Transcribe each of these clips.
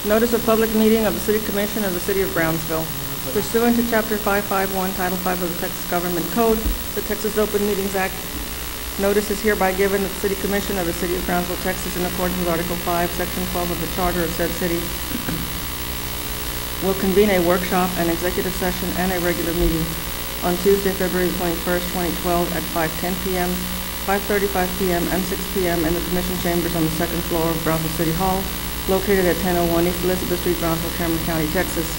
Notice of public meeting of the City Commission of the City of Brownsville. Pursuant to Chapter 551, Title 5 of the Texas Government Code, the Texas Open Meetings Act, notice is hereby given that the City Commission of the City of Brownsville, Texas, in accordance with Article 5, Section 12 of the Charter of said city, will convene a workshop, an executive session, and a regular meeting on Tuesday, February 21st, 2012 at 5:10 p.m., 5:35 p.m., and 6 p.m. in the Commission Chambers on the second floor of Brownsville City Hall, located at 1001 East Elizabeth Street, Brownsville, Cameron County, Texas.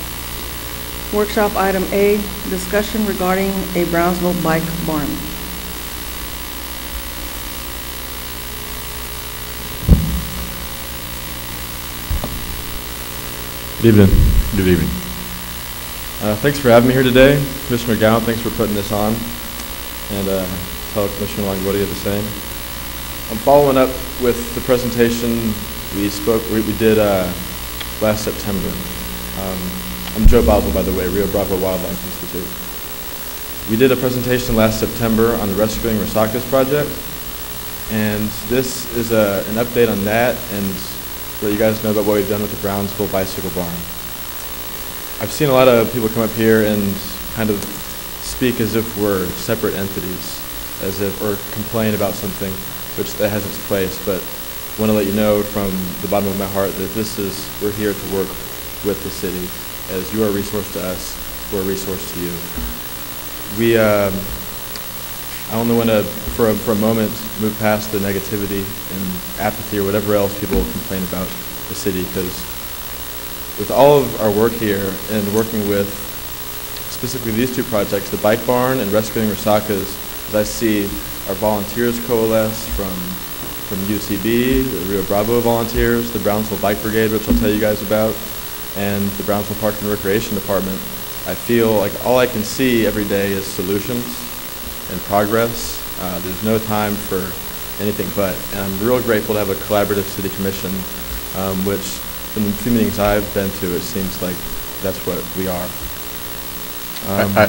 Workshop item A, discussion regarding a Brownsville bike barn. Good evening. Good evening. Thanks for having me here today. Commissioner Gallant, thanks for putting this on. And fellow Commissioner Longoria the same. I'm following up with the presentation we did last September. I'm Joe Boswell, by the way, Rio Bravo Wildlife Institute. We did a presentation last September on the Rescuing Resaca's project, and this is an update on that and let you guys know about what we've done with the Brownsville Bicycle Barn. I've seen a lot of people come up here and kind of speak as if we're separate entities, or complain about something that has its place, but I want to let you know from the bottom of my heart that we're here to work with the city. As you are a resource to us, we're a resource to you. I only want to, for a moment, move past the negativity and apathy or whatever else people complain about the city, because with all of our work here and working with specifically these two projects, the Bike Barn and Rescuing Resaca's, as I see our volunteers coalesce from UTB, the Rio Bravo volunteers, the Brownsville Bike Brigade, which I'll tell you guys about, and the Brownsville Park and Recreation Department, I feel like all I can see every day is solutions and progress. There's no time for anything but, and I'm real grateful to have a collaborative city commission, which in the few meetings I've been to, it seems like that's what we are.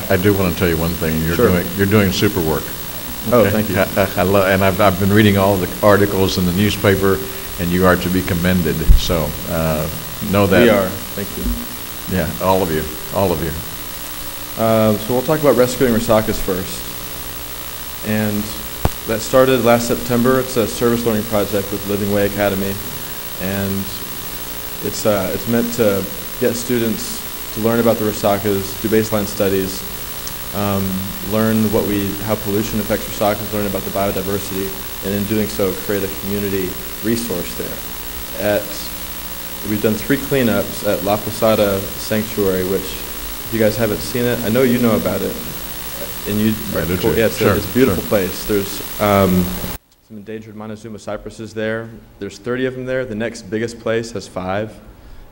I do want to tell you one thing. You're doing super work. Oh, thank you. And I've been reading all the articles in the newspaper, and you are to be commended. So know that. We are. Thank you. Yeah, all of you. So we'll talk about Rescuing Resaca's first. And that started last September. It's a service learning project with Living Way Academy, and it's meant to get students to learn about the Resacas, do baseline studies, learn how pollution affects Resacas, learn about the biodiversity, and in doing so, create a community resource there. We've done 3 cleanups at La Posada Sanctuary, which, if you guys haven't seen it, I know you know about it. And it's a beautiful place. There's some endangered Montezuma cypresses there. There's 30 of them there. The next biggest place has 5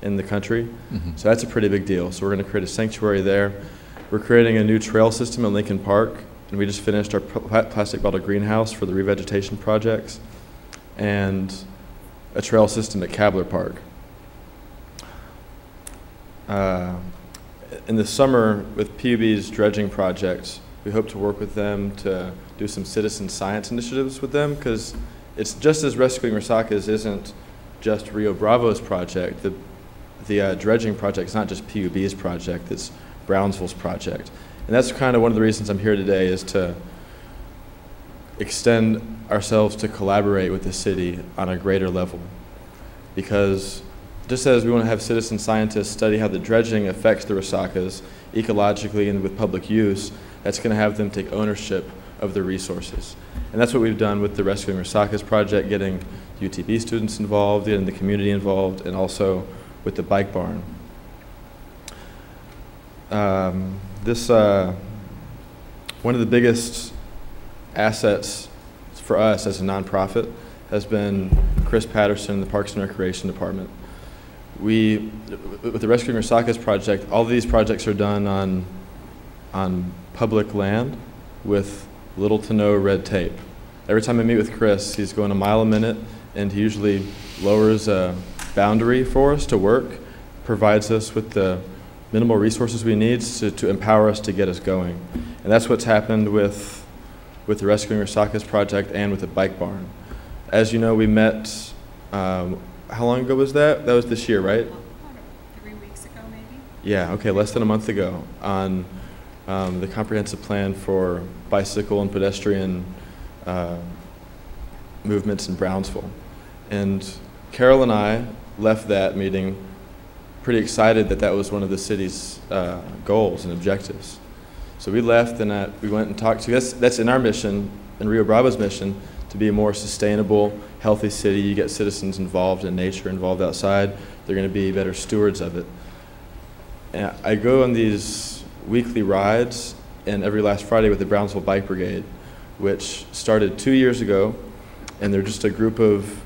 in the country. Mm-hmm. So that's a pretty big deal. So we're going to create a sanctuary there. We're creating a new trail system in Lincoln Park, and we just finished our plastic bottle greenhouse for the revegetation projects, and a trail system at Cabler Park. In the summer, with PUB's dredging project, we hope to work with them to do some citizen science initiatives with them, because it's just as Rescuing Resaca's isn't just Rio Bravo's project. The dredging project is not just PUB's project, it's Brownsville's project. And that's kind of one of the reasons I'm here today, is to extend ourselves to collaborate with the city on a greater level. Because just as we want to have citizen scientists study how the dredging affects the Resacas ecologically and with public use, that's going to have them take ownership of the resources. And that's what we've done with the Rescuing Resaca's project, getting UTB students involved, getting the community involved, and also with the Bike Barn. One of the biggest assets for us as a nonprofit has been Chris Patterson in the Parks and Recreation Department. With the Rescuing Resaca's project, all of these projects are done on public land with little to no red tape. Every time I meet with Chris, he's going a mile a minute, and he usually lowers a boundary for us to work, provides us with the minimal resources we need to empower us to get us going. And that's what's happened with the Rescuing Resaca's project and with the Bike Barn. As you know, we met, how long ago was that? That was this year, right? Yeah, okay, less than a month ago on the comprehensive plan for bicycle and pedestrian movements in Brownsville. And Carol and I left that meeting pretty excited that that was one of the city's goals and objectives. So we left and we went and talked to, that's in our mission, in Rio Bravo's mission, to be a more sustainable, healthy city. You get citizens involved in nature, involved outside, they're going to be better stewards of it. And I go on these weekly rides and every last Friday with the Brownsville Bike Brigade, which started 2 years ago, and they're just a group of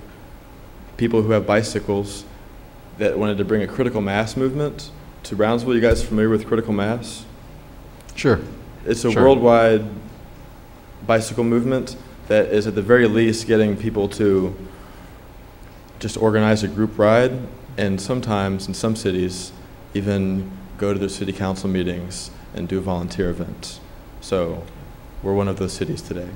people who have bicycles that wanted to bring a critical mass movement to Brownsville. You guys familiar with critical mass? Sure. It's a Sure. worldwide bicycle movement that is at the very least getting people to just organize a group ride, and sometimes in some cities even go to their city council meetings and do volunteer events. So we're one of those cities today,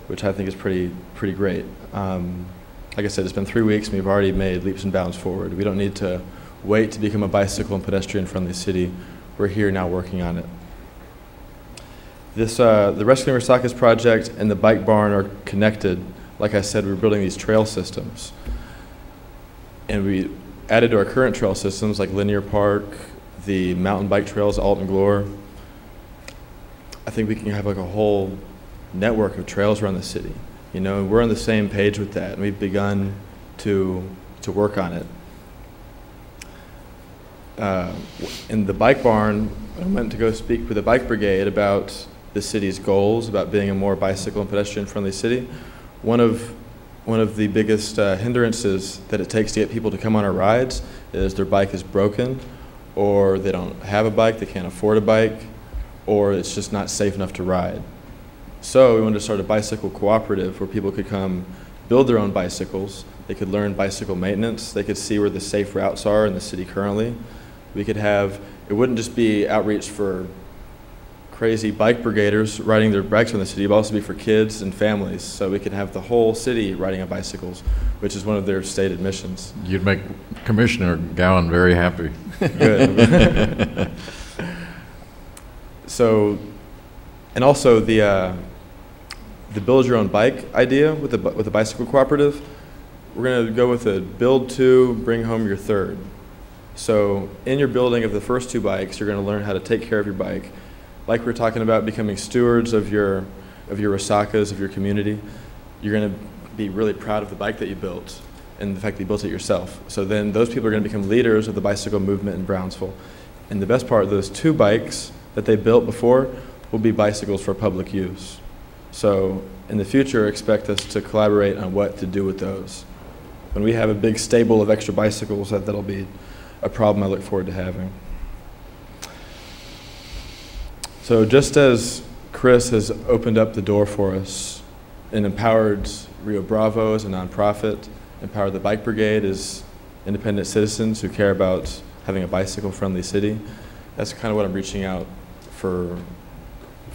which I think is pretty great. Like I said, it's been 3 weeks and we've already made leaps and bounds forward. We don't need to wait to become a bicycle and pedestrian friendly city. We're here now working on it. The Rescuing Resaca's project and the Bike Barn are connected. Like I said, we're building these trail systems. And we added to our current trail systems like Linear Park, the mountain bike trails, Alton Glore. I think we can have like a whole network of trails around the city. You know, we're on the same page with that, and we've begun to work on it. In the Bike Barn, I went to go speak with the Bike Brigade about the city's goals, about being a more bicycle and pedestrian-friendly city. One of the biggest hindrances that it takes to get people to come on our rides is their bike is broken, or they don't have a bike, they can't afford a bike, or it's just not safe enough to ride. So we wanted to start a bicycle cooperative where people could come build their own bicycles. They could learn bicycle maintenance. They could see where the safe routes are in the city currently. We could have, it wouldn't just be outreach for crazy bike brigaders riding their bikes around the city, it would also be for kids and families. So we could have the whole city riding on bicycles, which is one of their stated missions. You'd make Commissioner Gowan very happy. Good. So, and also the build your own bike idea with the bicycle cooperative, we're going to go with a build two, bring home your third. So in your building of the first two bikes, you're going to learn how to take care of your bike. Like we were talking about becoming stewards of your Resacas, of your community, you're going to be really proud of the bike that you built and the fact that you built it yourself. So then those people are going to become leaders of the bicycle movement in Brownsville. And the best part, those two bikes that they built before will be bicycles for public use. So in the future, expect us to collaborate on what to do with those. When we have a big stable of extra bicycles, that'll be a problem I look forward to having. So just as Chris has opened up the door for us and empowered Rio Bravo as a nonprofit, empowered the Bike Brigade as independent citizens who care about having a bicycle-friendly city, that's kind of what I'm reaching out for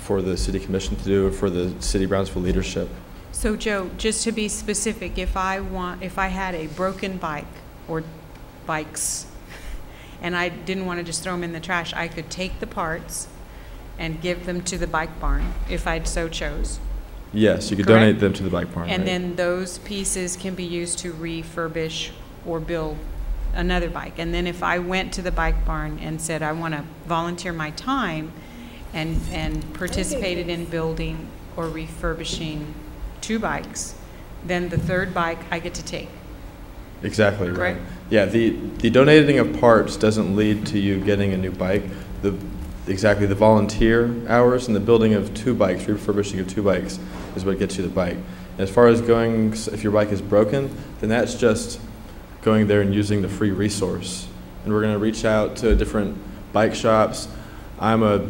the City Commission to do, for the City Brownsville leadership. So Joe, just to be specific, if I had a broken bike or bikes and I didn't want to just throw them in the trash, I could take the parts and give them to the Bike Barn if I so chose. Yes, you could Correct? donate them to the Bike Barn. And right? then those pieces can be used to refurbish or build another bike. And then if I went to the Bike Barn and said I want to volunteer my time and participated in building or refurbishing two bikes, then the third bike I get to take. Exactly right. Correct? Yeah, the donating of parts doesn't lead to you getting a new bike. Exactly, the volunteer hours and the building of two bikes, refurbishing of two bikes, is what gets you the bike. And as far as going, if your bike is broken, then that's just going there and using the free resource. And we're going to reach out to different bike shops. I'm a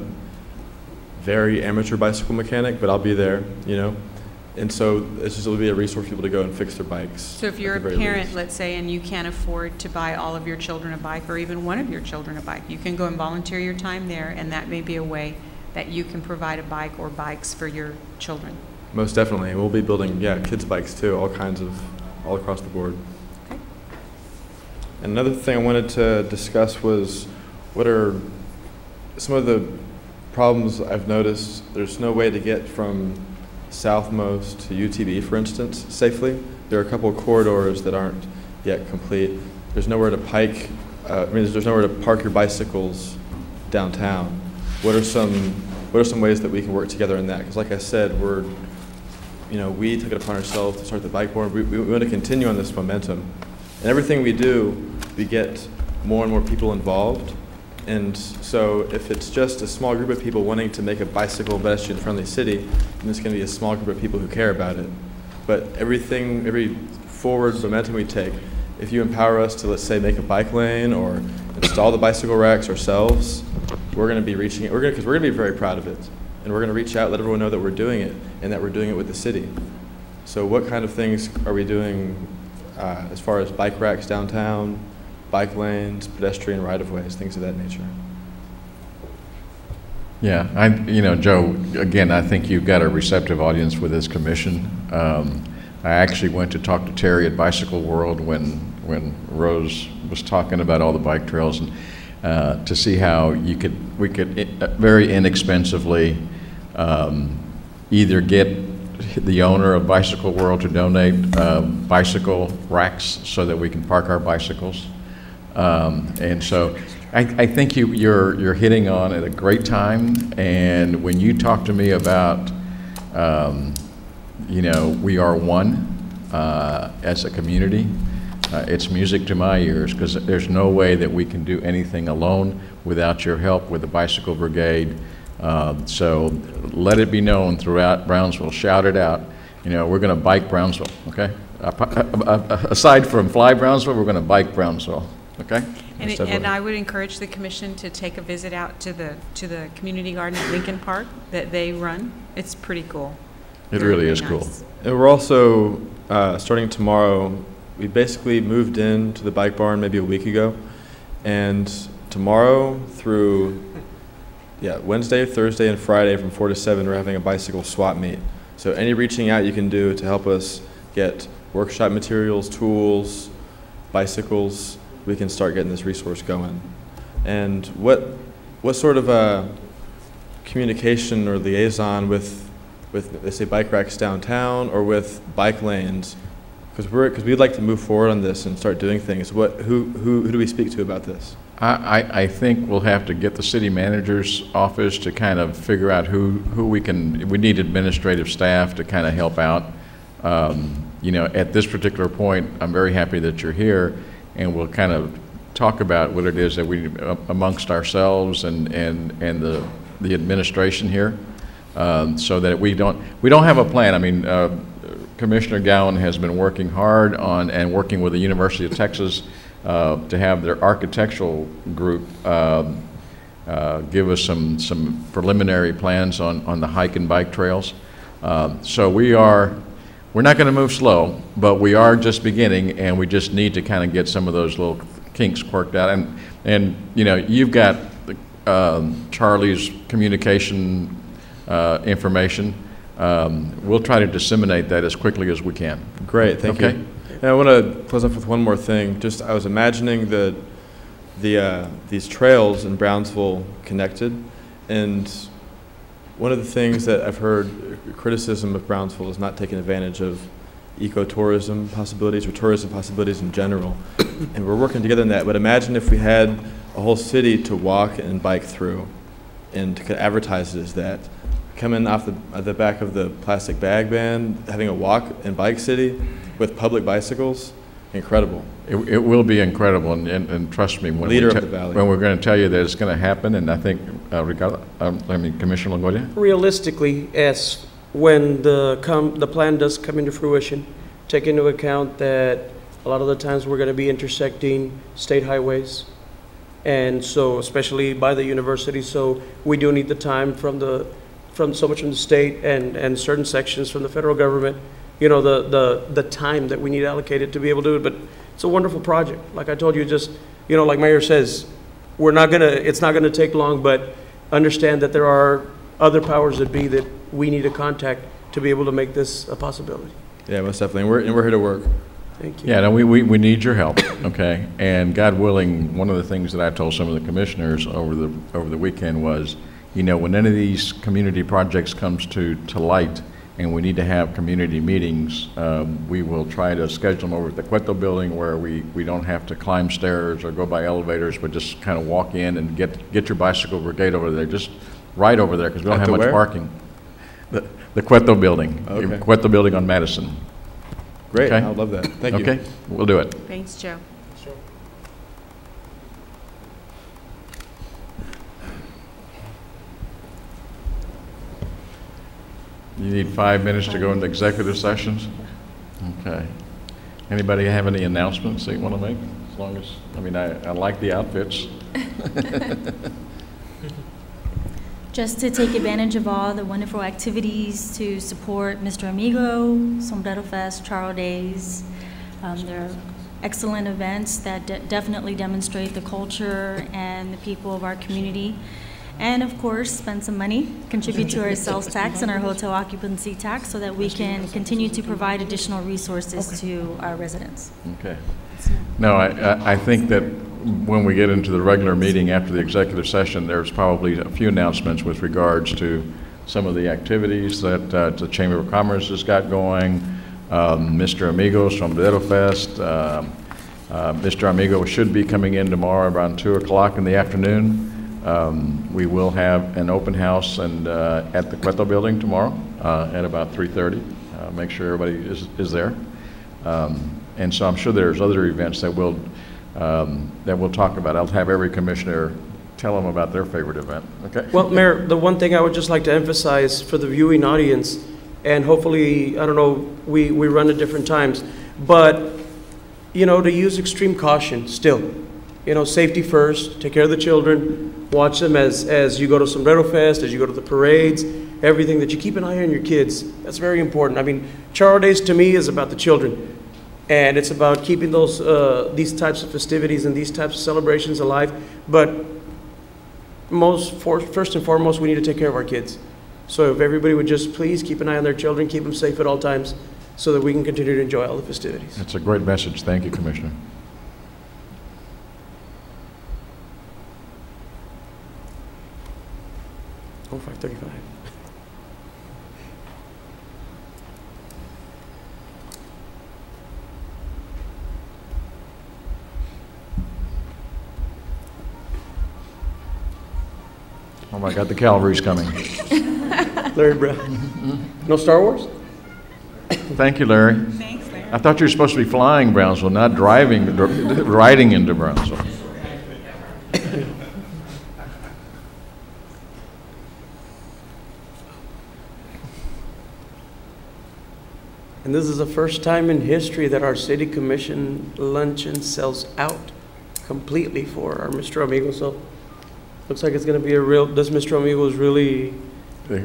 very amateur bicycle mechanic, but I'll be there, you know. And so it's just, it'll be a resource for people to go and fix their bikes. So if you're a parent, let's say, and you can't afford to buy all of your children a bike or even one of your children a bike, you can go and volunteer your time there, and that may be a way that you can provide a bike or bikes for your children. Most definitely. We'll be building, kids' bikes too, all across the board. Okay. And another thing I wanted to discuss was what are some of the problems I've noticed? There's no way to get from Southmost to UTV, for instance, safely. There are a couple of corridors that aren't yet complete. There's nowhere to there's nowhere to park your bicycles downtown. What are some ways that we can work together in that? Because like I said, we took it upon ourselves to start the bike board. We want to continue on this momentum. And everything we do, we get more and more people involved. And so if it's just a small group of people wanting to make a bicycle pedestrian-friendly city, then it's going to be a small group of people who care about it. But every forward momentum we take, if you empower us to, let's say, make a bike lane or install the bicycle racks ourselves, we're going to be reaching it. Because we're going to be very proud of it. And we're going to reach out, let everyone know that we're doing it, and that we're doing it with the city. So what kind of things are we doing as far as bike racks downtown, bike lanes, pedestrian right-of-ways, things of that nature? Yeah, Joe, again, I think you've got a receptive audience with this commission. I actually went to talk to Terry at Bicycle World when Rose was talking about all the bike trails, and to see how we could very inexpensively either get the owner of Bicycle World to donate bicycle racks so that we can park our bicycles. And so I think you're hitting on at a great time. And when you talk to me about, we are one as a community, it's music to my ears, because there's no way that we can do anything alone without your help with the Bicycle Brigade. So let it be known throughout Brownsville, shout it out. We're going to bike Brownsville, okay? Aside from fly Brownsville, we're going to bike Brownsville, okay? And I would encourage the commission to take a visit out to the community garden at Lincoln Park that they run. It's pretty cool. It really is cool. And we're also, starting tomorrow, we basically moved into the bike barn maybe a week ago. And tomorrow through Wednesday, Thursday, and Friday from 4 to 7, we're having a bicycle swap meet. So any reaching out you can do to help us get workshop materials, tools, bicycles, we can start getting this resource going. And what sort of communication or liaison with let's say bike racks downtown or with bike lanes, because we'd like to move forward on this and start doing things. Who do we speak to about this? I think we'll have to get the city manager's office to kind of figure out who we need administrative staff to kind of help out. At this particular point, I'm very happy that you're here, and we'll kind of talk about what it is that we, amongst ourselves and the administration here, so that we don't have a plan. I mean, Commissioner Gowan has been working hard on and working with the University of Texas to have their architectural group give us some preliminary plans on the hike and bike trails. So we're not going to move slow, but we are just beginning, and we just need to kind of get some of those little kinks worked out. And you've got Charlie's communication information. We'll try to disseminate that as quickly as we can. Great, thank you. And I want to close up with one more thing. I was imagining these trails in Brownsville connected, and one of the things that I've heard criticism of Brownsville is not taking advantage of ecotourism possibilities or tourism possibilities in general. And we're working together on that. But imagine if we had a whole city to walk and bike through and to advertise it as that. Coming off the back of the Plastic Bag Ban, having a walk and bike city with public bicycles, incredible. It will be incredible, and trust me, when Leader of the Valley. When we're going to tell you that it's going to happen, and I think, Commissioner Longoria? Realistically, as when the plan does come into fruition, take into account that a lot of the times we're going to be intersecting state highways, and so especially by the university, so we do need the time from so much from the state and certain sections from the federal government, the time that we need allocated to be able to do it. But it's a wonderful project. Like I told you, just, like Mayor says, it's not gonna take long, but understand that there are other powers that be that we need to contact to be able to make this a possibility. Yeah, most definitely. And we're here to work. Thank you. Yeah, no, we need your help, okay? And God willing, one of the things that I told some of the commissioners over the weekend was, you know, when any of these community projects comes to light and we need to have community meetings, we will try to schedule them over at the Cueto building where we don't have to climb stairs or go by elevators, but just kind of walk in and get your bicycle brigade over there, just right over there, because we don't At have the much where? parking. The Cueto building. Okay. Cueto building on Madison. Great, Okay. I love that. Thank you. Okay, we'll do it. Thanks, Joe. You need 5 minutes to go into executive sessions? Okay. Anybody have any announcements they want to make? As long as, I mean, I like the outfits. Just to take advantage of all the wonderful activities to support Mr. Amigo, Sombrero Fest, Charo Days. They're excellent events that definitely demonstrate the culture and the people of our community. And of course, spend some money, contribute to our sales tax and our hotel occupancy tax so that we can continue to provide additional resources to our residents. Okay. No, I think that when we get into the regular meeting after the executive session, there's probably a few announcements with regards to some of the activities that the Chamber of Commerce has got going. Mr. Amigo, Sombrero Fest. Mr. Amigo should be coming in tomorrow around 2 o'clock in the afternoon. We will have an open house and at the Cueto building tomorrow at about 3:30. Make sure everybody is there. And so I'm sure there's other events that we'll talk about. I'll have every commissioner tell them about their favorite event. Okay? Well, Mayor, the one thing I would just like to emphasize for the viewing audience, and hopefully, I don't know, we run at different times, but, you know, to use extreme caution still. You know, safety first, take care of the children, watch them as you go to Sombrero Fest, as you go to the parades, everything, that you keep an eye on your kids. That's very important. I mean, Charo Days to me is about the children. And it's about keeping these types of festivities and these types of celebrations alive. But first and foremost, we need to take care of our kids. So if everybody would just please keep an eye on their children, keep them safe at all times, so that we can continue to enjoy all the festivities. That's a great message. Thank you, Commissioner. Oh, 5:35. Oh my God, the cavalry's coming. Larry Brown. No Star Wars? Thank you, Larry. Thanks, Larry. I thought you were supposed to be flying Brownsville, not riding into Brownsville. And this is the first time in history that our city commission luncheon sells out completely for our Mr. Amigo. So looks like it's going to be a real, this Mr. Amigo is really,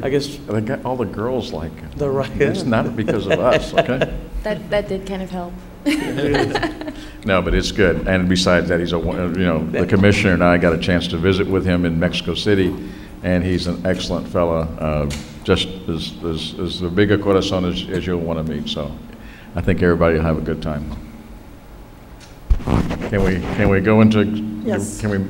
I guess, They got all the girls like it. the right. It's not because of us, okay? That did kind of help. No, but it's good. And besides that, he's the commissioner and I got a chance to visit with him in Mexico City, and he's an excellent fella, just as big a corazon as you'll want to meet. So I think everybody will have a good time. Can we go into? Yes. Can we?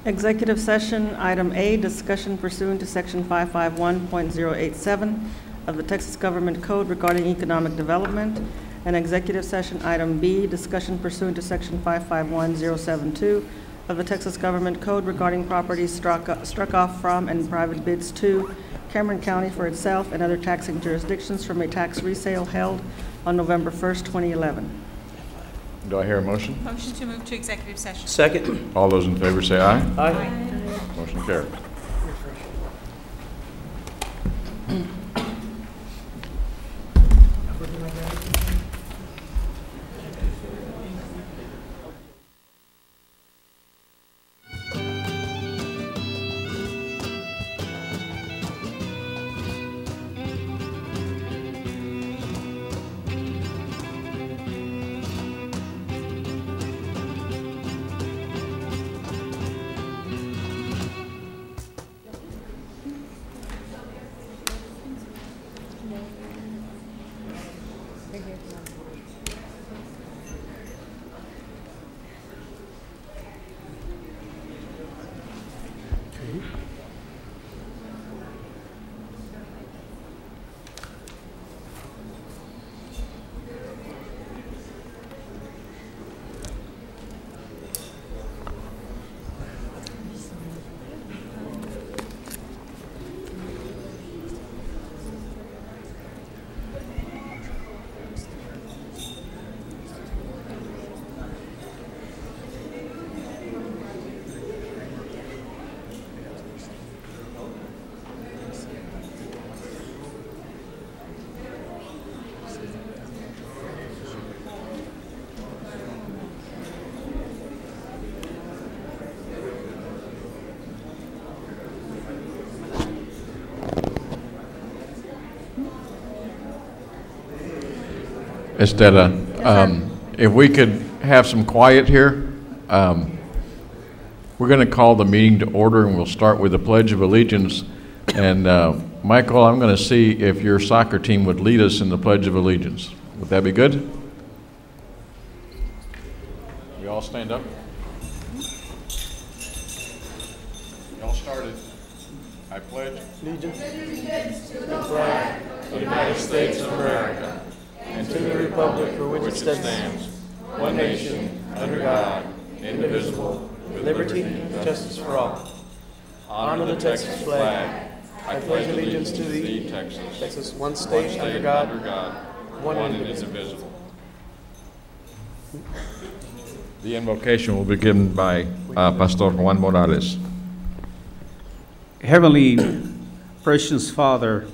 Executive session, item A, discussion pursuant to section 551.087 of the Texas Government Code regarding economic development. And executive session, item B, discussion pursuant to section 551.072 of the Texas Government Code regarding properties struck off from and private bids to Cameron County for itself and other taxing jurisdictions from a tax resale held on November 1st, 2011. Do I hear a motion? Motion to move to executive session. Second. All those in favor say aye. Aye. Motion carried. Estela, if we could have some quiet here. We're going to call the meeting to order, and we'll start with the Pledge of Allegiance. And Michael, I'm going to see if your soccer team would lead us in the Pledge of Allegiance. Would that be good? We all stand up. Y'all started. I pledge Allegiance to the flag of the United States of America and to the republic for which it stands, one nation, under God, indivisible, with liberty and justice for all. Honor the Texas flag. I pledge allegiance to thee, Texas, one state under God, one and indivisible. The invocation will be given by Pastor Juan Morales. Heavenly, precious Father,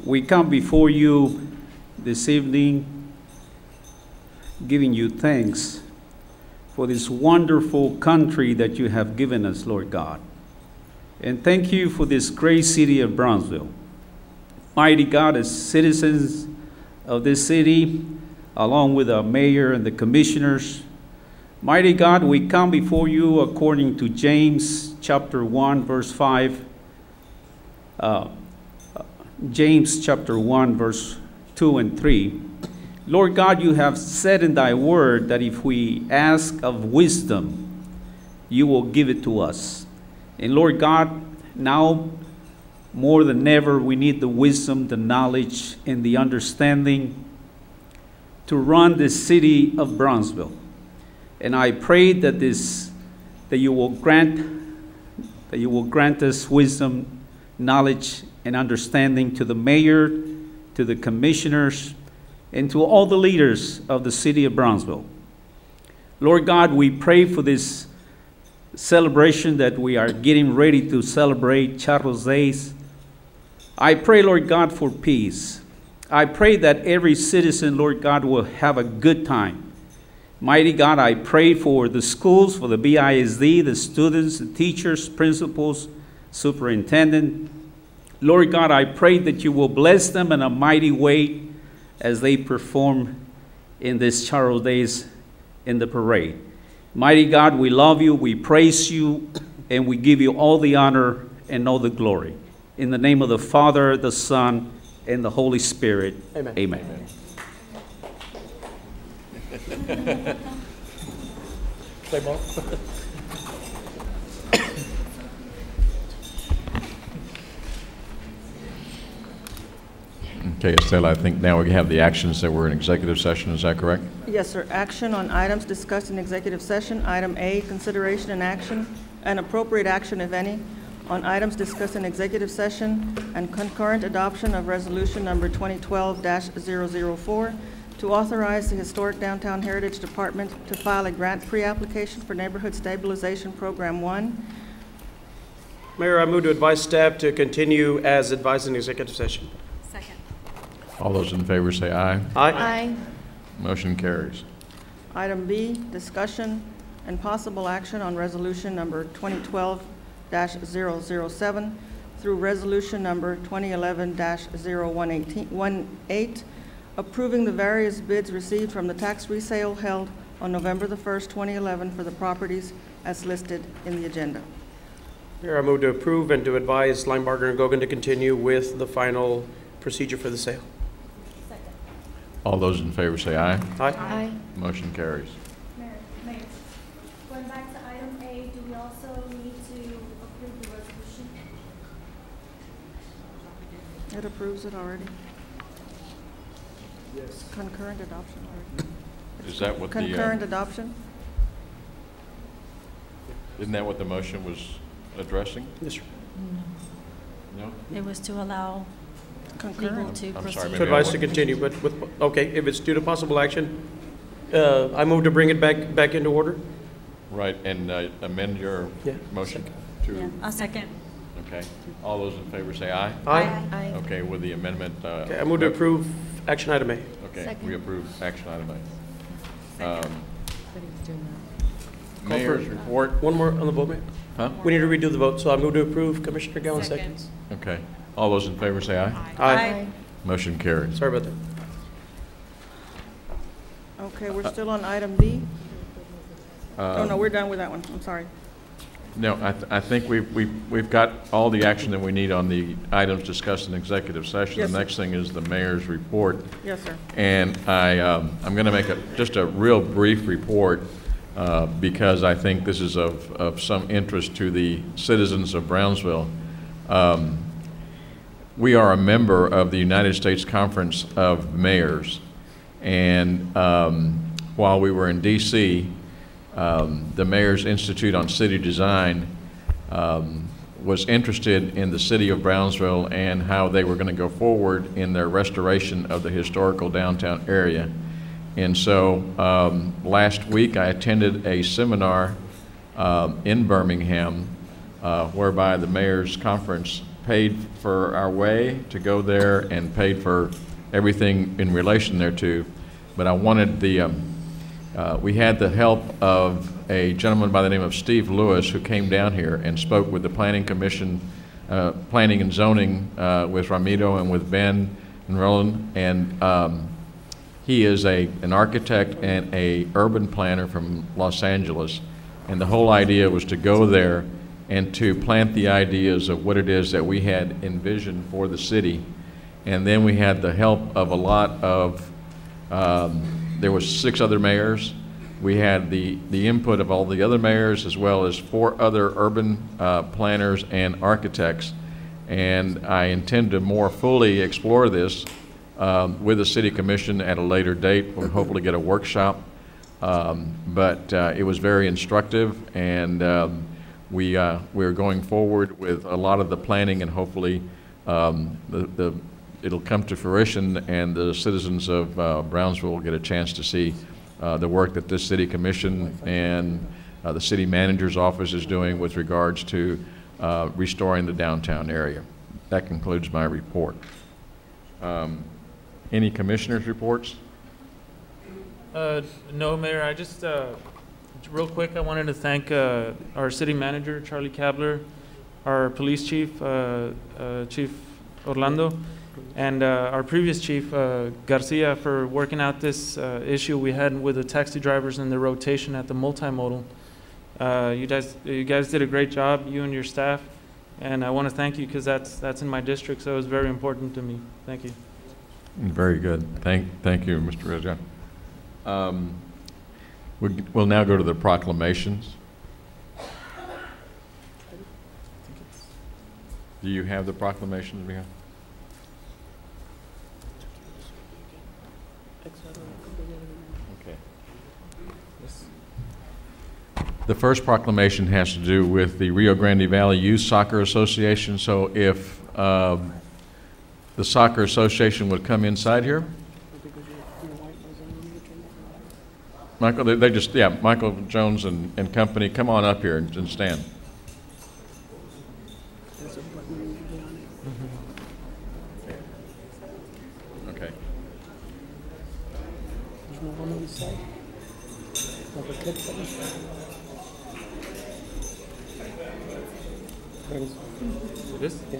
we come before you this evening giving you thanks for this wonderful country that you have given us, Lord God. And thank you for this great city of Brownsville. Mighty God, as citizens of this city, along with our mayor and the commissioners, mighty God, we come before you according to James chapter 1, verse 5. James chapter 1, verse 2 and 3. Lord God, you have said in thy word that if we ask of wisdom, you will give it to us. And Lord God, now more than ever, we need the wisdom, the knowledge, and the understanding to run the city of Brownsville. And I pray that you will grant us wisdom, knowledge, and understanding to the mayor, to the commissioners, and to all the leaders of the city of Brownsville. Lord God, we pray for this celebration that we are getting ready to celebrate, Charros Days. I pray, Lord God, for peace. I pray that every citizen, Lord God, will have a good time. Mighty God, I pray for the schools, for the BISD, the students, the teachers, principals, superintendent. Lord God, I pray that you will bless them in a mighty way as they perform in this Charros Days in the parade. Mighty God, we love you, we praise you, and we give you all the honor and all the glory. In the name of the Father, the Son, and the Holy Spirit. Amen. Amen. Play ball. Okay, Estela, I think now we have the actions that were in executive session. Is that correct? Yes, sir. Action on items discussed in executive session. Item A, consideration and action, and appropriate action, if any, on items discussed in executive session and concurrent adoption of resolution number 2012-004 to authorize the Historic Downtown Heritage Department to file a grant pre-application for Neighborhood Stabilization Program 1. Mayor, I move to advise staff to continue as advised in executive session. Second. All those in favor say aye. Aye. Motion carries. Item B, discussion and possible action on resolution number 2012-007 through resolution number 2011-0118, approving the various bids received from the tax resale held on November the 1st, 2011 for the properties as listed in the agenda. Mayor, I move to approve and to advise Linebarger and Gogan to continue with the final procedure for the sale. All those in favor say aye. Aye. Motion carries. Mayor, going back to item A, do we also need to approve the resolution? It approves it already. Yes. Concurrent adoption already. Is that what the, Concurrent adoption? isn't that what the motion was addressing? Yes, sir. No? It was to allow legal Concurrent. to I'm sorry, proceed. maybe To advise to continue, but with, okay, if it's due to possible action, I move to bring it back into order. Right, and amend your Yeah. motion Yeah, to, I'll second. okay. All those in favor say aye. Aye. Okay, with the amendment. Okay, I move to approve action item A. Okay, we approve action item A. But he's doing that. Mayor's for- report. One more on the vote, Mayor. Huh? We need to redo the vote, so I move to approve. Commissioner Gowan seconds. Okay. All those in favor say aye. Aye. Motion carries. Sorry about that. Okay, we're still on item D? Oh, no, we're done with that one. I'm sorry. No, I think we've got all the action that we need on the items discussed in executive session. Yes, The sir. next thing is the mayor's report. Yes, sir. And I'm going to make just a real brief report because I think this is of some interest to the citizens of Brownsville. We are a member of the United States Conference of Mayors. And while we were in D.C., the Mayor's Institute on City Design was interested in the city of Brownsville and how they were going to go forward in their restoration of the historical downtown area. And so last week I attended a seminar in Birmingham whereby the Mayor's Conference paid for our way to go there and paid for everything in relation thereto. But I wanted we had the help of a gentleman by the name of Steve Lewis who came down here and spoke with the Planning Commission, Planning and Zoning with Ramiro and with Ben and Roland. And he is an architect and a urban planner from Los Angeles. And the whole idea was to go there and to plant the ideas of what it is that we had envisioned for the city. And then we had the help of a lot of there was 6 other mayors. We had the input of all the other mayors as well as 4 other urban planners and architects. And I intend to more fully explore this with the City Commission at a later date. We'll hopefully get a workshop. But it was very instructive, and we're going forward with a lot of the planning, and hopefully it'll come to fruition, and the citizens of Brownsville will get a chance to see the work that this City Commission and the City Manager's Office is doing with regards to restoring the downtown area. That concludes my report. Any commissioners' reports? No, Mayor, I just, real quick, I wanted to thank our City Manager, Charlie Kabler, our Police Chief, Chief Orlando, and our previous chief, Garcia, for working out this issue we had with the taxi drivers and the rotation at the multimodal. You guys did a great job, you and your staff, and I want to thank you because that's in my district, so it was very important to me. Thank you. Very good. Thank you, Mr. Reza. We'll now go to the proclamations. Do you have the proclamations, Miguel? Okay. The first proclamation has to do with the Rio Grande Valley Youth Soccer Association. So if the Soccer Association would come inside here. Michael, they just, yeah, Michael Jones and company, come on up here and stand. Okay. This? Yeah.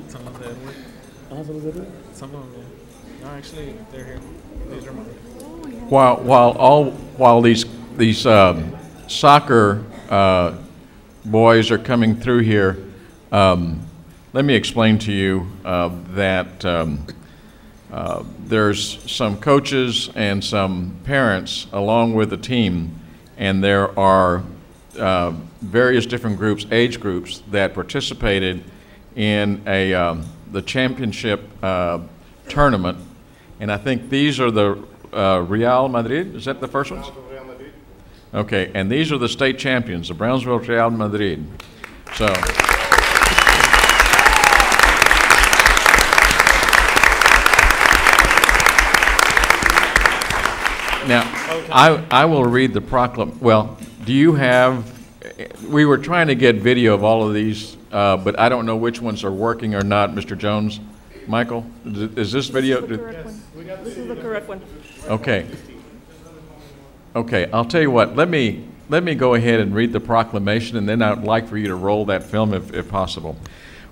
Some of the Edward. Some of them, yeah. No, actually, they're here. These are mine. While these soccer boys are coming through here, let me explain to you that there's some coaches and some parents along with the team, and there are various different groups, age groups, that participated in the championship tournament, and I think these are the Real Madrid. Is that the first ones? Okay, and these are the state champions, the Brownsville Real Madrid. So. Now, I will read the proclamation. Well, do you have we were trying to get video of all of these, but I don't know which ones are working or not, Mr. Jones. Michael, is this video? This is the correct one. Okay. Okay, I'll tell you what, let me go ahead and read the proclamation, and then I'd like for you to roll that film if possible.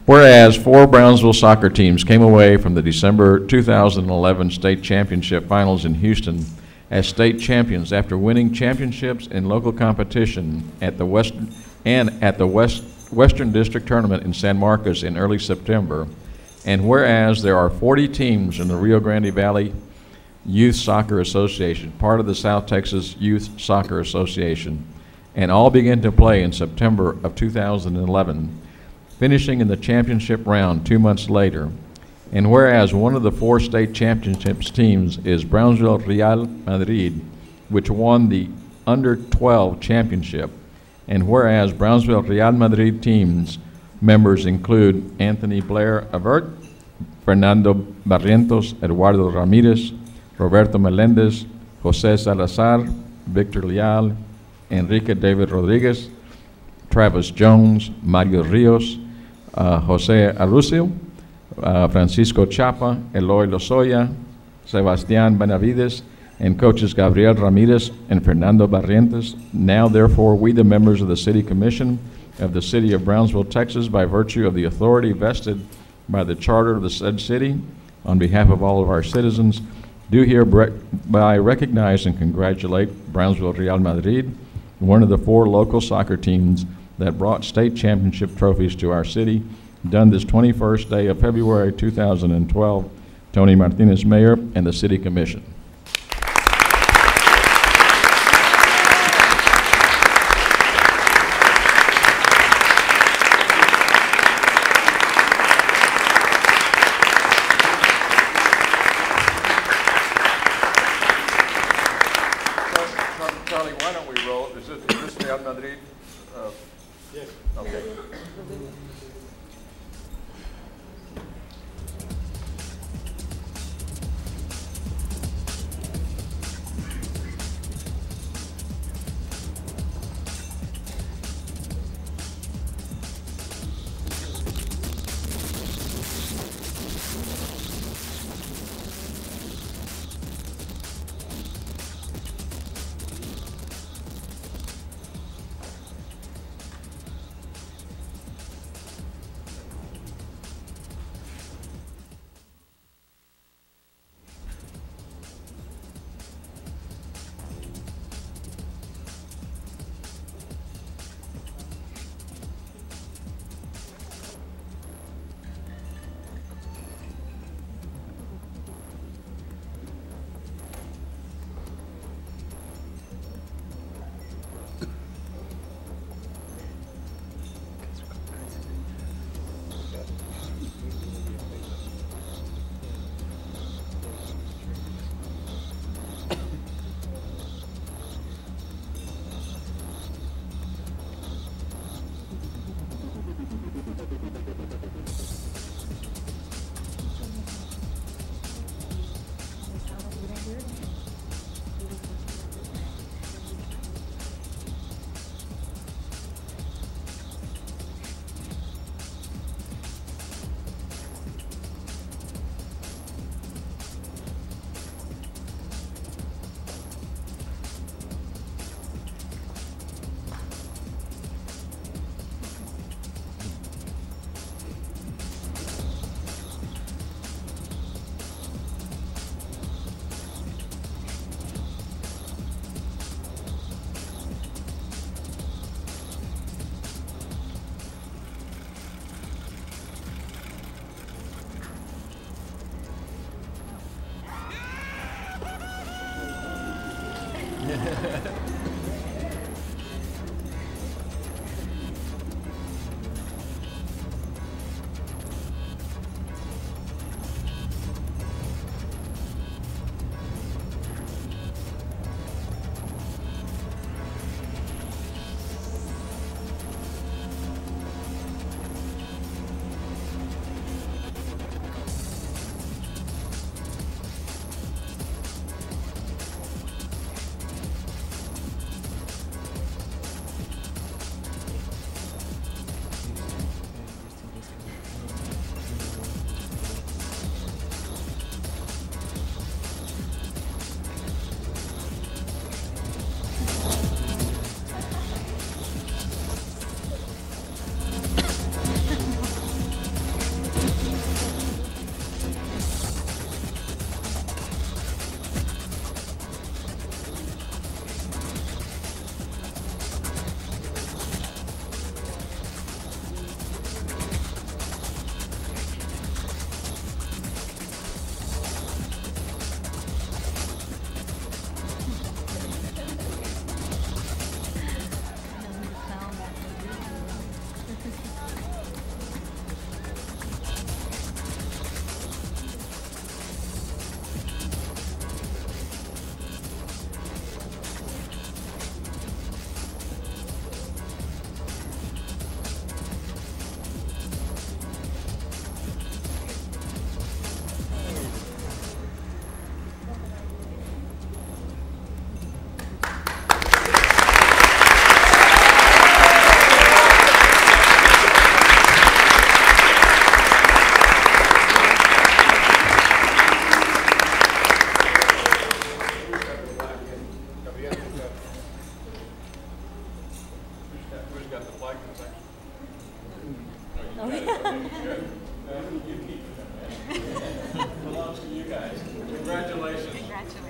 Whereas 4 Brownsville soccer teams came away from the December 2011 state championship finals in Houston as state champions after winning championships in local competition at the Western District Tournament in San Marcos in early September. And whereas there are 40 teams in the Rio Grande Valley Youth Soccer Association, part of the South Texas Youth Soccer Association, and all began to play in September of 2011, finishing in the championship round 2 months later. And whereas one of the 4 state championships teams is Brownsville Real Madrid, which won the Under-12 championship, and whereas Brownsville Real Madrid teams members include Anthony Blair Avert, Fernando Barrientos, Eduardo Ramirez, Roberto Melendez, Jose Salazar, Victor Leal, Enrique David Rodriguez, Travis Jones, Mario Rios, Jose Arucio, Francisco Chapa, Eloy Lozoya, Sebastián Benavides, and coaches Gabriel Ramirez and Fernando Barrientos. Now, therefore, we, the members of the City Commission of the City of Brownsville, Texas, by virtue of the authority vested by the charter of the said city, on behalf of all of our citizens, do hereby recognize and congratulate Brownsville Real Madrid, one of the 4 local soccer teams that brought state championship trophies to our city, done this 21st day of February 2012. Tony Martinez, Mayor, and the City Commission. Charlie, why don't we roll? Is this Real Madrid? Yes. Okay.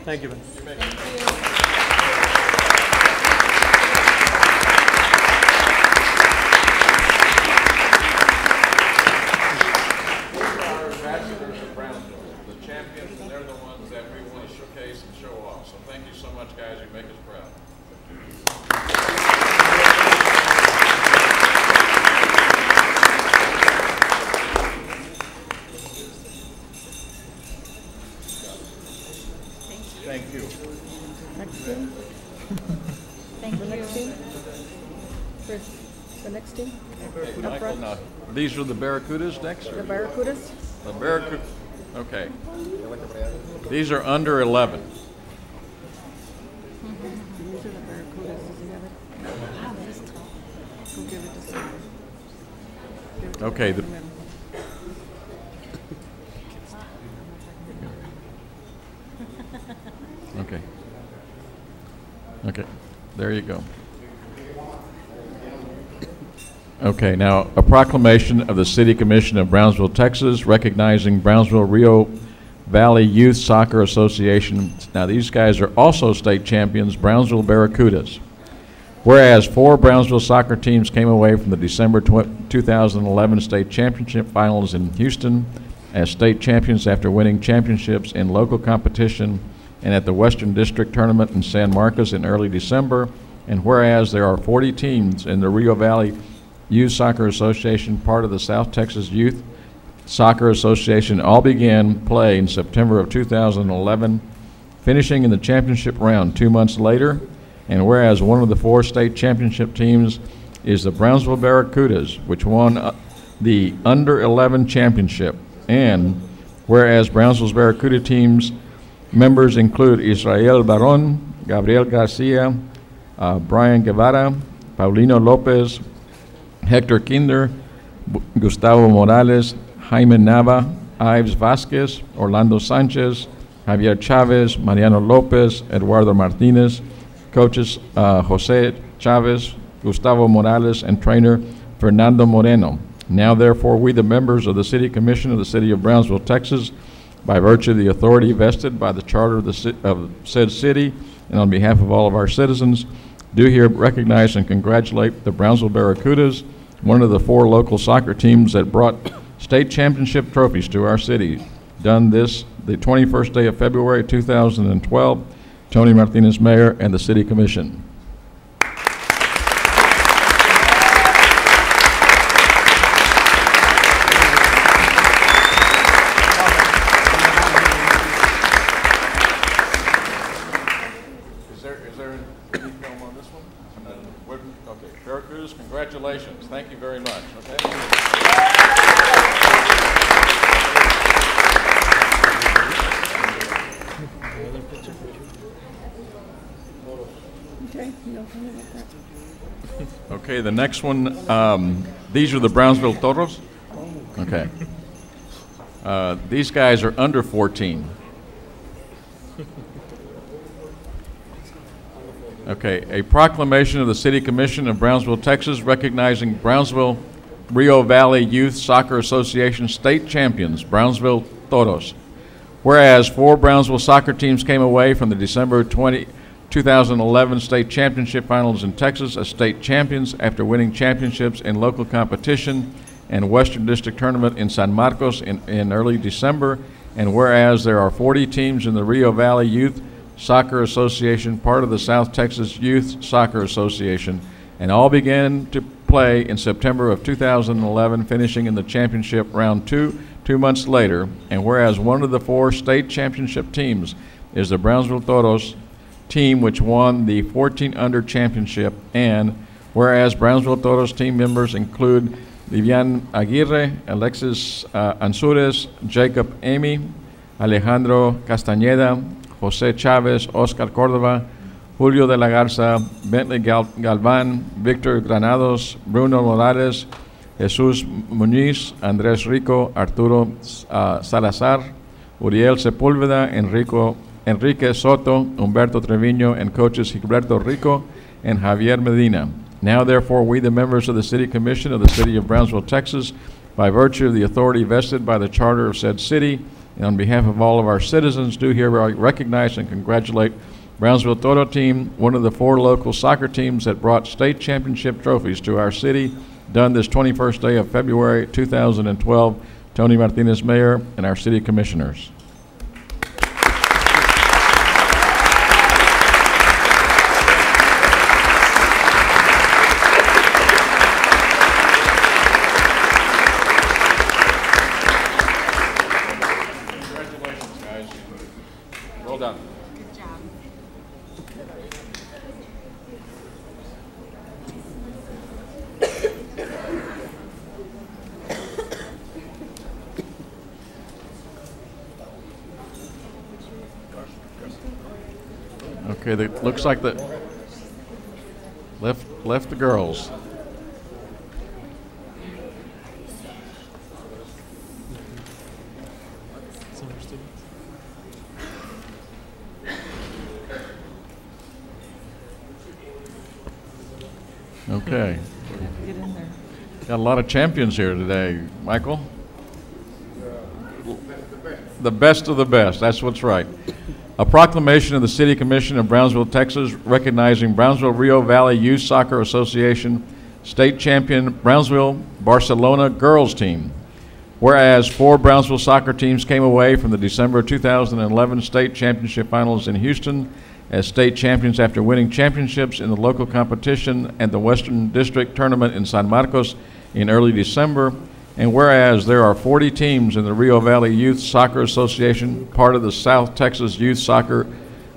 Thank you, Ben. Ambassadors of Brownsville, the champions, and they're the ones that we want to showcase and show off. So thank you so much, guys. You make us proud. Thank you. Next team, Thank the next you. team. Chris, the next team. Hey, Up Michael, front. now, these are the Barracudas next? The Barracudas. The Barracuda, okay. These are under 11. These are the Barracudas. Does he have it? Wow, that's tough. Go give it to Sam. Give it to Okay, the the- guy in the middle. Okay. Okay, there you go. Okay, now, a proclamation of the City Commission of Brownsville, Texas, recognizing Brownsville Rio Valley Youth Soccer Association. Now, these guys are also state champions, Brownsville Barracudas. Whereas 4 Brownsville soccer teams came away from the December 2011 state championship finals in Houston as state champions after winning championships in local competition and at the Western District Tournament in San Marcos in early December. And whereas there are 40 teams in the Rio Valley Youth Soccer Association, part of the South Texas Youth Soccer Association, all began play in September of 2011, finishing in the championship round 2 months later. And whereas one of the 4 state championship teams is the Brownsville Barracudas, which won the Under 11 championship. And whereas Brownsville's Barracuda teams members include Israel Baron, Gabriel Garcia, Brian Guevara, Paulino Lopez, Hector Kinder, Gustavo Morales, Jaime Nava, Ives Vasquez, Orlando Sanchez, Javier Chavez, Mariano Lopez, Eduardo Martinez, coaches Jose Chavez, Gustavo Morales, and trainer Fernando Moreno. Now, therefore, we, the members of the City Commission of the City of Brownsville, Texas, by virtue of the authority vested by the charter of the said city, and on behalf of all of our citizens, do here recognize and congratulate the Brownsville Barracudas, one of the 4 local soccer teams that brought state championship trophies to our city. Done this the 21st day of February 2012. Tony Martinez, Mayor, and the City Commission. Is there any film on this one? Okay, Barracudas, congratulations. Thank you very much. Okay. Okay, you don't tell me about that. Okay, the next one, these are the Brownsville Toros. Okay. These guys are under 14. Okay, a proclamation of the City Commission of Brownsville, Texas, recognizing Brownsville Rio Valley Youth Soccer Association state champions, Brownsville Toros. Whereas 4 Brownsville soccer teams came away from the December 2011 state championship finals in Texas as state champions after winning championships in local competition and Western District Tournament in San Marcos in early December. And whereas there are 40 teams in the Rio Valley Youth Soccer Association, part of the South Texas Youth Soccer Association, and all began to play in September of 2011, finishing in the championship round 2 months later. And whereas one of the 4 state championship teams is the Brownsville Toros team, which won the 14 under championship, and whereas Brownsville Toros team members include Vivian Aguirre, Alexis Ansures, Jacob Amy, Alejandro Castañeda, Jose Chavez, Oscar Cordova, Julio de la Garza, Bentley Galvan, Victor Granados, Bruno Morales, Jesus Muñiz, Andrés Rico, Arturo Salazar, Uriel Sepúlveda, Enrique Soto, Humberto Treviño, and coaches Gilberto Rico and Javier Medina. Now, therefore, we, the members of the City Commission of the City of Brownsville, Texas, by virtue of the authority vested by the charter of said city, And on behalf of all of our citizens, do hereby recognize and congratulate Brownsville Toro Team, one of the 4 local soccer teams that brought state championship trophies to our city, done this 21st day of February 2012. Tony Martinez, Mayor, and our city commissioners. Congratulations, guys. Well done. Good job. Okay, looks like the left the girls. Okay. Get in there. Got a lot of champions here today, Michael. The best of the best, that's what's right. A proclamation of the City Commission of Brownsville, Texas, recognizing Brownsville Rio Valley Youth Soccer Association state champion Brownsville Barcelona girls team. Whereas 4 Brownsville soccer teams came away from the December 2011 state championship finals in Houston as state champions after winning championships in the local competition and the Western District Tournament in San Marcos in early December. And whereas there are 40 teams in the Rio Valley Youth Soccer Association, part of the South Texas Youth Soccer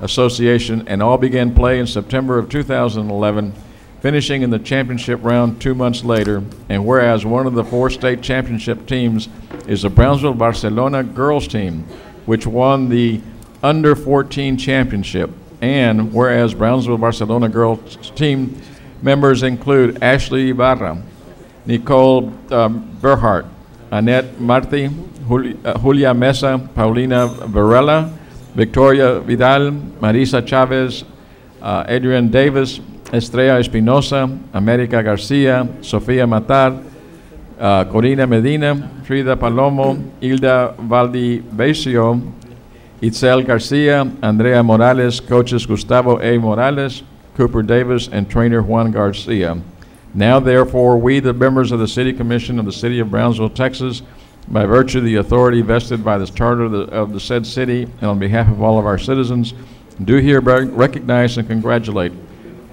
Association, and all began play in September of 2011, finishing in the championship round 2 months later. And whereas one of the 4 state championship teams is the Brownsville Barcelona girls team, which won the Under 14 championship. And whereas Brownsville Barcelona girls team members include Ashley Ibarra, Nicole Berhart, Annette Marti, Julia Mesa, Paulina Varela, Victoria Vidal, Marisa Chavez, Adrian Davis, Estrella Espinosa, America Garcia, Sofia Matar, Corina Medina, Frida Palomo, Hilda Valdivieso, Itzel Garcia, Andrea Morales, coaches Gustavo A. Morales, Cooper Davis, and trainer Juan Garcia. Now, therefore, we, the members of the City Commission of the City of Brownsville, Texas, by virtue of the authority vested by the charter of the said city, and on behalf of all of our citizens, do hereby recognize and congratulate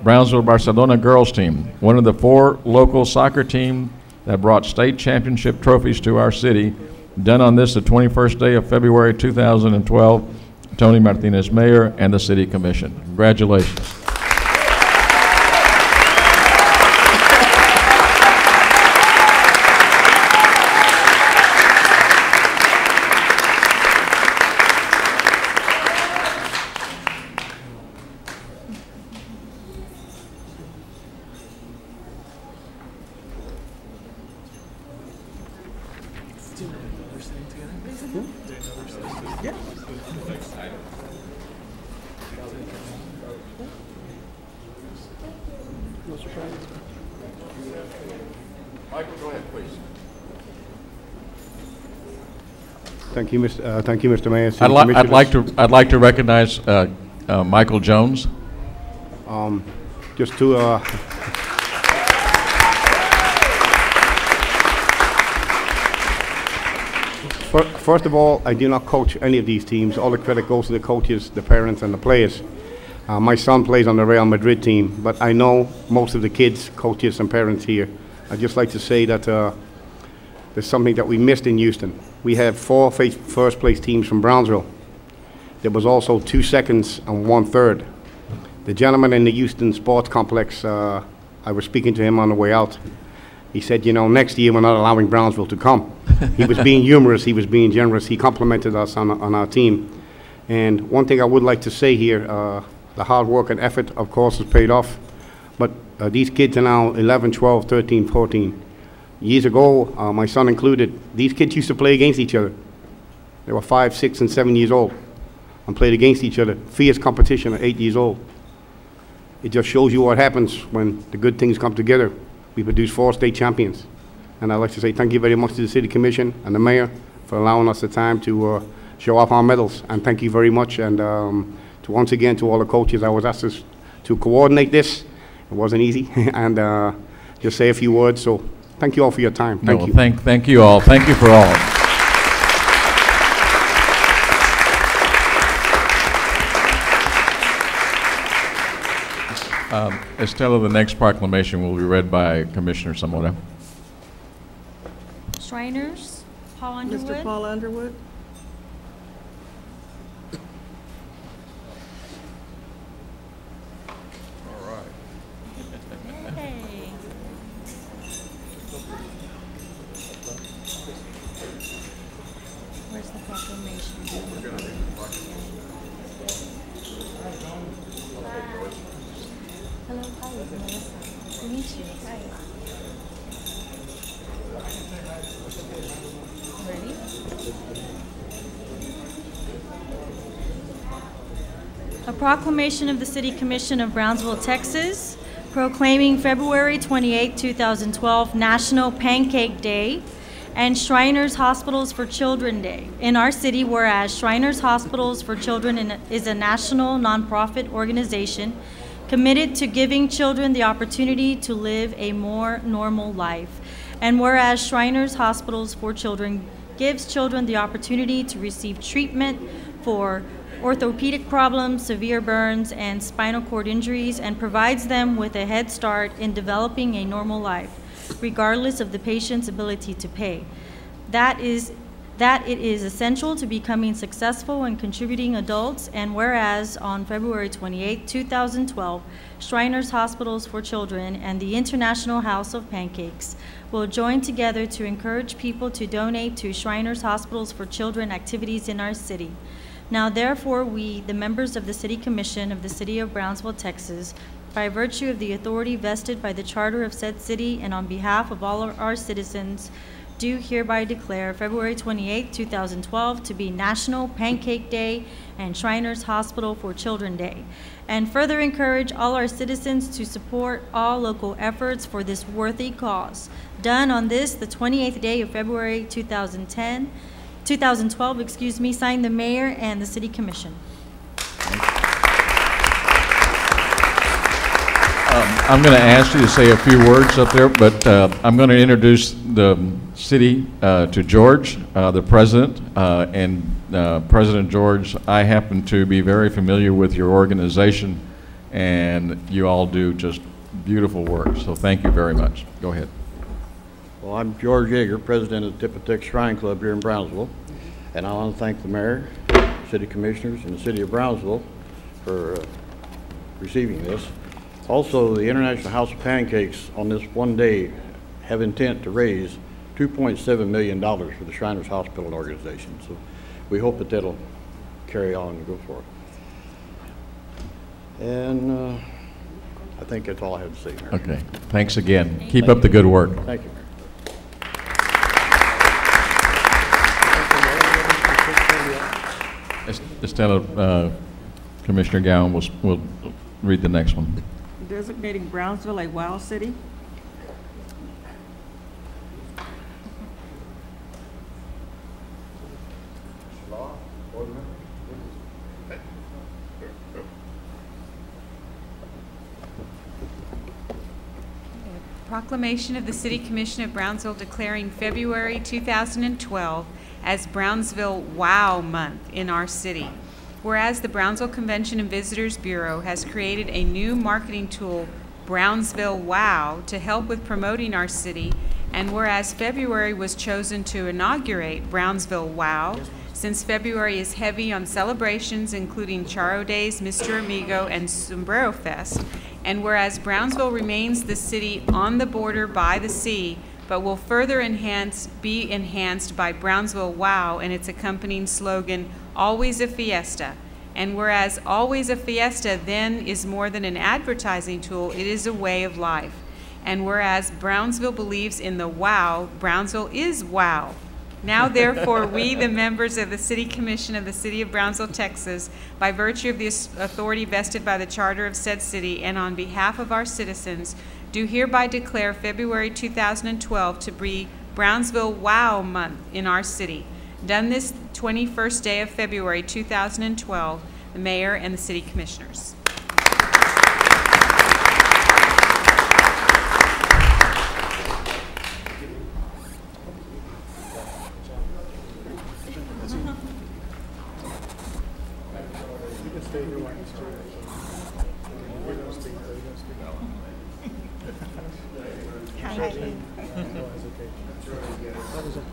Brownsville Barcelona girls team, one of the 4 local soccer teams that brought state championship trophies to our city, done on this the 21st day of February 2012, Tony Martinez, Mayor, and the City Commission. Congratulations. Michael, go ahead, please. Thank you, Mr. Mayor. I'd like to recognize Michael Jones. Just to first of all, I do not coach any of these teams. All the credit goes to the coaches, the parents, and the players. My son plays on the Real Madrid team, but I know most of the kids, coaches, and parents here. I'd just like to say that there's something that we missed in Houston. We had 4 first place teams from Brownsville. There was also 2 seconds and 1 third. The gentleman in the Houston Sports Complex, I was speaking to him on the way out. He said, you know, next year we're not allowing Brownsville to come. He was being humorous, he was being generous, he complimented us on our team. And one thing I would like to say here, the hard work and effort, of course, has paid off. But these kids are now 11, 12, 13, 14. Years ago, my son included, these kids used to play against each other. They were 5, 6, and 7 years old and played against each other. Fierce competition at 8 years old. It just shows you what happens when the good things come together. We produce 4 state champions. And I'd like to say thank you very much to the City Commission and the Mayor for allowing us the time to show off our medals. And thank you very much. And once again, to all the coaches, I was asked to coordinate this. It wasn't easy. And just say a few words. So thank you all for your time. Thank you. Thank you all. Thank you for all. Estella, the next proclamation will be read by Commissioner Zamora. Shriners, Paul Underwood. Mr. Paul Underwood. Hey. Where's the proclamation? Hello, hi, Melissa. Nice to meet you. Hi. Ready? A proclamation of the City Commission of Brownsville, Texas, proclaiming February 28, 2012 National Pancake Day and Shriners Hospitals for Children Day in our city, whereas Shriners Hospitals for Children is a national nonprofit organization committed to giving children the opportunity to live a more normal life. And whereas Shriners Hospitals for Children gives children the opportunity to receive treatment for orthopedic problems, severe burns, and spinal cord injuries, and provides them with a head start in developing a normal life, regardless of the patient's ability to pay. That it is essential to becoming successful and contributing adults, and whereas on February 28, 2012, Shriners Hospitals for Children and the International House of Pancakes will join together to encourage people to donate to Shriners Hospitals for Children activities in our city. Now therefore, we, the members of the City Commission of the City of Brownsville, Texas, by virtue of the authority vested by the charter of said city and on behalf of all our citizens, do hereby declare February 28, 2012 to be National Pancake Day and Shriners Hospital for Children Day, and further encourage all our citizens to support all local efforts for this worthy cause. Done on this, the 28th day of February 2012, signed the Mayor and the City Commission. I'm going to ask you to say a few words up there, but I'm going to introduce the city to George, the president. President George, I happen to be very familiar with your organization, and you all do just beautiful work. So thank you very much. Go ahead. Well, I'm George Yeager, president of the Tipitech Shrine Club here in Brownsville, and I want to thank the mayor, city commissioners, and the city of Brownsville for receiving this. Also, the International House of Pancakes on this one day have intent to raise $2.7 million for the Shriners Hospital organization. So we hope that that'll carry on and go forward. And I think that's all I have to say, Mayor. Okay. Thanks again. Keep up the good work. Thank you, Mayor. Estella, Commissioner Gowan will read the next one. Designating Brownsville a WOW city. Proclamation of the City Commission of Brownsville declaring February 2012 as Brownsville WOW Month in our city. Whereas the Brownsville Convention and Visitors Bureau has created a new marketing tool, Brownsville WOW, to help with promoting our city, and whereas February was chosen to inaugurate Brownsville WOW, since February is heavy on celebrations including Charo Days, Mr. Amigo, and Sombrero Fest, and whereas Brownsville remains the city on the border by the sea, but will further be enhanced by Brownsville WOW and its accompanying slogan, Always a Fiesta. And whereas Always a Fiesta then is more than an advertising tool, it is a way of life. And whereas Brownsville believes in the WOW, Brownsville is WOW. Now therefore, we, the members of the City Commission of the City of Brownsville, Texas, by virtue of the authority vested by the charter of said city and on behalf of our citizens, do hereby declare February 2012 to be Brownsville WOW Month in our city. Done this 21st day of February 2012, the mayor and the city commissioners.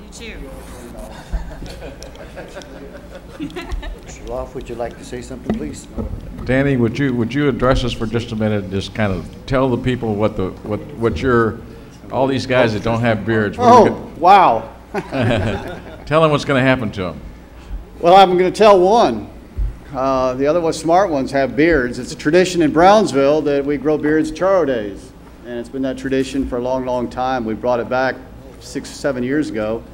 You too. Mr. Loft, would you like to say something, please? Danny, would you address us for just a minute, and just kind of tell the people what your, all these guys that don't have beards. Oh, wow. Tell them what's going to happen to them. Well, I'm going to tell one. The other smart ones have beards. It's a tradition in Brownsville that we grow beards Charo Days. And it's been that tradition for a long, long time. We brought it back 6 or 7 years ago.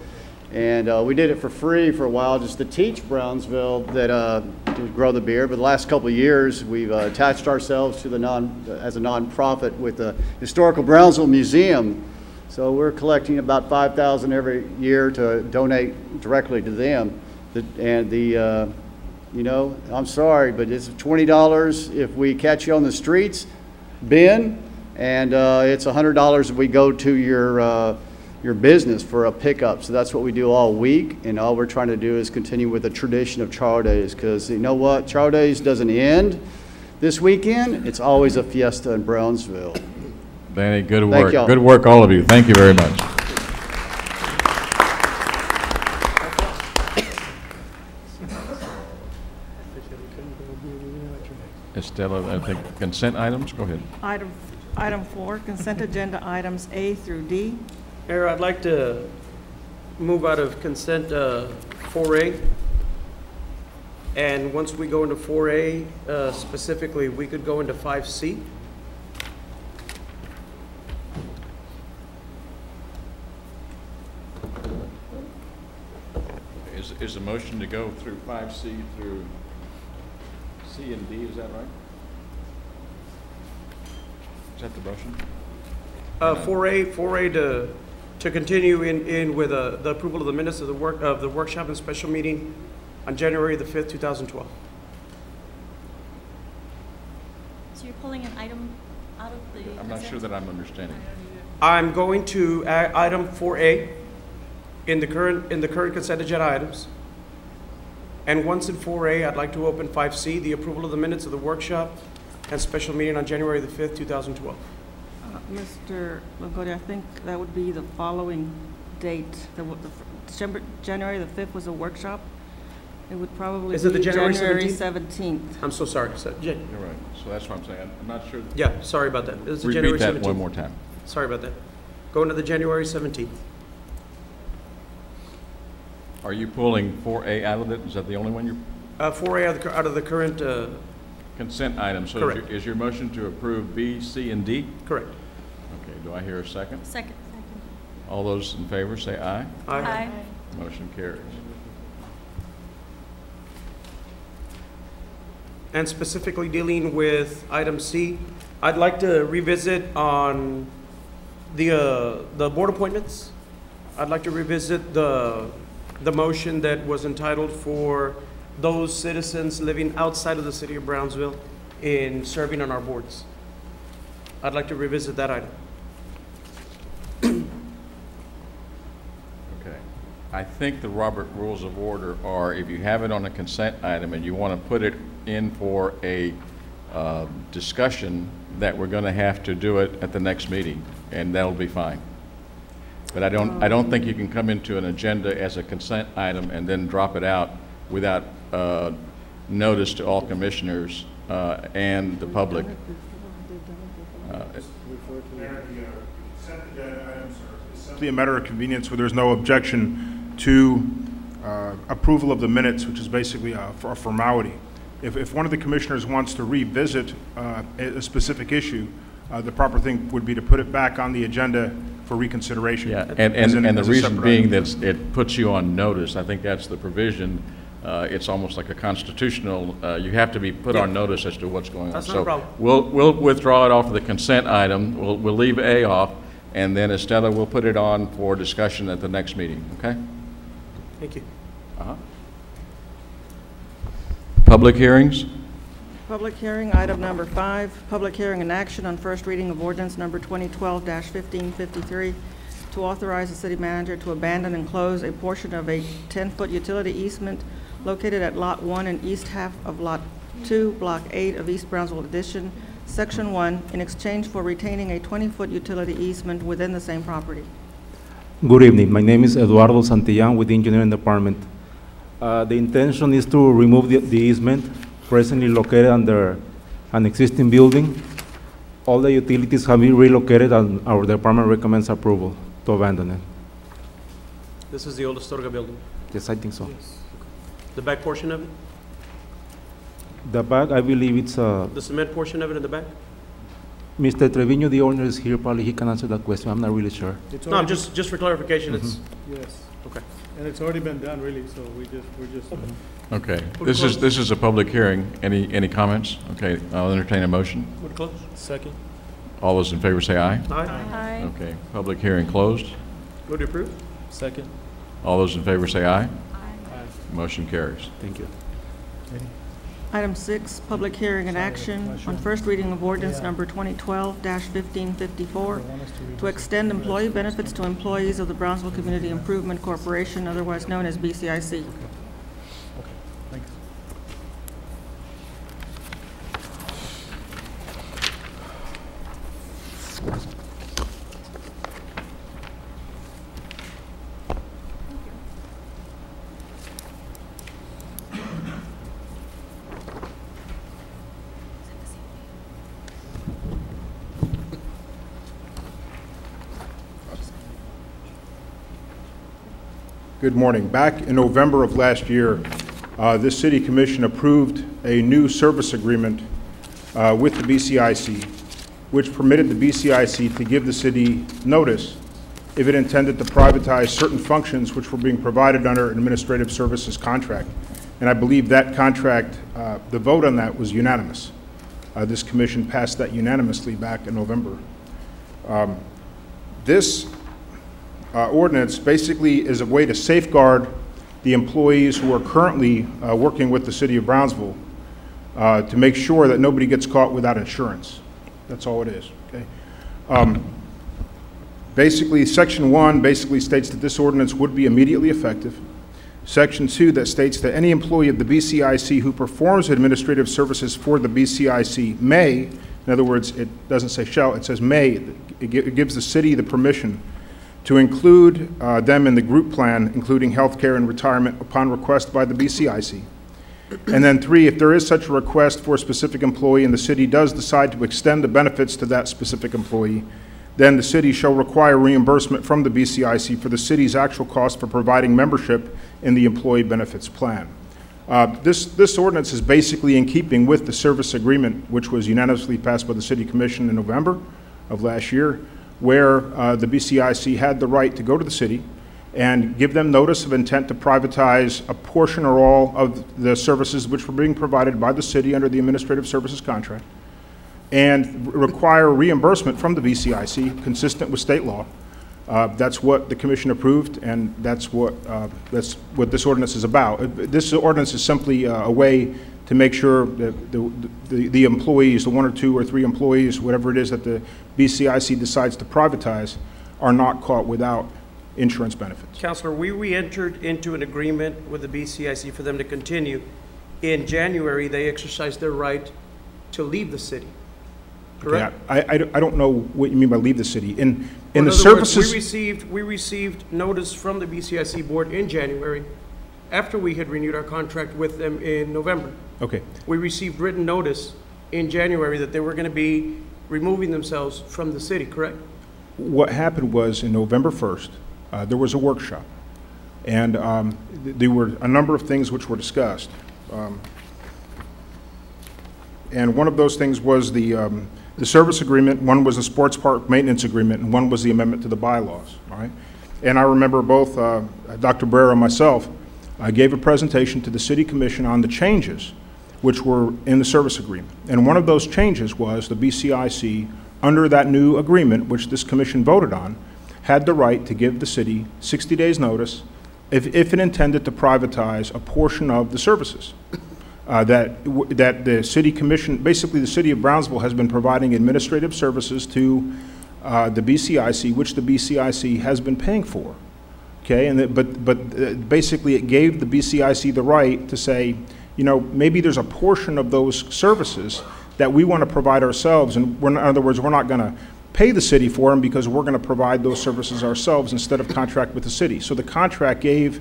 And we did it for free for a while just to teach Brownsville that to grow the beard. But the last couple of years, we've attached ourselves to as a nonprofit with the Historical Brownsville Museum. So we're collecting about $5,000 every year to donate directly to them. You know, I'm sorry, but it's $20 if we catch you on the streets, Ben, and it's $100 if we go to your business for a pickup. So that's what we do all week, and all we're trying to do is continue with the tradition of Charo Days, because you know what? Charo Days doesn't end this weekend. It's always a fiesta in Brownsville. Danny, good work. Thank y'all. Good work, all of you. Thank you very much. Estella, I think consent items, go ahead. Item 4, consent agenda items A through D. Mayor, I'd like to move out of consent 4A. And once we go into 4A, specifically, we could go into 5C. Is the motion to go through 5C through C and D, is that right? Is that the motion? 4A to continue in with the approval of the minutes of the workshop and special meeting on January the 5th, 2012. So you're pulling an item out of the I'm not sure that I'm understanding. I'm going to add item 4A in the current consent agenda items. And once in 4A, I'd like to open 5C, the approval of the minutes of the workshop and special meeting on January the 5th, 2012. Mr. Longoria, I think that would be the following date. January the 5th was a workshop. It would probably Is it be the January January 17th? 17th. I'm so sorry. You're right. So that's what I'm saying. I'm not sure. Yeah, sorry about that. It was the Repeat January that 17th. one more time. Sorry about that. Going to the January 17th. Are you pulling 4A out of it? Is that the only one you're? 4A out of the current. Consent item. So Correct. is your motion to approve B, C, and D? Correct. Okay, do I hear a second? Second. All those in favor say aye. Aye. Motion carries. And specifically dealing with item C, I'd like to revisit on the board appointments. I'd like to revisit the motion that was entitled for those citizens living outside of the city of Brownsville in serving on our boards. I'd like to revisit that item. Okay. I think the Robert Rules of Order are, if you have it on a consent item and you want to put it in for a discussion, that we're going to have to do it at the next meeting, and that'll be fine. But I don't think you can come into an agenda as a consent item and then drop it out without notice to all commissioners and the public. Simply a matter of convenience where there's no objection to approval of the minutes, which is basically a formality. If one of the commissioners wants to revisit a specific issue, the proper thing would be to put it back on the agenda for reconsideration. Yeah, and the reason being that it puts you on notice. I think that's the provision. It's almost like a constitutional, you have to be put on notice as to what's going on. That's not a problem. We'll withdraw it off of the consent item. We'll leave A off, and then Estella will put it on for discussion at the next meeting, okay? Thank you. Public hearings? Public hearing, item number 5, public hearing and action on first reading of ordinance number 2012-1553 to authorize the city manager to abandon and close a portion of a 10-foot utility easement located at Lot 1 and east half of Lot 2, Block 8 of East Brownsville Addition, Section 1, in exchange for retaining a 20-foot utility easement within the same property. Good evening. My name is Eduardo Santillan with the Engineering Department. The intention is to remove the easement presently located under an existing building. All the utilities have been relocated and our department recommends approval to abandon it. This is the old Astorga building. Yes, I think so. Yes. The back portion of it? The back, I believe it's The cement portion of it in the back? Mr. Trevino, the owner, is here. Probably he can answer that question. I'm not really sure. No, just for clarification, it's, Yes, okay. and it's already been done, really, so we're just. Okay. This is a public hearing. Any comments? Okay, I'll entertain a motion. Would close? Second. All those in favor say aye. Aye. Okay, public hearing closed. Go to approve? Second. All those in favor say aye. Motion carries. Thank you. Item 6, public hearing and action on first reading of ordinance number 2012-1554 to extend employee benefits to employees of the Brownsville Community Improvement Corporation, otherwise known as BCIC. Thanks. Good morning. Back in November of last year, this City Commission approved a new service agreement with the BCIC, which permitted the BCIC to give the city notice if it intended to privatize certain functions which were being provided under an administrative services contract. And I believe that contract, the vote on that was unanimous. This commission passed that unanimously back in November. This ordinance basically is a way to safeguard the employees who are currently working with the city of Brownsville to make sure that nobody gets caught without insurance. That's all it is. Okay. Basically, Section 1 basically states that this ordinance would be immediately effective. Section 2 that states that any employee of the BCIC who performs administrative services for the BCIC may, in other words, it doesn't say shall, it says may. It gives the city the permission to include them in the group plan, including health care and retirement, upon request by the BCIC. And then 3, if there is such a request for a specific employee and the city does decide to extend the benefits to that specific employee, then the city shall require reimbursement from the BCIC for the city's actual cost for providing membership in the employee benefits plan. This ordinance is basically in keeping with the service agreement, which was unanimously passed by the City Commission in November of last year, where the BCIC had the right to go to the city and give them notice of intent to privatize a portion or all of the services which were being provided by the city under the administrative services contract, and require reimbursement from the BCIC consistent with state law. That's what the commission approved, and that's what this ordinance is about. This ordinance is simply a way to make sure that the employees, the 1 or 2 or 3 employees, whatever it is that the BCIC decides to privatize, are not caught without insurance benefits. Councilor, we re-entered into an agreement with the BCIC for them to continue. In January, they exercised their right to leave the city, correct? Okay, I don't know what you mean by leave the city. In Well, the other services... words, we received notice from the BCIC board in January after we had renewed our contract with them in November. Okay. We received written notice in January that they were going to be removing themselves from the city, correct? What happened was, in November 1st, there was a workshop, and there were a number of things which were discussed. And one of those things was the service agreement, one was the sports park maintenance agreement, and one was the amendment to the bylaws, all right? And I remember both Dr. Barrera and myself gave a presentation to the City Commission on the changes which were in the service agreement. And one of those changes was the BCIC, under that new agreement, which this commission voted on, had the right to give the city 60 days notice if it intended to privatize a portion of the services. That the city commission, basically the city of Brownsville has been providing administrative services to the BCIC, which the BCIC has been paying for. Okay, and but basically it gave the BCIC the right to say, you know, maybe there's a portion of those services that we want to provide ourselves, and in other words, we're not going to pay the city for them because we're going to provide those services ourselves instead of contract with the city. So the contract gave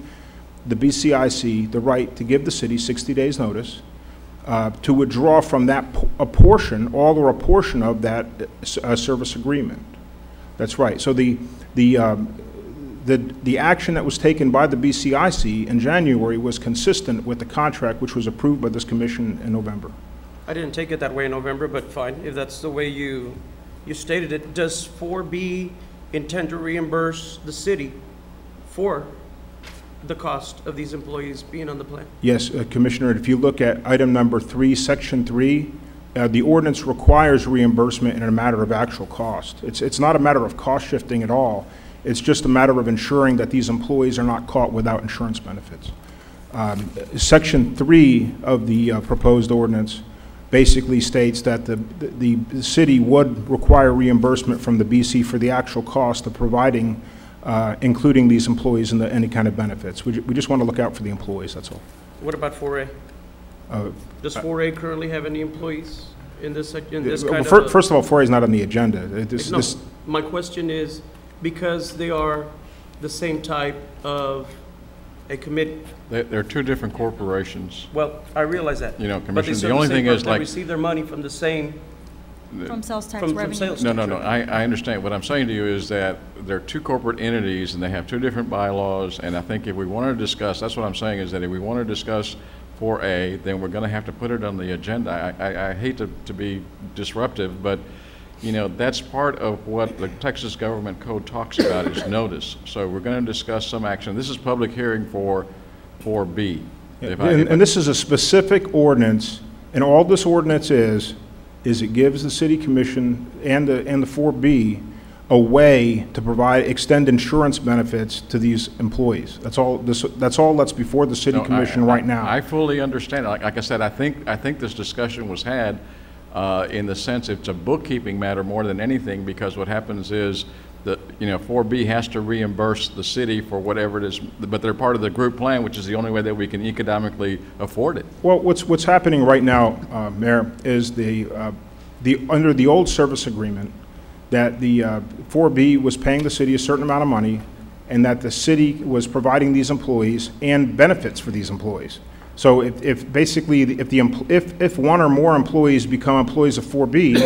the BCIC the right to give the city 60 days notice to withdraw from that a portion, all or a portion of that service agreement. That's right. So the action that was taken by the BCIC in January was consistent with the contract which was approved by this commission in November. I didn't take it that way in November, but fine, if that's the way you stated it. Does 4B intend to reimburse the city for the cost of these employees being on the plan? Yes, Commissioner, if you look at item number 3, section 3, the ordinance requires reimbursement in a matter of actual cost. It's not a matter of cost shifting at all. It's just a matter of ensuring that these employees are not caught without insurance benefits. Section 3 of the proposed ordinance basically states that the city would require reimbursement from the BC for the actual cost of providing, including these employees and any kind of benefits. We just want to look out for the employees, that's all. What about 4A? Does 4A currently have any employees in this kind of? First of all, 4A is not on the agenda. My question is, because they are the same type of a committee. They're two different corporations. Well, I realize that. You know, But Commissioner, they the only thing is they like. receive their money from the same. From sales tax From revenue. sales No, tax no, no, I understand. What I'm saying to you is that they're two corporate entities and they have two different bylaws, and I think if we want to discuss, that's what I'm saying, is that if we want to discuss 4A, then we're going to have to put it on the agenda. I hate to be disruptive, but, you know, that's part of what the Texas Government Code talks about is notice. So we're going to discuss some action. This is public hearing for 4B. And this is a specific ordinance, and all this ordinance is it gives the city commission and the 4B a way to provide, extend insurance benefits to these employees. That's all that's before the city commission right now. I fully understand. Like I said, I think this discussion was had in the sense it's a bookkeeping matter more than anything, because what happens is that, you know, 4B has to reimburse the city for whatever it is, but they're part of the group plan, which is the only way that we can economically afford it. Well, what's happening right now, Mayor, is under the old service agreement, that the 4B was paying the city a certain amount of money, and that the city was providing these employees and benefits for these employees. So if one or more employees become employees of 4B,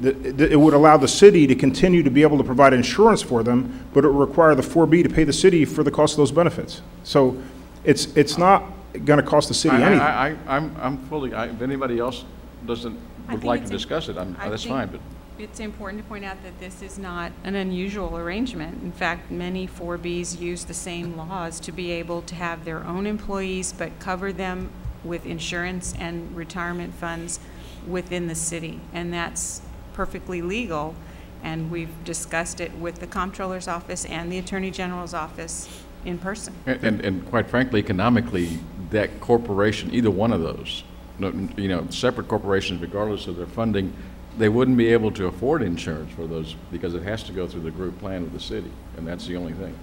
it would allow the city to continue to be able to provide insurance for them, but it would require the 4B to pay the city for the cost of those benefits. So it's not going to cost the city anything. I'm fully. If anybody else would like to discuss it, that's fine. But it's important to point out that this is not an unusual arrangement. In fact, many 4Bs use the same laws to be able to have their own employees, but cover them with insurance and retirement funds within the city. And that's perfectly legal. And we've discussed it with the Comptroller's office and the Attorney General's office in person. and quite frankly, economically, that corporation, either one of those, you know, separate corporations, regardless of their funding, they wouldn't be able to afford insurance for those because it has to go through the group plan of the city, and that's the only thing.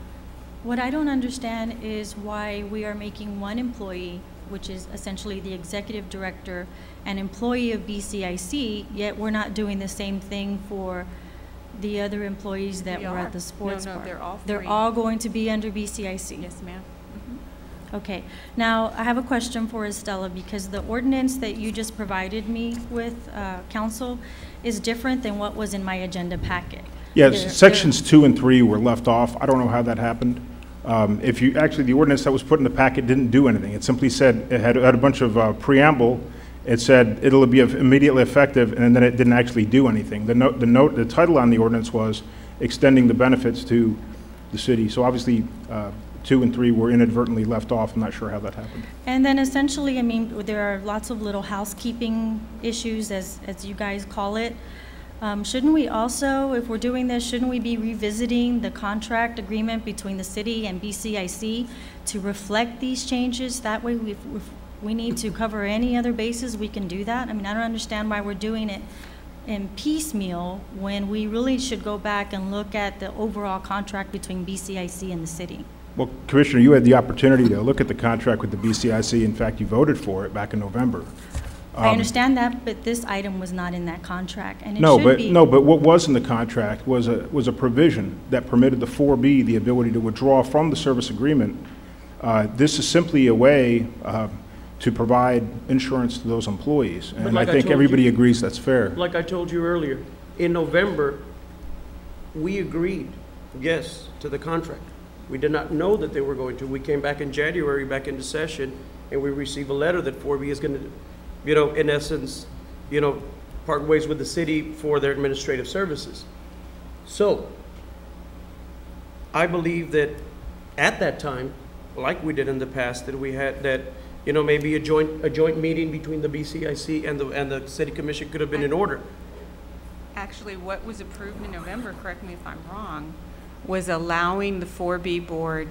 What I don't understand is why we are making one employee, which is essentially the executive director, an employee of BCIC, yet we're not doing the same thing for the other employees that were at the sports bar. They're all They're all going to be under BCIC? Yes, ma'am. Okay. Now, I have a question for Estela, because the ordinance that you just provided me with, council, is different than what was in my agenda packet. Yes, sections 2 and 3 were left off. I don't know how that happened. Actually, the ordinance that was put in the packet didn't do anything. It simply said, it had a bunch of preamble. It said it'll be immediately effective, and then it didn't actually do anything. The title on the ordinance was extending the benefits to the city. So obviously, 2 and 3 were inadvertently left off. I'm not sure how that happened. And then essentially, I mean, there are lots of little housekeeping issues, as you guys call it. Shouldn't we also, if we're doing this, shouldn't we be revisiting the contract agreement between the city and BCIC to reflect these changes? That way, if we need to cover any other bases, we can do that. I mean, I don't understand why we're doing it in piecemeal when we really should go back and look at the overall contract between BCIC and the city. Well, Commissioner, you had the opportunity to look at the contract with the BCIC. In fact, you voted for it back in November. I understand that, but this item was not in that contract, and it No, should but be. no, but what was in the contract was a provision that permitted the 4B the ability to withdraw from the service agreement. This is simply a way to provide insurance to those employees, and like I I think told everybody you- agrees that's fair. Like I told you earlier, in November, we agreed, yes, to the contract. We did not know that they were going to. We came back in January, back into session, and we received a letter that 4B is going to, you know, in essence, you know, part ways with the city for their administrative services. So, I believe that at that time, like we did in the past, that we had that, you know, maybe a joint meeting between the BCIC and the city commission could have been in order. Actually, what was approved in November, correct me if I'm wrong, was allowing the 4B board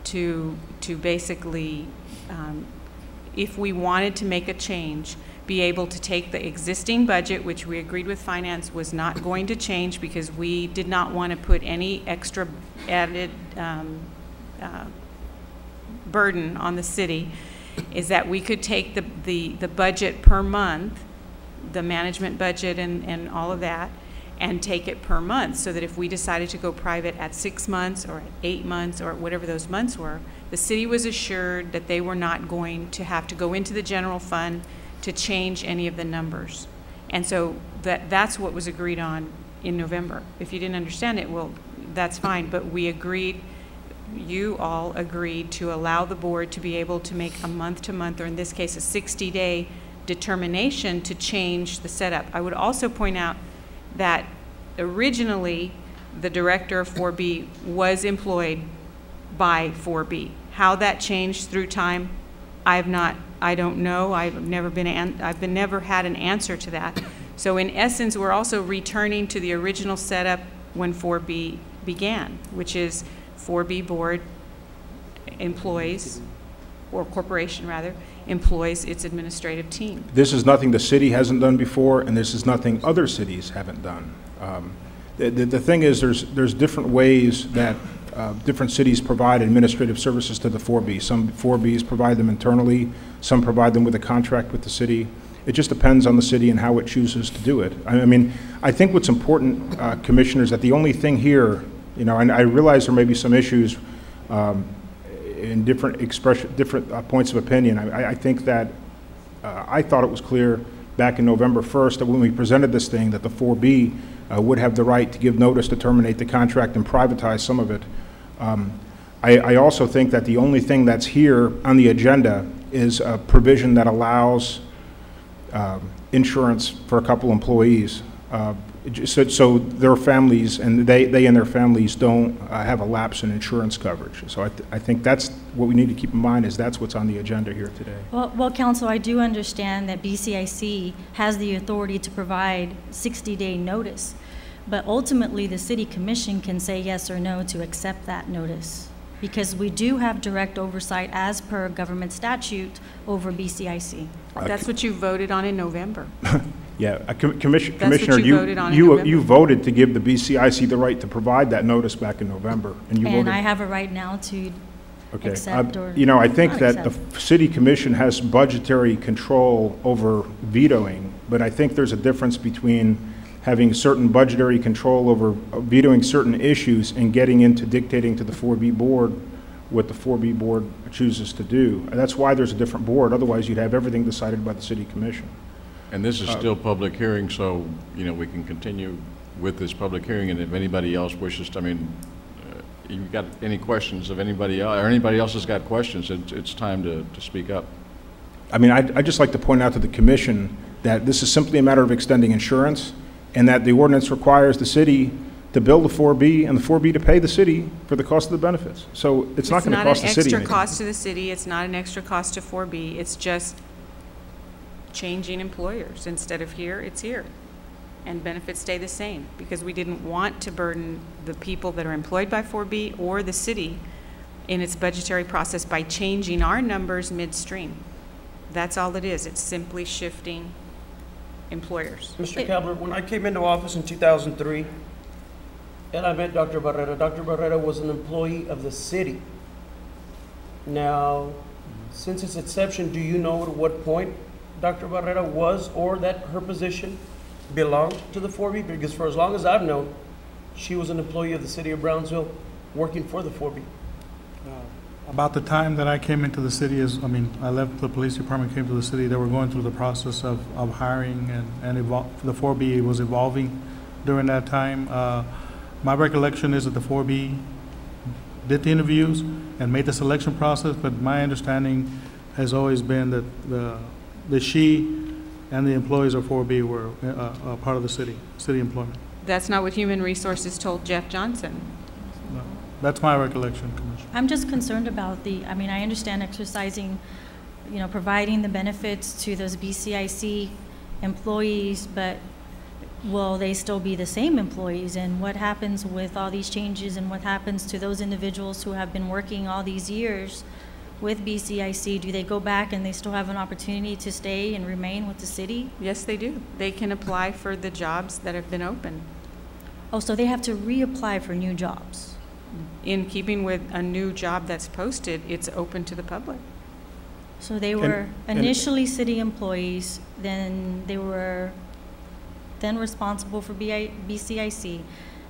to basically, if we wanted to make a change, be able to take the existing budget, which we agreed with finance was not going to change because we did not want to put any extra added burden on the city, is that we could take the budget per month, the management budget and all of that, and take it per month, so that if we decided to go private at 6 months or at 8 months or whatever those months were, the city was assured that they were not going to have to go into the general fund to change any of the numbers. And so that's what was agreed on in November. If you didn't understand it, well, that's fine, but we agreed, you all agreed to allow the board to be able to make a month-to-month, or in this case, a 60-day determination to change the setup. I would also point out that originally the director of 4B was employed by 4B. How that changed through time, I don't know. I've never had an answer to that. So in essence, we're also returning to the original setup when 4B began, which is 4B board employs, or corporation rather, employs its administrative team. This is nothing the city hasn't done before, and this is nothing other cities haven't done. The thing is, there's different ways that different cities provide administrative services to the 4B. Some 4Bs provide them internally, some provide them with a contract with the city. It just depends on the city and how it chooses to do it. I mean, I think what's important, commissioners, that the only thing here, you know, and I realize there may be some issues in different points of opinion. I think that I thought it was clear back in November 1st that when we presented this thing that the 4B would have the right to give notice to terminate the contract and privatize some of it. I also think that the only thing that's here on the agenda is a provision that allows insurance for a couple employees. So their families and they and their families don't have a lapse in insurance coverage. So I think that's what we need to keep in mind, is that's what's on the agenda here today. Well, Council, I do understand that BCIC has the authority to provide 60-day notice, but ultimately the City Commission can say yes or no to accept that notice, because we do have direct oversight as per government statute over BCIC. That's what you voted on in November. Yeah, Commissioner, voted on in November. you voted to give the BCIC the right to provide that notice back in November, and you voted. And I have a right now to accept or you know, I think not that accept. the City Commission has budgetary control over vetoing, but I think there's a difference between having certain budgetary control over vetoing certain issues and getting into dictating to the 4B board what the 4B board chooses to do. And that's why there's a different board. Otherwise, you'd have everything decided by the City Commission. And this is still public hearing, so, you know, we can continue with this public hearing, and if anybody else wishes to, I mean, you got any questions of anybody else, or anybody else has got questions, it's time to speak up. I mean, I'd just like to point out to the Commission that this is simply a matter of extending insurance, and that the ordinance requires the city to bill the 4B and the 4B to pay the city for the cost of the benefits. So it's not going to cost the city anything. It's not an extra cost to the city. It's not an extra cost to 4B. It's just changing employers. Instead of here, it's here. and benefits stay the same, because we didn't want to burden the people that are employed by 4B or the city in its budgetary process by changing our numbers midstream. That's all it is. It's simply shifting employers. Mr. Kabler, when I came into office in 2003, and I met Dr. Barrera was an employee of the city. Now, since its inception, do you know at what point Dr. Barrera was, or that her position belonged to the 4B? Because for as long as I've known, she was an employee of the city of Brownsville working for the 4B. About the time that I came into the city I left the police department, came to the city, they were going through the process of hiring and the 4B was evolving during that time. My recollection is that the 4B did the interviews and made the selection process, but my understanding has always been that she and the employees of 4B were part of the city employment. That's not what Human Resources told Jeff Johnson. No, that's my recollection, Commissioner. I'm just concerned about I understand exercising, providing the benefits to those BCIC employees, but will they still be the same employees? And what happens with all these changes, and what happens to those individuals who have been working all these years with BCIC? Do they go back and they still have an opportunity to stay and remain with the city? Yes, they do. They can apply for the jobs that have been open. Oh, so they have to reapply for new jobs? In keeping with a new job that's posted, it's open to the public. So they were initially city employees, then they were then responsible for BCIC.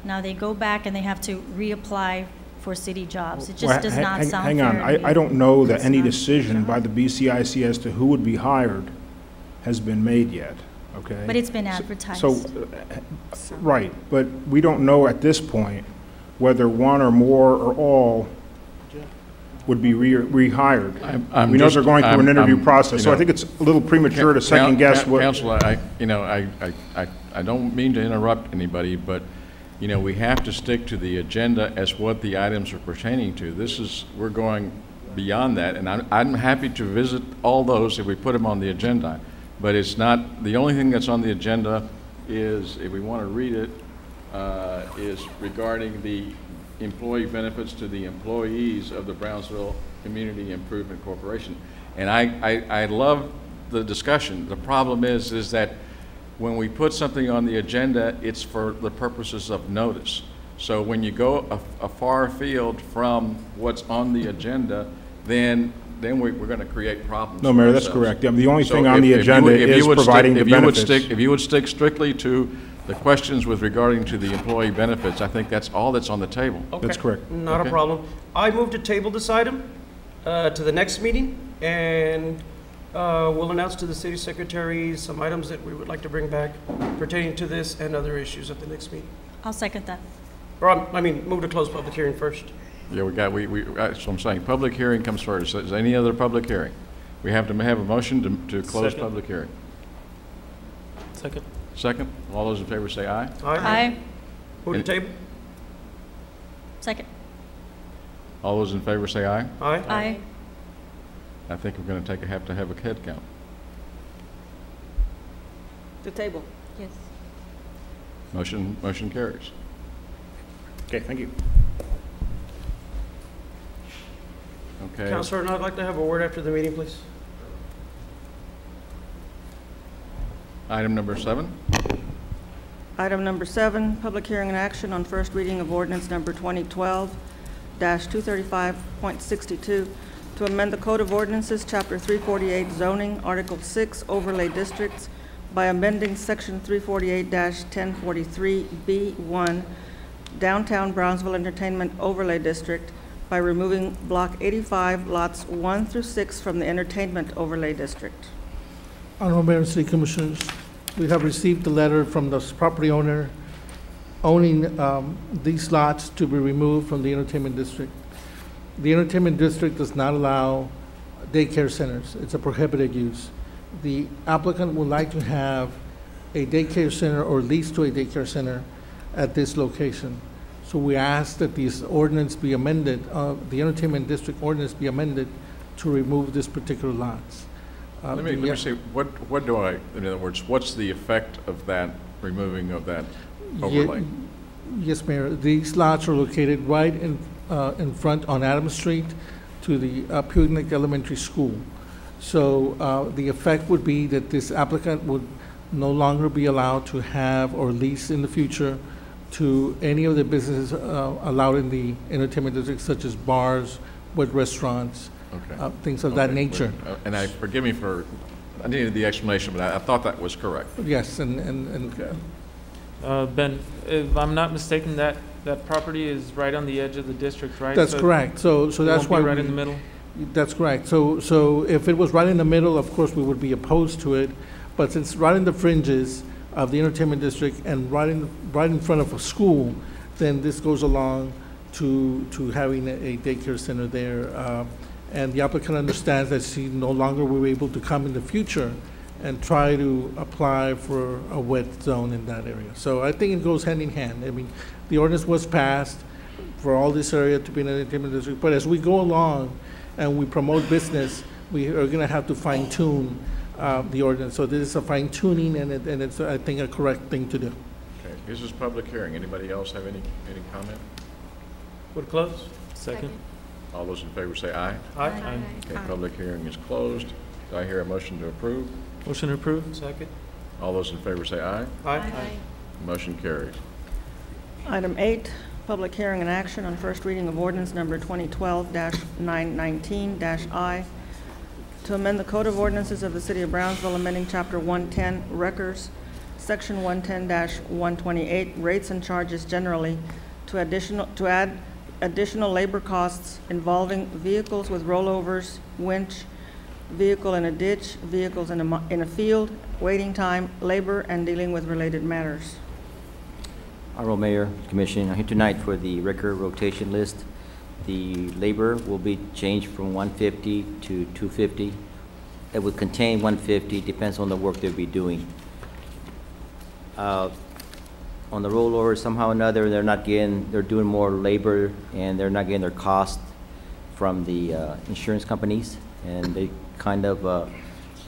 Now they go back and they have to reapply for city jobs. It just does not sound fair. Hang on, I don't know that any decision by the BCIC as to who would be hired has been made yet, okay? But it's been advertised. Right, but we don't know at this point whether one or more or all would be rehired. We know they're going through an interview process, so I think it's a little premature to second guess what. Council, I don't mean to interrupt anybody, but we have to stick to the agenda as what the items are pertaining to. We're going beyond that, and I'm happy to visit all those if we put them on the agenda. But it's not, the only thing that's on the agenda is, if we want to read it, is regarding the employee benefits to the employees of the Brownsville Community Improvement Corporation. And I love the discussion. The problem is that when we put something on the agenda, it's for the purposes of notice. So when you go a far afield from what's on the agenda, then we're going to create problems. No, Mayor, that's correct. The only thing on the agenda is providing the benefits. If you would stick strictly to the questions with regarding to the employee benefits, I think that's all that's on the table. Okay. That's correct. Not a problem. I move to table this item to the next meeting, and we'll announce to the city secretary some items that we would like to bring back pertaining to this and other issues at the next meeting. I'll second that. Move to close public hearing first. Yeah, that's what I'm saying. Public hearing comes first. Is there any other public hearing? We have to have a motion to close public hearing. Second. Second. All those in favor say aye. Aye. Move to table. Second. All those in favor say aye. Aye. Aye. I think we're going to have to have a head count. To table. Yes. Motion carries. Okay, thank you. Okay. Councilor, I'd like to have a word after the meeting, please. Item number 7. Item number 7, public hearing and action on first reading of ordinance number 2012-235.62 to amend the Code of Ordinances, Chapter 348 Zoning, Article 6 Overlay Districts by amending Section 348-1043B1 Downtown Brownsville Entertainment Overlay District by removing Block 85, Lots 1 through 6 from the Entertainment Overlay District. Honorable Mayor and City Commissioners, we have received a letter from the property owner owning these lots to be removed from the entertainment district. The entertainment district does not allow daycare centers. It's a prohibited use. The applicant would like to have a daycare center or lease to a daycare center at this location. So we ask that this ordinance be amended, the entertainment district ordinance be amended to remove this particular lots. Let me see, what do I, in other words, what's the effect of that removing of that Ye- overlay? Yes, Mayor. These lots are located right in front on Adams Street to the Punic Elementary School. So the effect would be that this applicant would no longer be allowed to have or lease in the future to any of the businesses allowed in the entertainment district, such as bars, with restaurants, Okay. things of that Okay, nature. And forgive me for, I needed the explanation, but I thought that was correct. Yes, and Ben, if I'm not mistaken, that property is right on the edge of the district, right? that's So correct. So it that's won't why be right we- in the middle? That's correct. So if it was right in the middle, of course, we would be opposed to it. But since right in the fringes of the entertainment district and right in front of a school, then this goes along to having a daycare center there. And the applicant understands that she no longer will be able to come in the future and try to apply for a wet zone in that area. So I think it goes hand in hand. I mean, the ordinance was passed for all this area to be an entertainment district, but as we go along and we promote business, we are gonna have to fine tune the ordinance. So this is a fine tuning and it's, I think, a correct thing to do. Okay, this is public hearing. Anybody else have any comment? Would close? Second. All those in favor say aye. Aye. Okay, public hearing is closed. Do I hear a motion to approve? Motion approved. Second. All those in favor say aye. Aye. Motion carries. Item 8, public hearing and action on first reading of ordinance number 2012-919-I, to amend the Code of Ordinances of the City of Brownsville, amending Chapter 110, Wreckers, Section 110-128, Rates and Charges Generally, to add additional labor costs involving vehicles with rollovers, winch, vehicle in a ditch, vehicles in a field, waiting time, labor, and dealing with related matters. Honorable Mayor, Commission, I'm here tonight for the record rotation list. The labor will be changed from 150 to 250. It would contain 150, depends on the work they'll be doing. On the rollover, somehow or another, they're doing more labor and they're not getting their cost from the insurance companies. And they kind of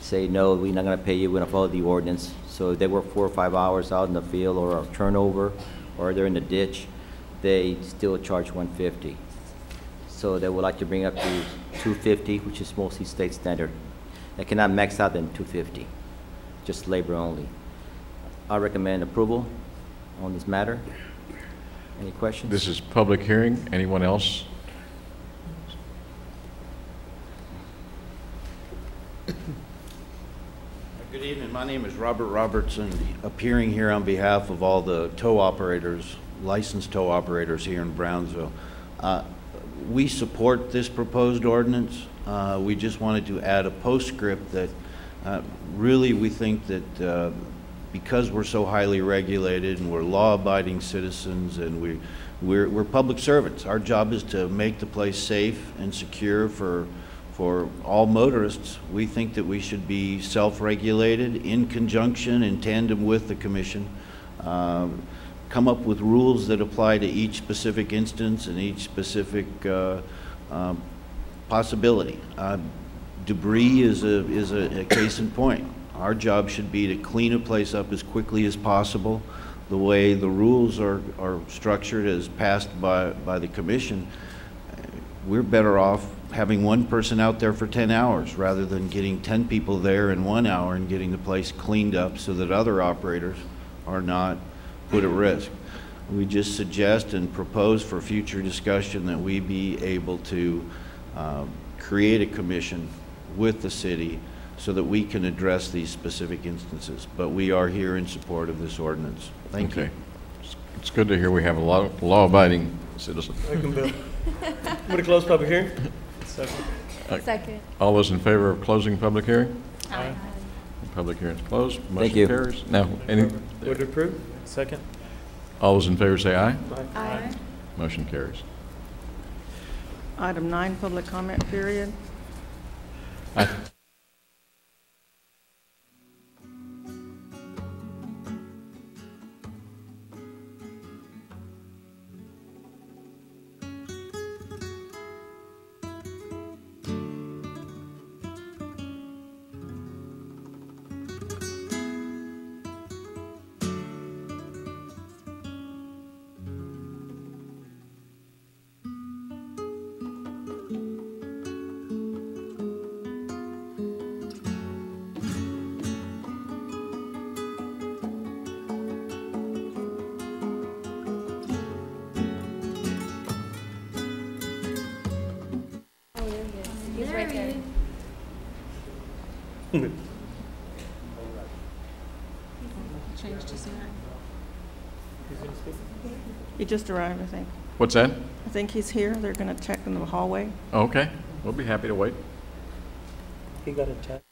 say, no, we're not gonna pay you, we're gonna follow the ordinance. So if they work 4 or 5 hours out in the field or a turnover, or they're in the ditch, they still charge 150. So they would like to bring up to 250, which is mostly state standard. They cannot max out than 250, just labor only. I recommend approval on this matter. Any questions? This is public hearing. Anyone else? Good evening. My name is Robert Robertson, appearing here on behalf of all the tow operators, licensed tow operators here in Brownsville. We support this proposed ordinance. We just wanted to add a postscript that really we think that because we're so highly regulated and we're law-abiding citizens and we're public servants, our job is to make the place safe and secure for all motorists. We think that we should be self-regulated in conjunction, in tandem with the commission, come up with rules that apply to each specific instance and each specific possibility. Debris is a case in point. Our job should be to clean a place up as quickly as possible. The way the rules are structured as passed by the commission, we're better off having one person out there for 10 hours rather than getting 10 people there in 1 hour and getting the place cleaned up so that other operators are not put at risk. We just suggest and propose for future discussion that we be able to create a commission with the city so that we can address these specific instances. But we are here in support of this ordinance. Thank you. It's good to hear we have a lot of law-abiding citizens. Second bill. Would it close public hearing? Second. Second. All those in favor of closing public hearing? Aye. Public hearing is closed. Thank you. Motion carries. Now, any, Would approve? Second. all those in favor say aye. Aye. Motion carries. Item 9, public comment period. right there. Change to zero. He just arrived, I think. What's that? I think he's here. They're going to check in the hallway. Okay, we'll be happy to wait. He got a text.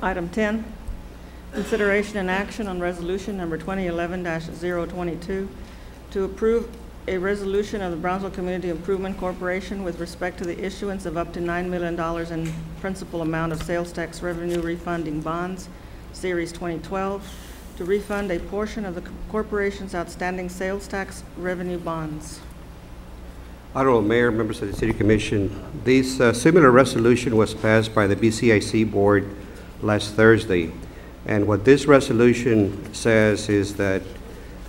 Item 10, consideration and action on resolution number 2011-022 to approve a resolution of the Brownsville Community Improvement Corporation with respect to the issuance of up to $9 million in principal amount of sales tax revenue refunding bonds, Series 2012, to refund a portion of the corporation's outstanding sales tax revenue bonds. Honorable Mayor, members of the City Commission, this similar resolution was passed by the BCIC Board last Thursday. And what this resolution says is that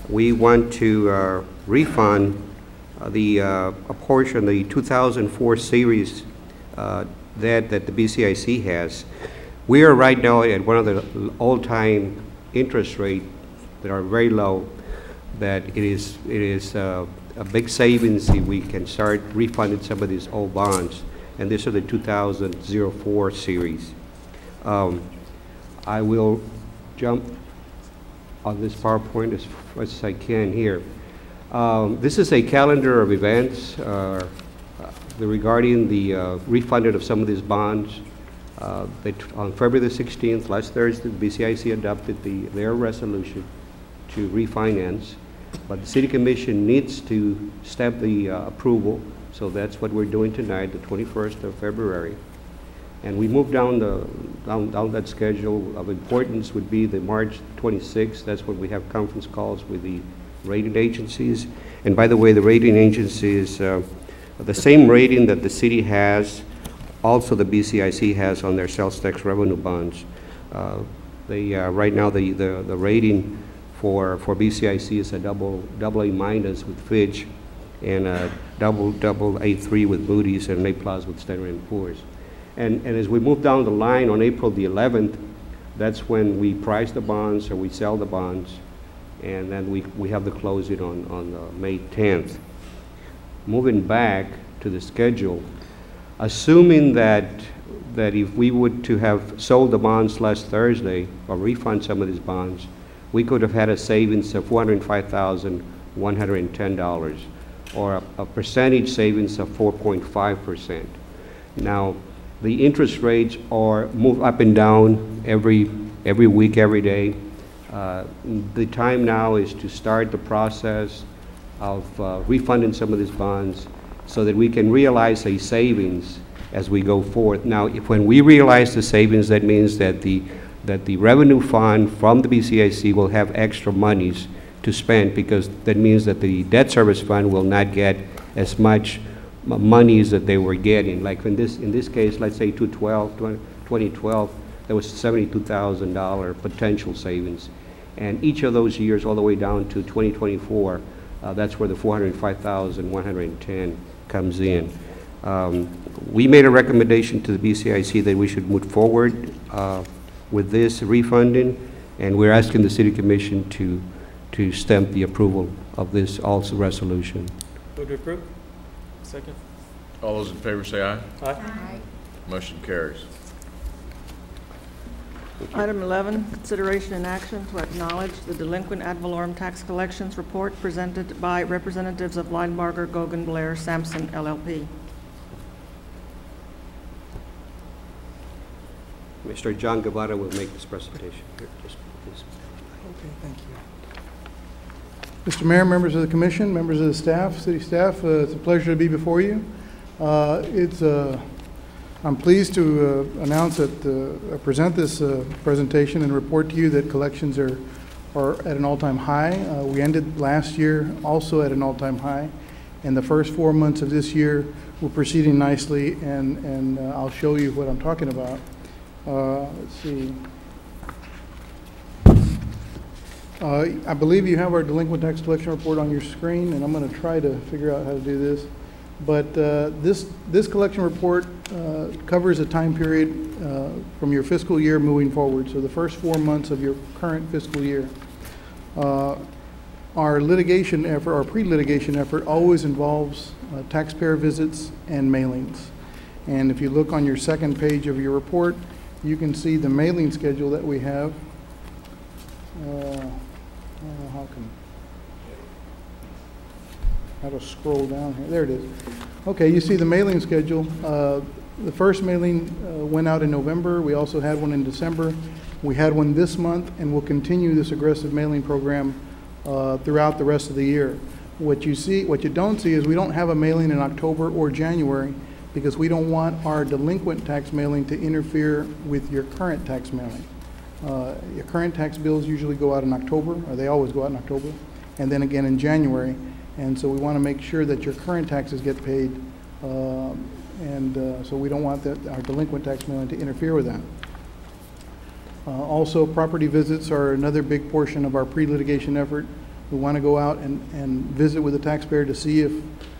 we want to refund a portion, the 2004 series debt that the BCIC has. We are right now at one of the all-time interest rate that are very low, that it is a big savings if we can start refunding some of these old bonds. And these are the 2004 series. I will jump on this PowerPoint as fast as I can here. This is a calendar of events regarding the refunding of some of these bonds. On February the 16th, last Thursday, the BCIC adopted their resolution to refinance, but the City Commission needs to stamp the approval, so that's what we're doing tonight, the 21st of February. And we move down that schedule. Of importance would be the March 26th. That's when we have conference calls with the rating agencies. And by the way, the rating agencies, the same rating that the city has, also the BCIC has on their sales tax revenue bonds. Right now the rating for BCIC is a double A minus with Fitch, and a double A3 with Moody's, and an A plus with Standard & Poor's. And as we move down the line on April the 11th, that's when we price the bonds or we sell the bonds, and then we have the closing on May 10th. Moving back to the schedule, assuming that if we would to have sold the bonds last Thursday or refund some of these bonds, we could have had a savings of $405,110, or a percentage savings of 4.5%. Now, The interest rates are move up and down every week, every day. The time now is to start the process of refunding some of these bonds so that we can realize a savings as we go forth. Now, when we realize the savings, that means that the revenue fund from the BCIC will have extra monies to spend, because that means that the debt service fund will not get as much monies that they were getting. Like in this case, let's say 2012, there was $72,000 potential savings. And each of those years, all the way down to 2024, that's where the $405,110 comes in. We made a recommendation to the BCIC that we should move forward with this refunding, and we're asking the City Commission to stamp the approval of this also resolution. Move to approve. Second. All those in favor say aye. Aye. Motion carries. Item 11, consideration and action to acknowledge the delinquent ad valorem tax collections report presented by representatives of Linebarger, Gogan, Blair, Sampson, LLP. Mr. John Guevara will make this presentation. Here, just please. Okay, thank you. Mr. Mayor, members of the commission, members of the staff, city staff, it's a pleasure to be before you. I'm pleased to announce that present this presentation and report to you that collections are at an all-time high. We ended last year also at an all-time high, and the first 4 months of this year we're proceeding nicely, and I'll show you what I'm talking about. Let's see. I believe you have our delinquent tax collection report on your screen, and I'm going to try to figure out how to do this. But this collection report covers a time period from your fiscal year moving forward, so the first 4 months of your current fiscal year. Our litigation effort, our pre-litigation effort, always involves taxpayer visits and mailings. And if you look on your second page of your report, you can see the mailing schedule that we have. How to scroll down here. There it is. Okay, you see the mailing schedule. The first mailing went out in November. We also had one in December. We had one this month, and we'll continue this aggressive mailing program throughout the rest of the year. What you don't see is we don't have a mailing in October or January, because we don't want our delinquent tax mailing to interfere with your current tax mailing. Your current tax bills usually go out in October, or they always go out in October, and then again in January. And so we want to make sure that your current taxes get paid, so we don't want our delinquent tax mailing to interfere with that. Also, property visits are another big portion of our pre-litigation effort. We want to go out and visit with the taxpayer to see if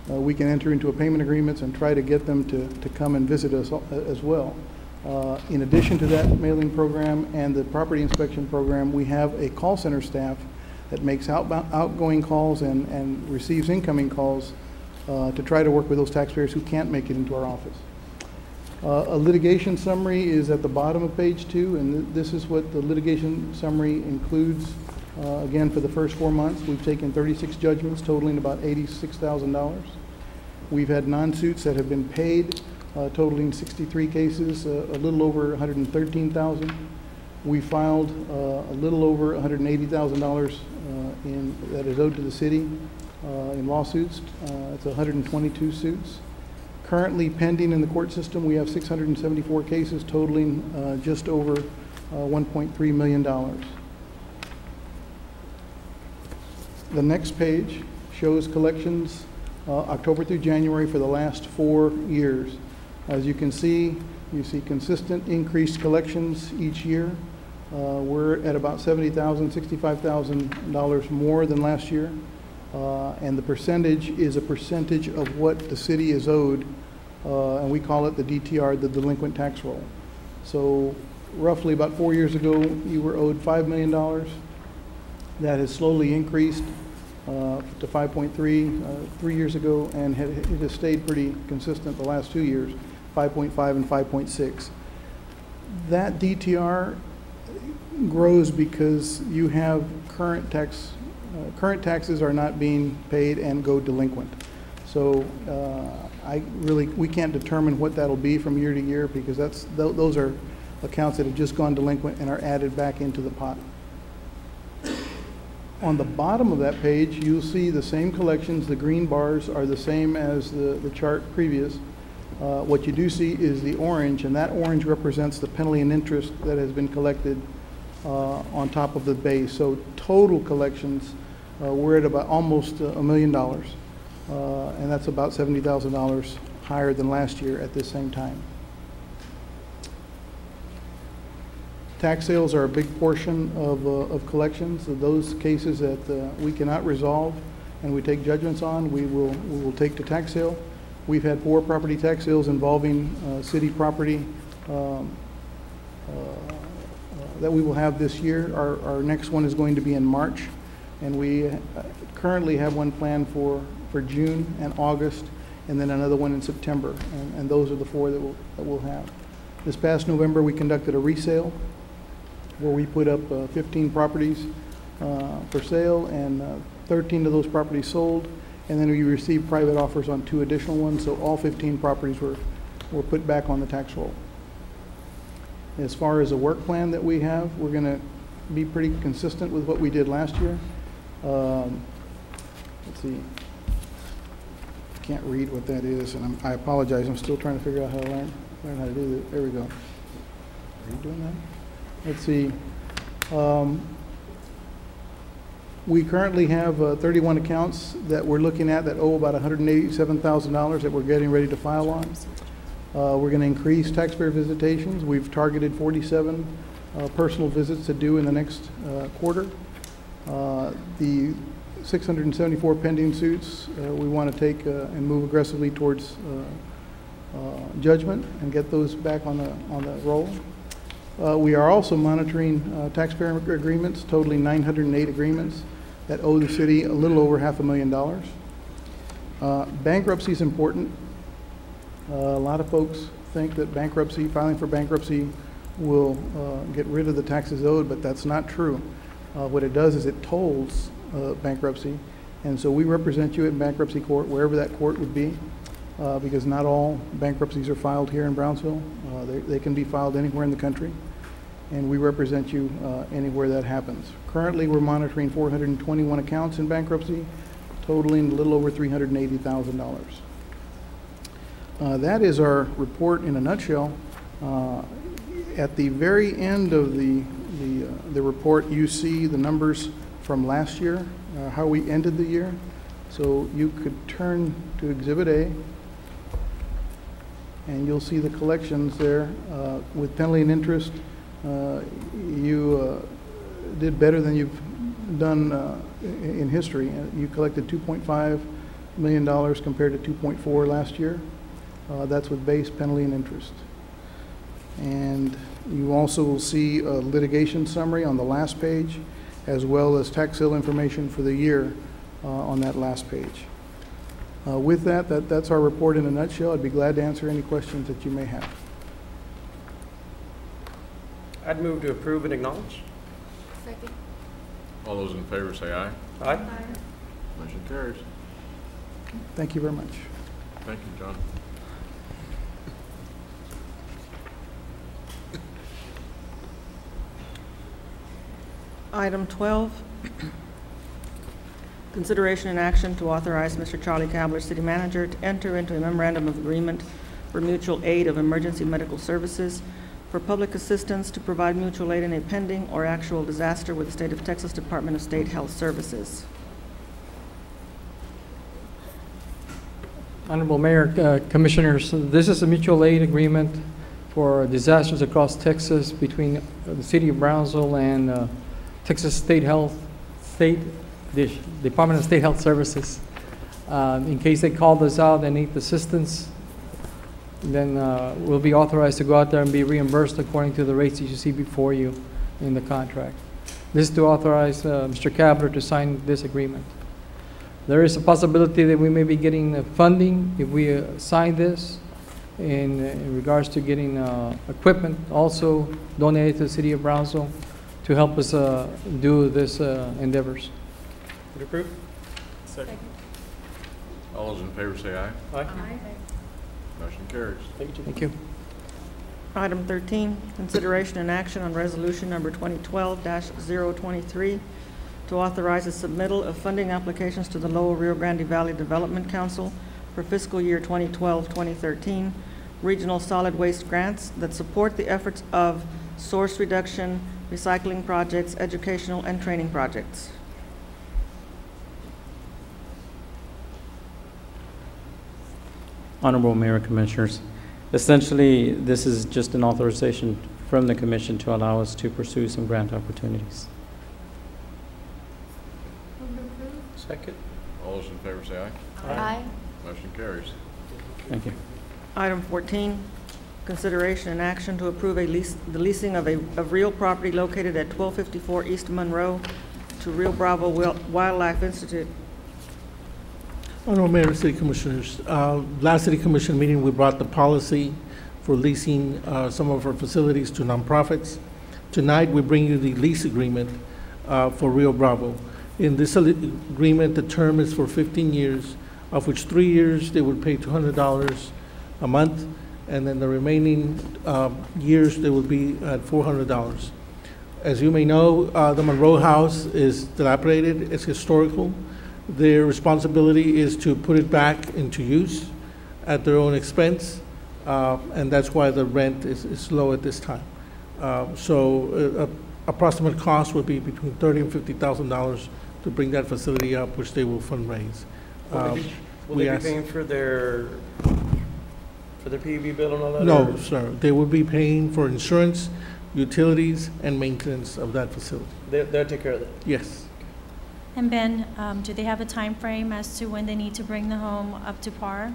we can enter into a payment agreements and try to get them to come and visit us as well. In addition to that mailing program and the property inspection program, we have a call center staff that makes outgoing calls and receives incoming calls to try to work with those taxpayers who can't make it into our office. A litigation summary is at the bottom of page 2, and this is what the litigation summary includes. Again, for the first 4 months, we've taken 36 judgments totaling about $86,000. We've had non-suits that have been paid, totaling 63 cases, a little over $113,000. We filed a little over $180,000 that is owed to the city in lawsuits. It's 122 suits. Currently pending in the court system, we have 674 cases totaling just over $1.3 million. The next page shows collections October through January for the last 4 years. As you can see, you see consistent increased collections each year. We're at about $70,000, $65,000 more than last year. And the percentage is a percentage of what the city is owed, and we call it the DTR, the delinquent tax roll. So roughly about 4 years ago, you were owed $5 million. That has slowly increased to 5.3 3 years ago, and it has stayed pretty consistent the last 2 years, 5.5 and 5.6. That DTR grows because you have current taxes are not being paid and go delinquent. So we can't determine what that'll be from year to year because those are accounts that have just gone delinquent and are added back into the pot. On the bottom of that page, you'll see the same collections. The green bars are the same as the chart previous. What you do see is the orange, and that orange represents the penalty and interest that has been collected on top of the base. So total collections, we're at about almost $1 million, and that's about $70,000 higher than last year at this same time. Tax sales are a big portion of collections. So those cases that we cannot resolve and we take judgments on, we will take to tax sale. We've had 4 property tax sales involving city property that we will have this year. Our next one is going to be in March, and we currently have one planned for June and August, and then another one in September, and those are the 4 that we'll have. This past November, we conducted a resale where we put up 15 properties for sale, and 13 of those properties sold, and then we received private offers on 2 additional ones, so all 15 properties were put back on the tax roll. As far as the work plan that we have, we're going to be pretty consistent with what we did last year. Let's see. I can't read what that is, and I apologize. I'm still trying to figure out how to learn how to do that. There we go. Are you doing that? Let's see. We currently have 31 accounts that we're looking at that owe about $187,000 that we're getting ready to file on. We're going to increase taxpayer visitations. We've targeted 47 personal visits to do in the next quarter. The 674 pending suits we want to take and move aggressively towards judgment and get those back on the roll. We are also monitoring taxpayer agreements, totaling 908 agreements that owe the city a little over $500,000. Bankruptcy is important. A lot of folks think that filing for bankruptcy will get rid of the taxes owed, but that's not true. What it does is it tolls bankruptcy, and so we represent you in bankruptcy court, wherever that court would be, because not all bankruptcies are filed here in Brownsville. They can be filed anywhere in the country, and we represent you anywhere that happens. Currently, we're monitoring 421 accounts in bankruptcy, totaling a little over $380,000. That is our report in a nutshell. At the very end of the report, you see the numbers from last year, how we ended the year. So you could turn to Exhibit A, and you'll see the collections there. With penalty and interest, you did better than you've done in history. You collected $2.5 million compared to $2.4 last year. That's with base, penalty, and interest. And you also will see a litigation summary on the last page, as well as tax sale information for the year on that last page. With that's our report in a nutshell. I'd be glad to answer any questions that you may have. I'd move to approve and acknowledge. Second. All those in favor say aye. Aye. Motion carries. Thank you very much. Thank you, John. Item 12, consideration and action to authorize Mr. Charlie Kabler, City Manager, to enter into a memorandum of agreement for mutual aid of emergency medical services for public assistance to provide mutual aid in a pending or actual disaster with the State of Texas Department of State Health Services. Honorable Mayor, Commissioners, this is a mutual aid agreement for disasters across Texas between the City of Brownsville and Texas Department of State Health Services. In case they call us out and need assistance, then we'll be authorized to go out there and be reimbursed according to the rates that you see before you in the contract. This is to authorize Mr. Kabler to sign this agreement. There is a possibility that we may be getting funding if we sign this in regards to getting equipment also donated to the City of Brownsville to help us do this endeavors. Would approve? Second. All those in favor say aye. Aye. Motion carries. Thank you. Item 13, consideration and action on resolution number 2012-023 to authorize the submittal of funding applications to the Lower Rio Grande Valley Development Council for fiscal year 2012-2013 regional solid waste grants that support the efforts of source reduction, recycling projects, educational, and training projects. Honorable Mayor and Commissioners, essentially, this is just an authorization from the Commission to allow us to pursue some grant opportunities. Second. All those in favor say aye. Aye. Motion carries. Thank you. Item 14, consideration and action to approve the leasing of real property located at 1254 East Monroe to Rio Bravo Wildlife Institute. Honorable Mayor and City Commissioners, last City Commission meeting, we brought the policy for leasing some of our facilities to nonprofits. Tonight, we bring you the lease agreement for Rio Bravo. In this agreement, the term is for 15 years, of which 3 years they would pay $200 a month, and then the remaining years they will be at $400. As you may know, the Monroe House is dilapidated, it's historical. Their responsibility is to put it back into use at their own expense, and that's why the rent is low at this time. Approximate cost would be between $30,000 and $50,000 to bring that facility up, which they will fundraise. Will they be paying for their PUB bill and all that? No, or? sir. They will be paying for insurance, utilities, and maintenance of that facility. They'll take care of that? Yes. And Ben, do they have a time frame as to when they need to bring the home up to par?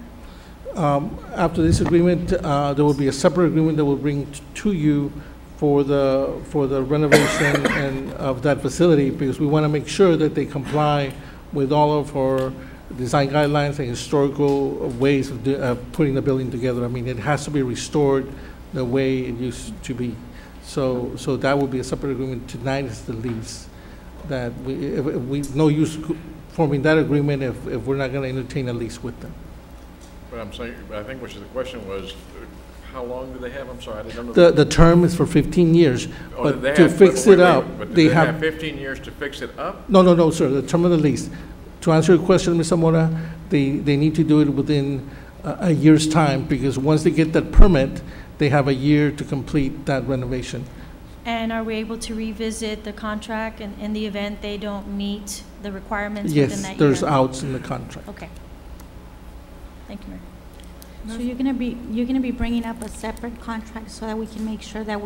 After this agreement, there will be a separate agreement that will bring to you for the renovation and of that facility, because we want to make sure that they comply with all of our design guidelines and historical ways of putting the building together. I mean, it has to be restored the way it used to be. So that will be a separate agreement. Tonight is the lease. That we no use forming that agreement if we're not going to entertain a lease with them. But I'm saying, I think which the question was, how long do they have? I'm sorry, I didn't know. The term is for 15 years, Oh, but they to have, fix wait, it up, but they they have 15 years to fix it up? No, sir. The term of the lease. To answer your question, Ms. Zamora, they need to do it within a year's time, because once they get that permit, they have a year to complete that renovation. And are we able to revisit the contract in the event they don't meet the requirements Yes, within that year? there's outs in the contract. Okay. Thank you, Mayor. So you're gonna be bringing up a separate contract so that we can make sure that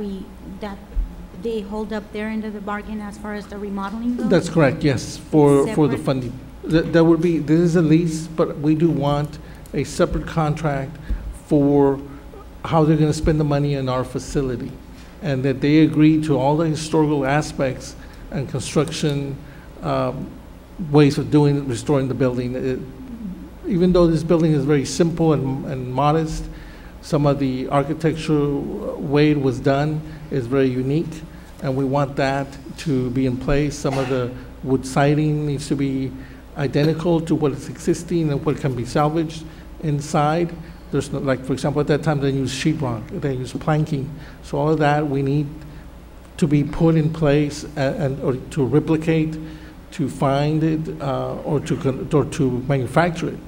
they hold up their end of the bargain as far as the remodeling goes? That's correct, yes, for the Separate? funding. That would be, this is a lease, but we do want a separate contract for how they're going to spend the money in our facility, and that they agree to all the historical aspects and construction ways of restoring the building. Even though this building is very simple and modest, some of the architectural way it was done is very unique, and we want that to be in place. Some of the wood siding needs to be identical to what is existing and what can be salvaged inside. There's no, like, for example, at that time they used sheetrock, they used planking. So all of that we need to be put in place or to replicate, to find it, or to manufacture it.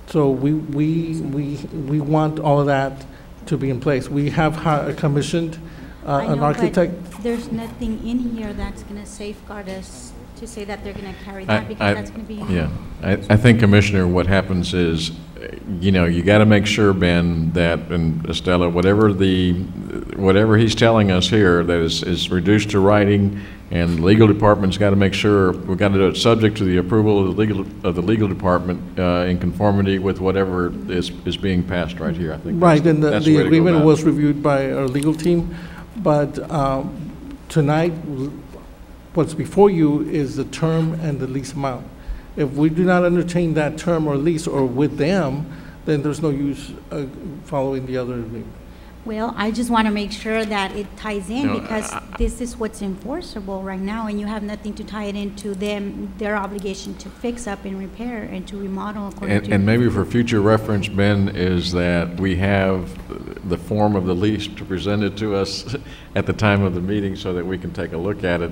So we want all of that to be in place. We have commissioned an architect. But there's nothing in here that's going to safeguard us to say that they're going to carry that, because that's going to be. Yeah, I think, Commissioner, what happens is, you know, you got to make sure, Ben, that, and Estela, whatever he's telling us here, that is reduced to writing, and the legal department's got to make sure, we've got to do it subject to the approval of the legal department in conformity with whatever is being passed right here. I think. Right, and the way to go agreement about was it. reviewed by our legal team, but tonight, what's before you is the term and the lease amount. If we do not entertain that term or lease or with them, then there's no use following the other agreement. Well, I just want to make sure that it ties in No, because this is what's enforceable right now, and you have nothing to tie it into them, their obligation to fix up and repair and to remodel according to. And maybe for future reference, Ben, is that we have the form of the lease presented to us at the time of the meeting so that we can take a look at it.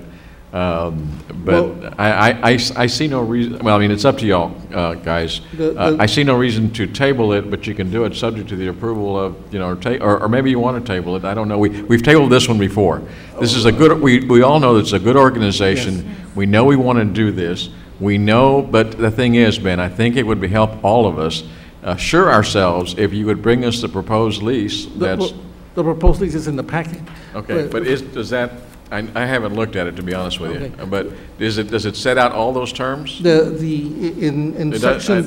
But I see no reason, well, I mean, it's up to y'all, guys. I see no reason to table it, but you can do it subject to the approval of, you know, or maybe you want to table it. I don't know. We've tabled this one before. This is a good, we all know that it's a good organization. Yes. We know we want to do this. We know, but the thing is, Ben, I think it would be help all of us assure ourselves if you would bring us the proposed lease. The proposed lease is in the packet. Okay, but does that, I haven't looked at it, to be honest with you, but does it set out all those terms? In section...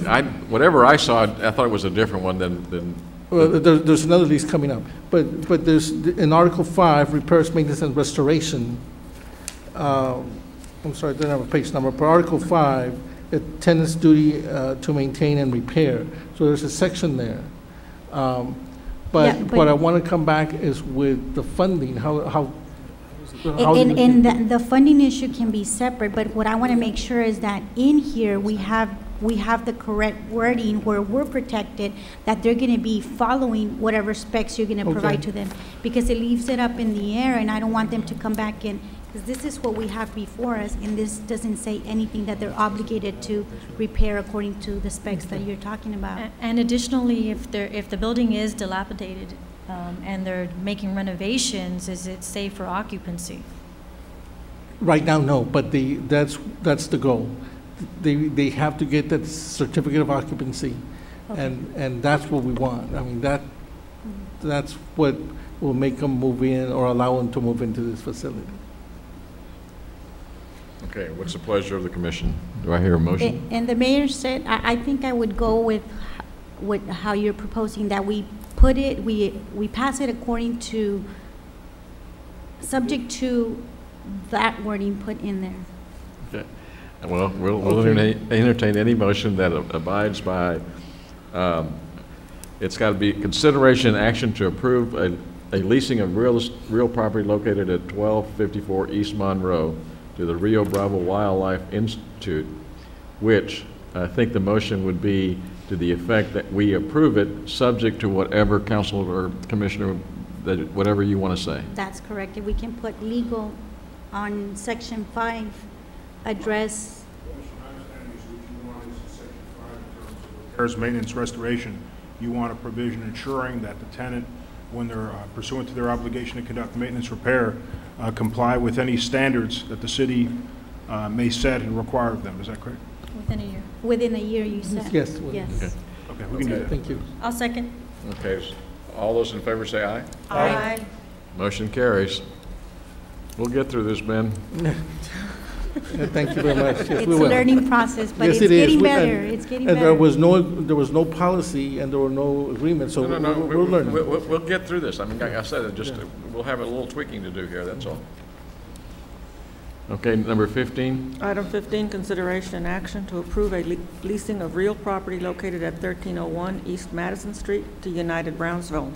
whatever I saw, I thought it was a different one than well, there's another lease coming up, but there's, in Article 5, repairs, maintenance, and restoration, I'm sorry, I didn't have a page number, but Article 5, the tenant's duty to maintain and repair. So there's a section there. But what I want to come back is with the funding, And the funding issue can be separate, but what I want to make sure is that in here, we have the correct wording where we're protected, that they're going to be following whatever specs you're going to provide to them. Because it leaves it up in the air, and I don't want them to come back in, because this is what we have before us, and this doesn't say anything that they're obligated to repair according to the specs that you're talking about. And additionally, if the building is dilapidated, and they're making renovations, is it safe for occupancy? Right now, no, but that's the goal. They have to get that certificate of occupancy, and that's what we want. I mean, that's what will make them move in or allow them to move into this facility. Okay, what's the pleasure of the commission? Do I hear a motion? And the mayor said, I think I would go with how you're proposing, that we put it, we pass it according to, subject to that wording put in there. Okay. Well, we'll entertain any motion that abides by, it's got to be consideration and action to approve a leasing of real property located at 1254 East Monroe to the Rio Bravo Wildlife Institute, which I think the motion would be to the effect that we approve it, subject to whatever council or commissioner, whatever you want to say. That's correct. If we can put legal on section 5, address. Repairs, maintenance, restoration. You want a provision ensuring that the tenant, when they're pursuant to their obligation to conduct maintenance repair, comply with any standards that the city may set and require of them. Is that correct? Within a year. Within a year, you said? Yes. Yes. Okay, we can do that. Thank you. I'll second. Okay, all those in favor say aye. Aye. Motion carries. We'll get through this, Ben. Thank you very much. Yes, It's a learning process, but yes, it's getting better. It's getting better. And there was no policy and there were no agreements, so No, we're learning. We'll get through this. I mean, like I said, we'll have a little tweaking to do here, that's all. Okay, number 15. Item 15, consideration and action to approve a leasing of real property located at 1301 East Madison Street to United Brownsville.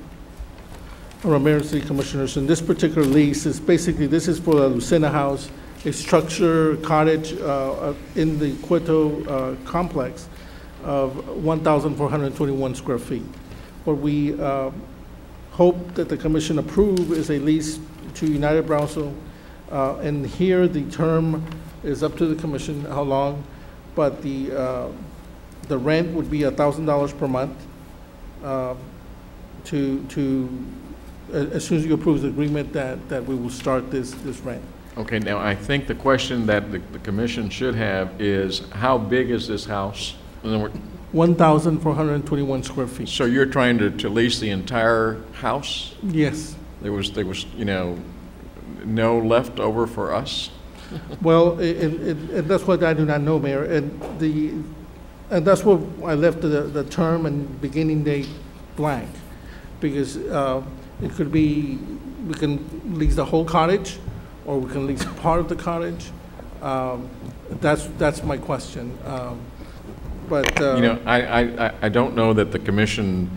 Mayor and City Commissioners, in this particular lease, is basically, this is for the Lucena House, a structure cottage in the Cueto complex of 1,421 square feet. What we hope that the commission approve is a lease to United Brownsville. And here the term is up to the commission how long, but the rent would be $1,000 per month as soon as you approve the agreement that we will start this rent. Okay, now I think the question that the commission should have is how big is this house? 1,421 square feet. So you're trying to lease the entire house? Yes. There was no leftover for us? Well, and that's what I do not know, Mayor. And that's what I left the term and beginning date blank, because it could be, we can lease the whole cottage, or we can lease part of the cottage. That's my question. But I don't know that the commission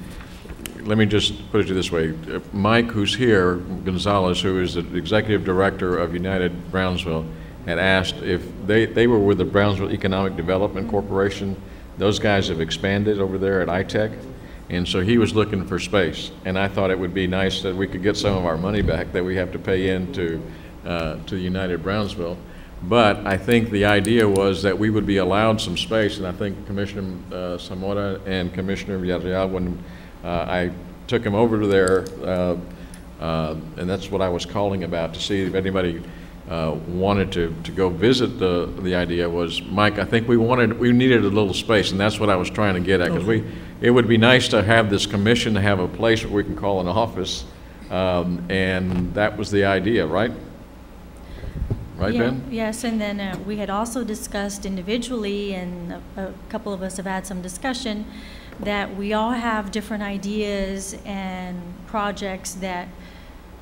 let me just put it to you this way. Mike, who's here, Gonzalez, who is the executive director of United Brownsville, had asked if they were with the Brownsville Economic Development Corporation. Those guys have expanded over there at ITech, and so he was looking for space. And I thought it would be nice that we could get some of our money back that we have to pay into to United Brownsville. But I think the idea was that we would be allowed some space, and I think Commissioner Zamora and Commissioner Villarreal, when I took him over to there, and that's what I was calling about, to see if anybody wanted to go visit. The idea was, Mike, I think we needed a little space, and that's what I was trying to get at, because it would be nice to have this commission to have a place where we can call an office, and that was the idea, right? Right, Yeah, Ben? yes, and then we had also discussed individually, and a couple of us have had some discussion, that we all have different ideas and projects that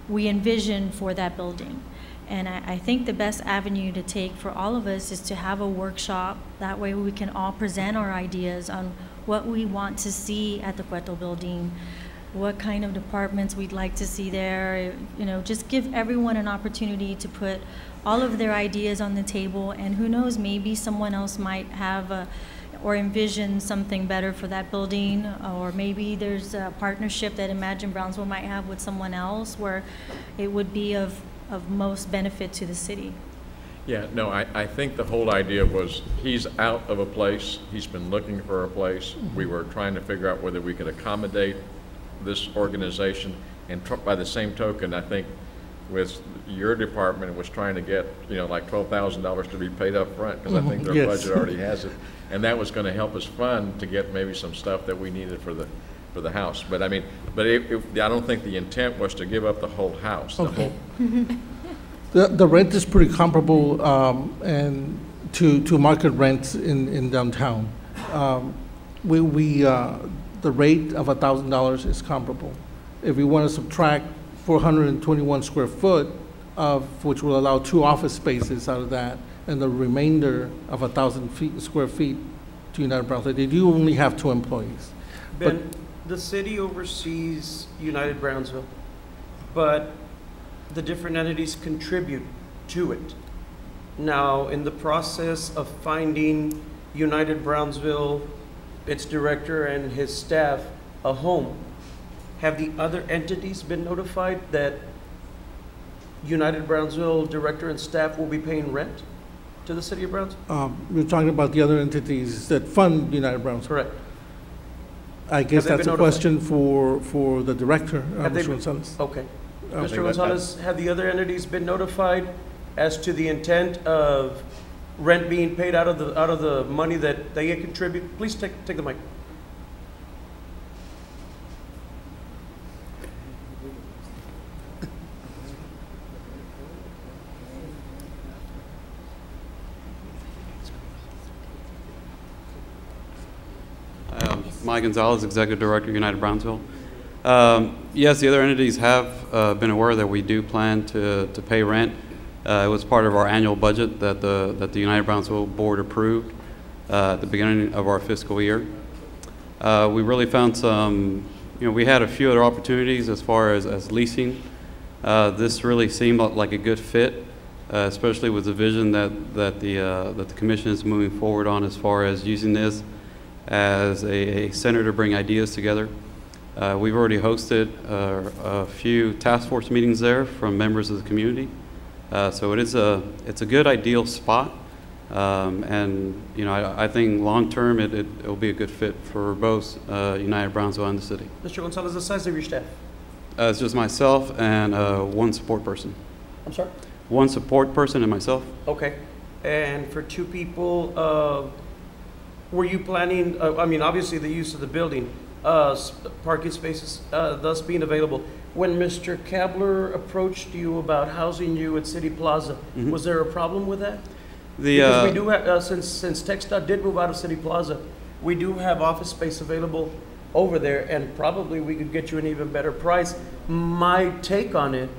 we envision for that building. And I think the best avenue to take for all of us is to have a workshop. That way we can all present our ideas on what we want to see at the Cueto building, what kind of departments we'd like to see there, you know, just give everyone an opportunity to put all of their ideas on the table, and who knows, maybe someone else might have or envision something better for that building, or maybe there's a partnership that Imagine Brownsville might have with someone else where it would be of most benefit to the city. Yeah, no, I think the whole idea was he's out of a place. He's been looking for a place. We were trying to figure out whether we could accommodate this organization. And by the same token, I think with your department was trying to get, you know, like $12,000 to be paid up front, because I think their Yes. budget already has it. And that was going to help us fund to get maybe some stuff that we needed for the house. But I mean, I don't think the intent was to give up the whole house. Okay. The rent is pretty comparable and to market rents in downtown. The rate of $1,000 is comparable. If we want to subtract 421 square foot, of which will allow 2 office spaces out of that, and the remainder of 1,000 square feet to United Brownsville, they do only have 2 employees. Ben, the city oversees United Brownsville, but the different entities contribute to it. Now, in the process of finding United Brownsville, its director and his staff, a home, have the other entities been notified that United Brownsville director and staff will be paying rent to the city of Brownsville? We're talking about the other entities that fund United Brownsville. Correct. I guess Have they that's a been question for the director, Have they Mr. been- Gonzalez. Okay. Mr. Gonzalez, have the other entities been notified as to the intent of rent being paid out of the money that they contribute? Please take the mic. Mike Gonzalez, Executive Director, United Brownsville. Yes, the other entities have been aware that we do plan to pay rent. It was part of our annual budget that the United Brownsville Board approved at the beginning of our fiscal year. We really found some, we had a few other opportunities as far as leasing. This really seemed like a good fit, especially with the vision that the commission is moving forward on as far as using this as a center to bring ideas together. We've already hosted a few task force meetings there from members of the community. So it's a good ideal spot. And I think long term it will be a good fit for both United Brownsville and the city. Mr. Gonzalez, the size of your staff? It's just myself and one support person. I'm sorry? One support person and myself. Okay. And for 2 people, were you planning, obviously the use of the building, parking spaces thus being available. When Mr. Kabler approached you about housing you at City Plaza, was there a problem with that? Because we do have, since TxDOT did move out of City Plaza, we do have office space available over there, and probably we could get you an even better price. My take on it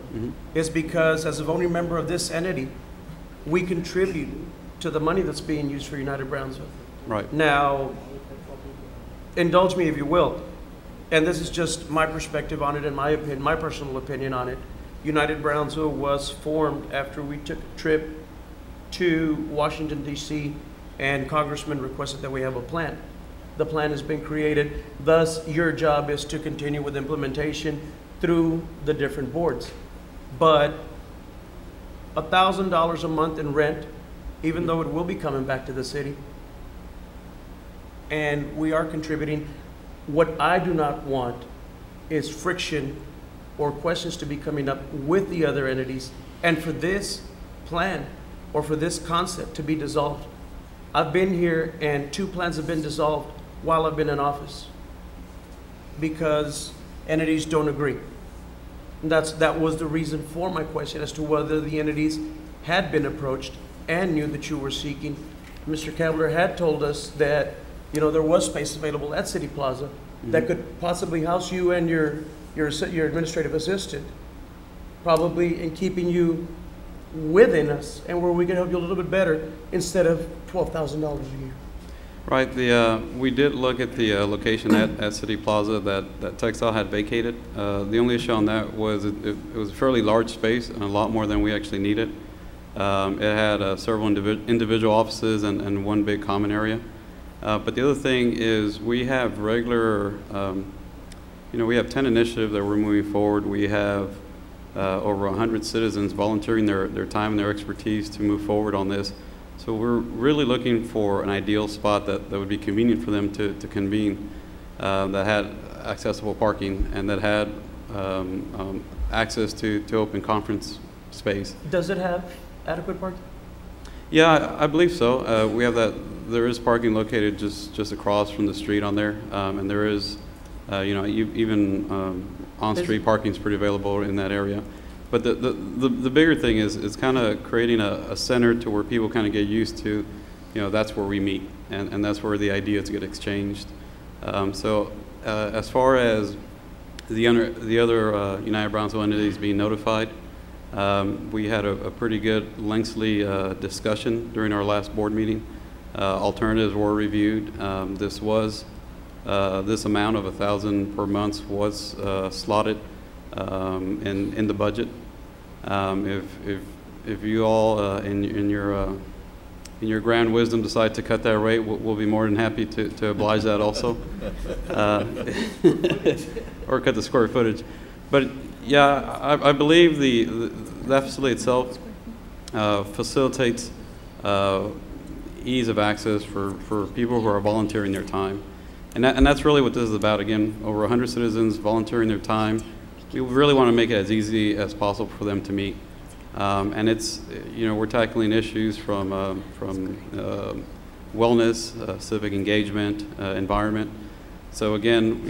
is because as a voting member of this entity, we contribute to the money that's being used for United Brownsville. Right. Now, indulge me if you will. and this is just my perspective on it and my opinion, my personal opinion on it. United Brownsville was formed after we took a trip to Washington, D.C., and Congressman requested that we have a plan. The plan has been created. Thus, your job is to continue with implementation through the different boards. But $1,000 a month in rent, even though it will be coming back to the city, and we are contributing, what I do not want is friction or questions to be coming up with the other entities, and for this plan or for this concept to be dissolved. I've been here and 2 plans have been dissolved while I've been in office because entities don't agree. And that was the reason for my question as to whether the entities had been approached and knew that you were seeking. Mr. Kabler had told us that, you know, there was space available at City Plaza that could possibly house you and your administrative assistant, probably in keeping you within us, and where we can help you a little bit better instead of $12,000 a year. Right. We did look at the location at City Plaza that Textile had vacated. The only issue on that was it was a fairly large space and a lot more than we actually needed. It had several individual offices and one big common area. But the other thing is we have regular, we have 10 initiatives that we're moving forward. We have over 100 citizens volunteering their time and their expertise to move forward on this. So we're really looking for an ideal spot that would be convenient for them to convene, that had accessible parking and that had access to open conference space. Does it have adequate parking? Yeah, I believe so. We have that. There is parking located just across from the street on there, and there is, even on-street parking is pretty available in that area. But the bigger thing is it's kind of creating a center to where people kind of get used to, that's where we meet, and that's where the ideas get exchanged. As far as the other United Brownsville entities being notified, we had a pretty good lengthy discussion during our last board meeting. Alternatives were reviewed. This amount of $1,000 per month was slotted in the budget. If you all in your grand wisdom decide to cut that rate, we'll be more than happy to oblige that also, or cut the square footage. But yeah, I believe that facility itself facilitates ease of access for people who are volunteering their time. And that's really what this is about. Again, over 100 citizens volunteering their time. We really want to make it as easy as possible for them to meet. And it's, we're tackling issues from wellness, civic engagement, environment. So again,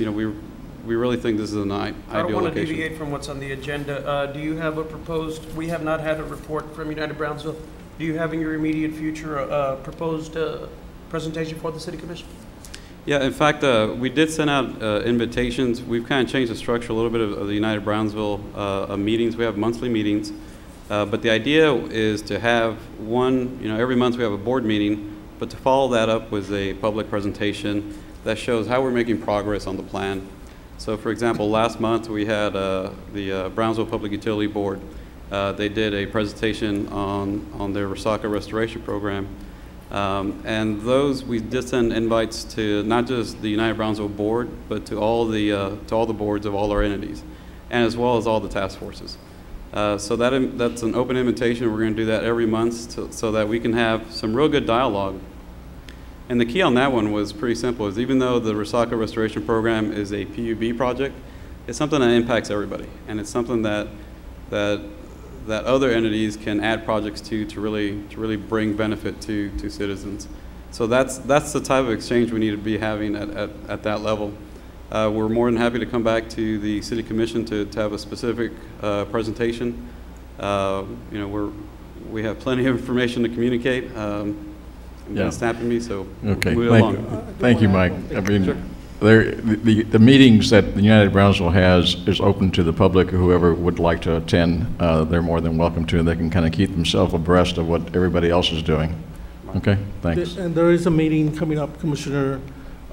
we really think this is an ideal location. I don't want to deviate from what's on the agenda. Do you have we have not had a report from United Brownsville. Do you have in your immediate future a proposed presentation for the City Commission? Yeah, in fact, we did send out invitations. We've kind of changed the structure a little bit of the United Brownsville meetings. We have monthly meetings, but the idea is to have one, every month we have a board meeting, but to follow that up with a public presentation that shows how we're making progress on the plan. So for example, last month we had the Brownsville Public Utility Board. They did a presentation on their Resaca restoration program. And we did send invites to not just the United Brownsville board, but to all the boards of all our entities, and as well as all the task forces. So that's an open invitation. We're going to do that every month so that we can have some real good dialogue. And the key on that one was pretty simple: is even though the Resaca restoration program is a PUB project, it's something that impacts everybody, and it's something that other entities can add projects to really bring benefit to citizens. So that's the type of exchange we need to be having at that level. We're more than happy to come back to the City Commission to have a specific presentation. We have plenty of information to communicate. It's snapping me, so okay. Move along. Thank you, Mike. I mean, sure. The meetings that the United Brownsville has is open to the public. Whoever would like to attend, they're more than welcome to, and they can kind of keep themselves abreast of what everybody else is doing. Okay, thanks. And there is a meeting coming up, Commissioner,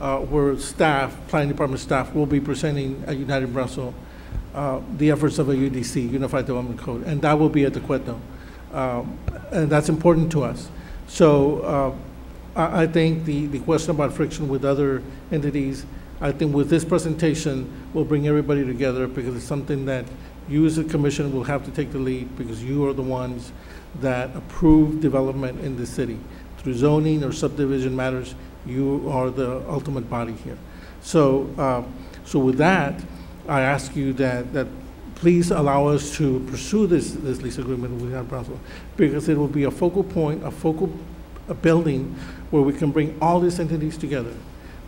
where staff, planning department staff, will be presenting at United Brownsville the efforts of a UDC, Unified Development Code, and that will be at the Cueto. And that's important to us. So I think the question about friction with other entities, I think with this presentation, we'll bring everybody together because it's something that you as a commission will have to take the lead because you are the ones that approve development in the city. Through zoning or subdivision matters, you are the ultimate body here. So, so with that, I ask you that please allow us to pursue this lease agreement with United Brownsville because it will be a focal point, a building where we can bring all these entities together.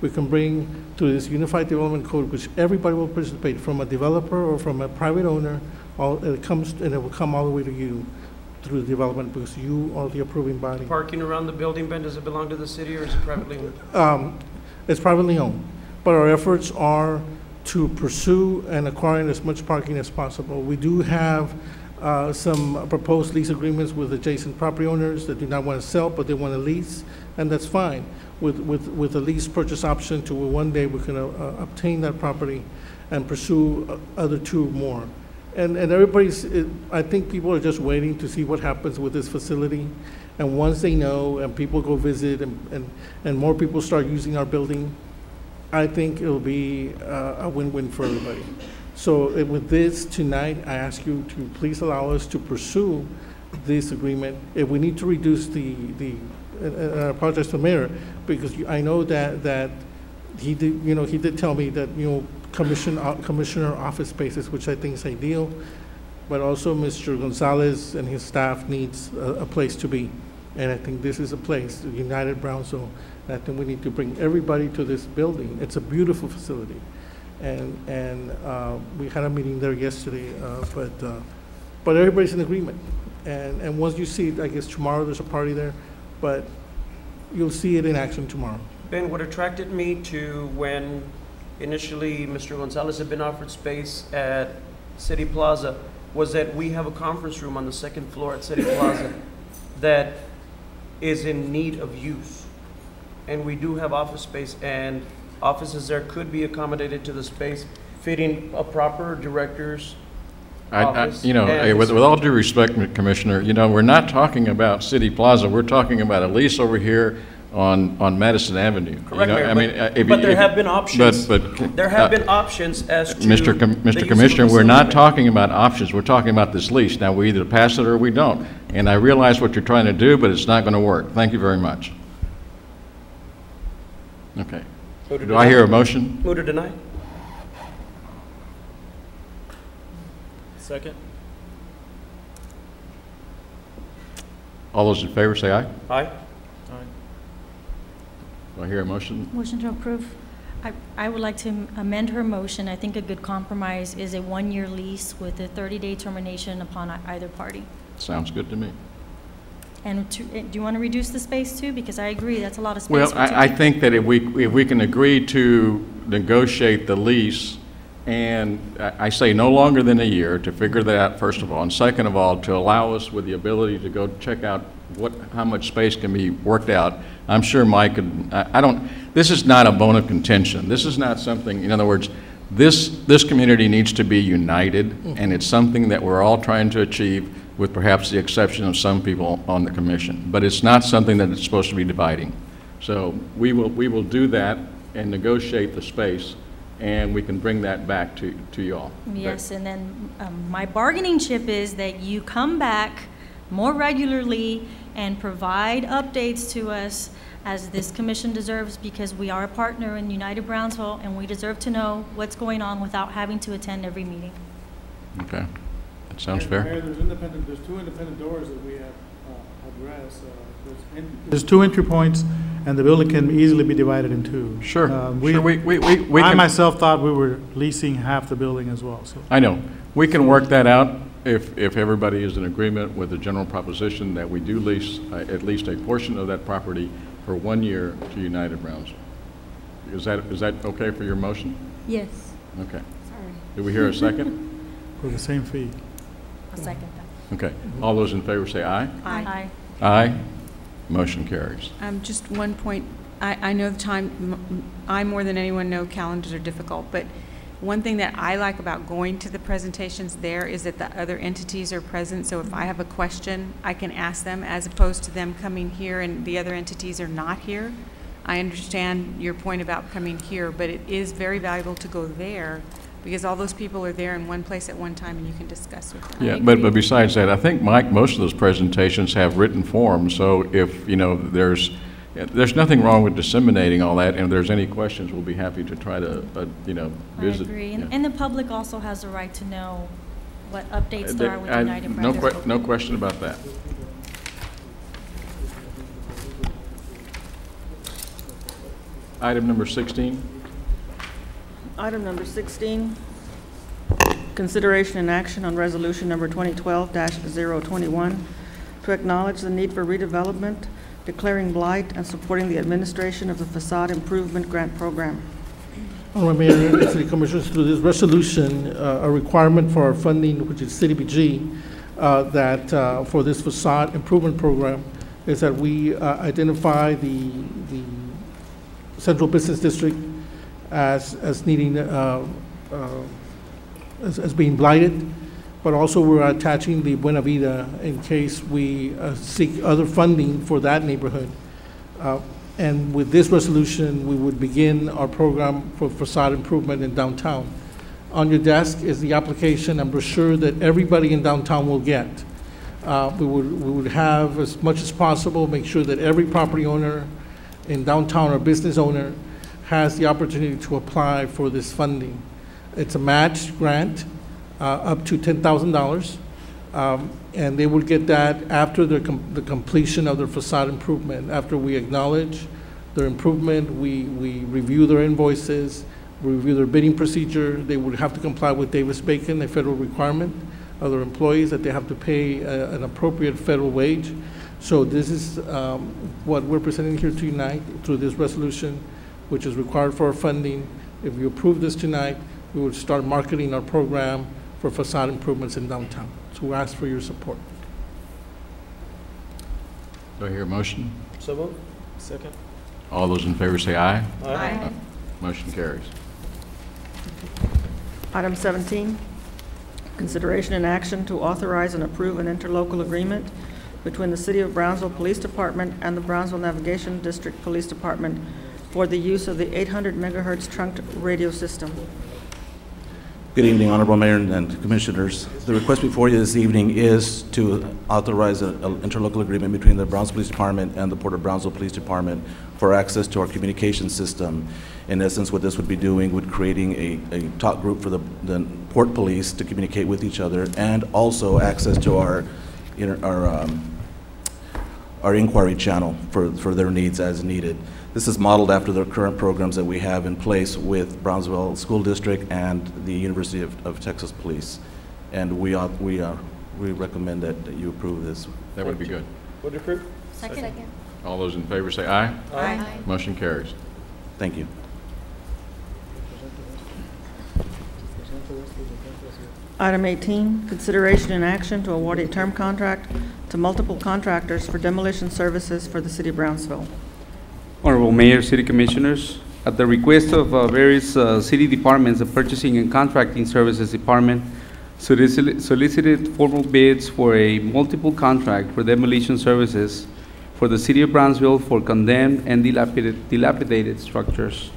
We can bring to this Unified Development Code, which everybody will participate, from a developer or from a private owner, it will come all the way to you through the development because you are the approving body. Parking around the building, Ben, does it belong to the city or is it privately owned? It's privately owned, but our efforts are to pursue and acquiring as much parking as possible. We do have some proposed lease agreements with adjacent property owners that do not want to sell, but they want to lease, and that's fine. With a lease purchase option to where one day we can obtain that property and pursue other two more. And everybody's, I think people are just waiting to see what happens with this facility. And once they know and people go visit and more people start using our building, I think it'll be a win-win for everybody. So with this tonight, I ask you to please allow us to pursue this agreement. If we need to reduce I apologize to the mayor because I know that he did tell me that commissioner office spaces, which I think is ideal, but also Mr. Gonzalez and his staff needs a place to be, and I think this is a place, United Brownsville. I think we need to bring everybody to this building. It's a beautiful facility, and we had a meeting there yesterday, but everybody's in agreement, and once you see it, I guess tomorrow there's a party there. But you'll see it in action tomorrow. Ben, what attracted me to when initially Mr. Gonzalez had been offered space at City Plaza was that we have a conference room on the second floor at City Plaza that is in need of use. And we do have office space, and offices there could be accommodated to the space, fitting a proper director's office. With all due respect, Commissioner, we're not talking about City Plaza. We're talking about a lease over here on Madison Avenue. Correct, Mayor, but there have been options. There have been options as to Mr. Commissioner, we're not talking about options. We're talking about this lease. Now, we either pass it or we don't. And I realize what you're trying to do, but it's not going to work. Thank you very much. Okay. Do I hear a motion? Move to deny. Second. All those in favor say aye. Aye. Do I hear a motion? Motion to approve. I would like to amend her motion. I think a good compromise is a one-year lease with a 30-day termination upon either party. Sounds good to me. And do you want to reduce the space too? Because I agree, that's a lot of space. Well, I think that if we can agree to negotiate the lease, and I say no longer than a year to figure that out, first of all, and second of all, to allow us with the ability to go check out how much space can be worked out. I'm sure Mike could, this is not a bone of contention. This is not something, in other words, this community needs to be united, and it's something that we're all trying to achieve, with perhaps the exception of some people on the commission. But it's not something that it's supposed to be dividing. So we will do that and negotiate the space, and we can bring that back to you all. Yes, and then my bargaining chip is that you come back more regularly and provide updates to us as this commission deserves, because we are a partner in United Brownsville and we deserve to know what's going on without having to attend every meeting. Okay, that sounds fair. Mayor, there's two independent doors that we have addressed. There's two entry points, and the building can easily be divided in two. Sure. I myself thought we were leasing half the building as well. So. I know. We can work that out if everybody is in agreement with the general proposition that we do lease at least a portion of that property for 1 year to United Brownsville. Is that okay for your motion? Yes. Okay. Sorry. Do we hear a second? For the same fee. I'll second that. Okay. All those in favor say aye. Aye. Aye. Motion carries. Just one point. I know the time, I more than anyone know calendars are difficult, but one thing that I like about going to the presentations there is that the other entities are present, so if I have a question, I can ask them, as opposed to them coming here and the other entities are not here. I understand your point about coming here, but it is very valuable to go there, because all those people are there in one place at one time and you can discuss with them. Yeah, but besides that, I think, Mike, most of those presentations have written forms, so if, you know, there's nothing wrong with disseminating all that, and if there's any questions, we'll be happy to try to, you know, visit. I agree, Yeah. and the public also has the right to know what updates there are with United Brownsville. No question about that. Item number 16. Item number 16, consideration and action on resolution number 2012-021 to acknowledge the need for redevelopment, declaring blight, and supporting the administration of the facade improvement grant program. Honorable Mayor and City Commissioners, through this resolution, a requirement for our funding, which is CDBG, that for this facade improvement program, is that we identify the Central Business District as needing, as being blighted, but also we're attaching the Buena Vida in case we seek other funding for that neighborhood. And with this resolution, we would begin our program for facade improvement in downtown. On your desk is the application and brochure that everybody in downtown will get. We would have, as much as possible, make sure that every property owner in downtown or business owner has the opportunity to apply for this funding. It's a matched grant up to $10,000, and they will get that after the completion of their facade improvement. After we acknowledge their improvement, we review their invoices, we review their bidding procedure. They would have to comply with Davis-Bacon, a federal requirement of their employees that they have to pay an appropriate federal wage. So this is what we're presenting here tonight through this resolution, which is required for our funding. If you approve this tonight, we would start marketing our program for facade improvements in downtown. So we ask for your support. Do I hear a motion? So moved. Second. All those in favor say aye. Aye. Motion carries. Item 17, consideration and action to authorize and approve an interlocal agreement between the City of Brownsville Police Department and the Brownsville Navigation District Police Department for the use of the 800 megahertz trunked radio system. Good evening, Honorable Mayor and Commissioners. The request before you this evening is to authorize an interlocal agreement between the Brownsville Police Department and the Port of Brownsville Police Department for access to our communication system. In essence, what this would be doing would creating a talk group for the Port Police to communicate with each other, and also access to our inquiry channel for their needs as needed. This is modeled after the current programs that we have in place with Brownsville School District and the University of Texas Police. And we recommend that you approve this. That would be good. Would you approve? Second. All those in favor say aye. Aye. Motion carries. Thank you. Item 18, consideration and action to award a term contract to multiple contractors for demolition services for the City of Brownsville. Honorable Mayor, City Commissioners, at the request of various city departments, the Purchasing and Contracting Services Department solicited formal bids for a multiple contract for demolition services for the City of Brownsville for condemned and dilapidated structures.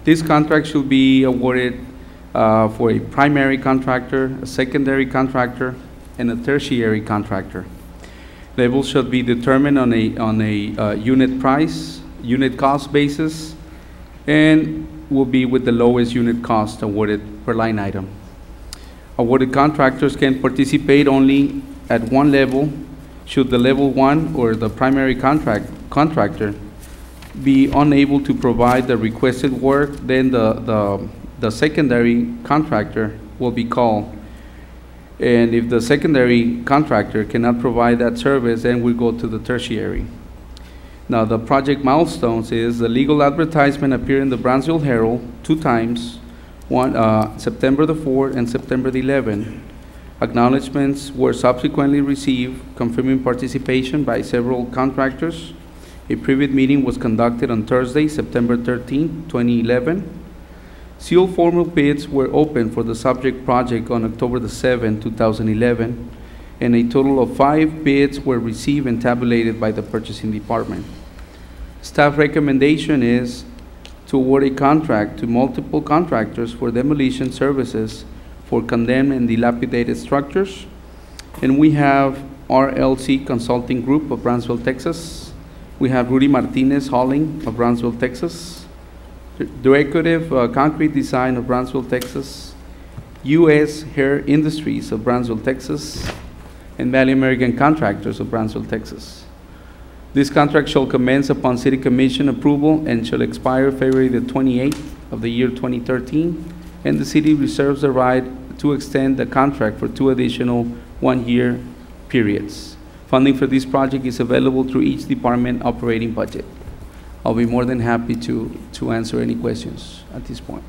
This contract should be awarded for a primary contractor, a secondary contractor, and a tertiary contractor. Levels should be determined on a unit price, unit cost basis, and will be with the lowest unit cost awarded per line item. Awarded contractors can participate only at one level. Should the level one or the primary contractor be unable to provide the requested work, then the secondary contractor will be called. And if the secondary contractor cannot provide that service, then we go to the tertiary. Now, the project milestones is the legal advertisement appeared in the Brownsville Herald 2 times, September the 4th and September the 11th. Acknowledgements were subsequently received confirming participation by several contractors, A private meeting was conducted on Thursday, September 13, 2011. Sealed formal bids were opened for the subject project on October the 7th, 2011, and a total of 5 bids were received and tabulated by the purchasing department. Staff recommendation is to award a contract to multiple contractors for demolition services for condemned and dilapidated structures. And we have RLC Consulting Group of Brownsville, Texas. We have Rudy Martinez Hauling of Brownsville, Texas. Decorative Concrete Design of Brownsville, Texas. U.S. Hair Industries of Brownsville, Texas. And Valley American Contractors of Brownsville, Texas. This contract shall commence upon City Commission approval and shall expire February the 28th of the year 2013. And the city reserves the right to extend the contract for 2 additional 1-year periods. Funding for this project is available through each department operating budget. I'll be more than happy to answer any questions at this point.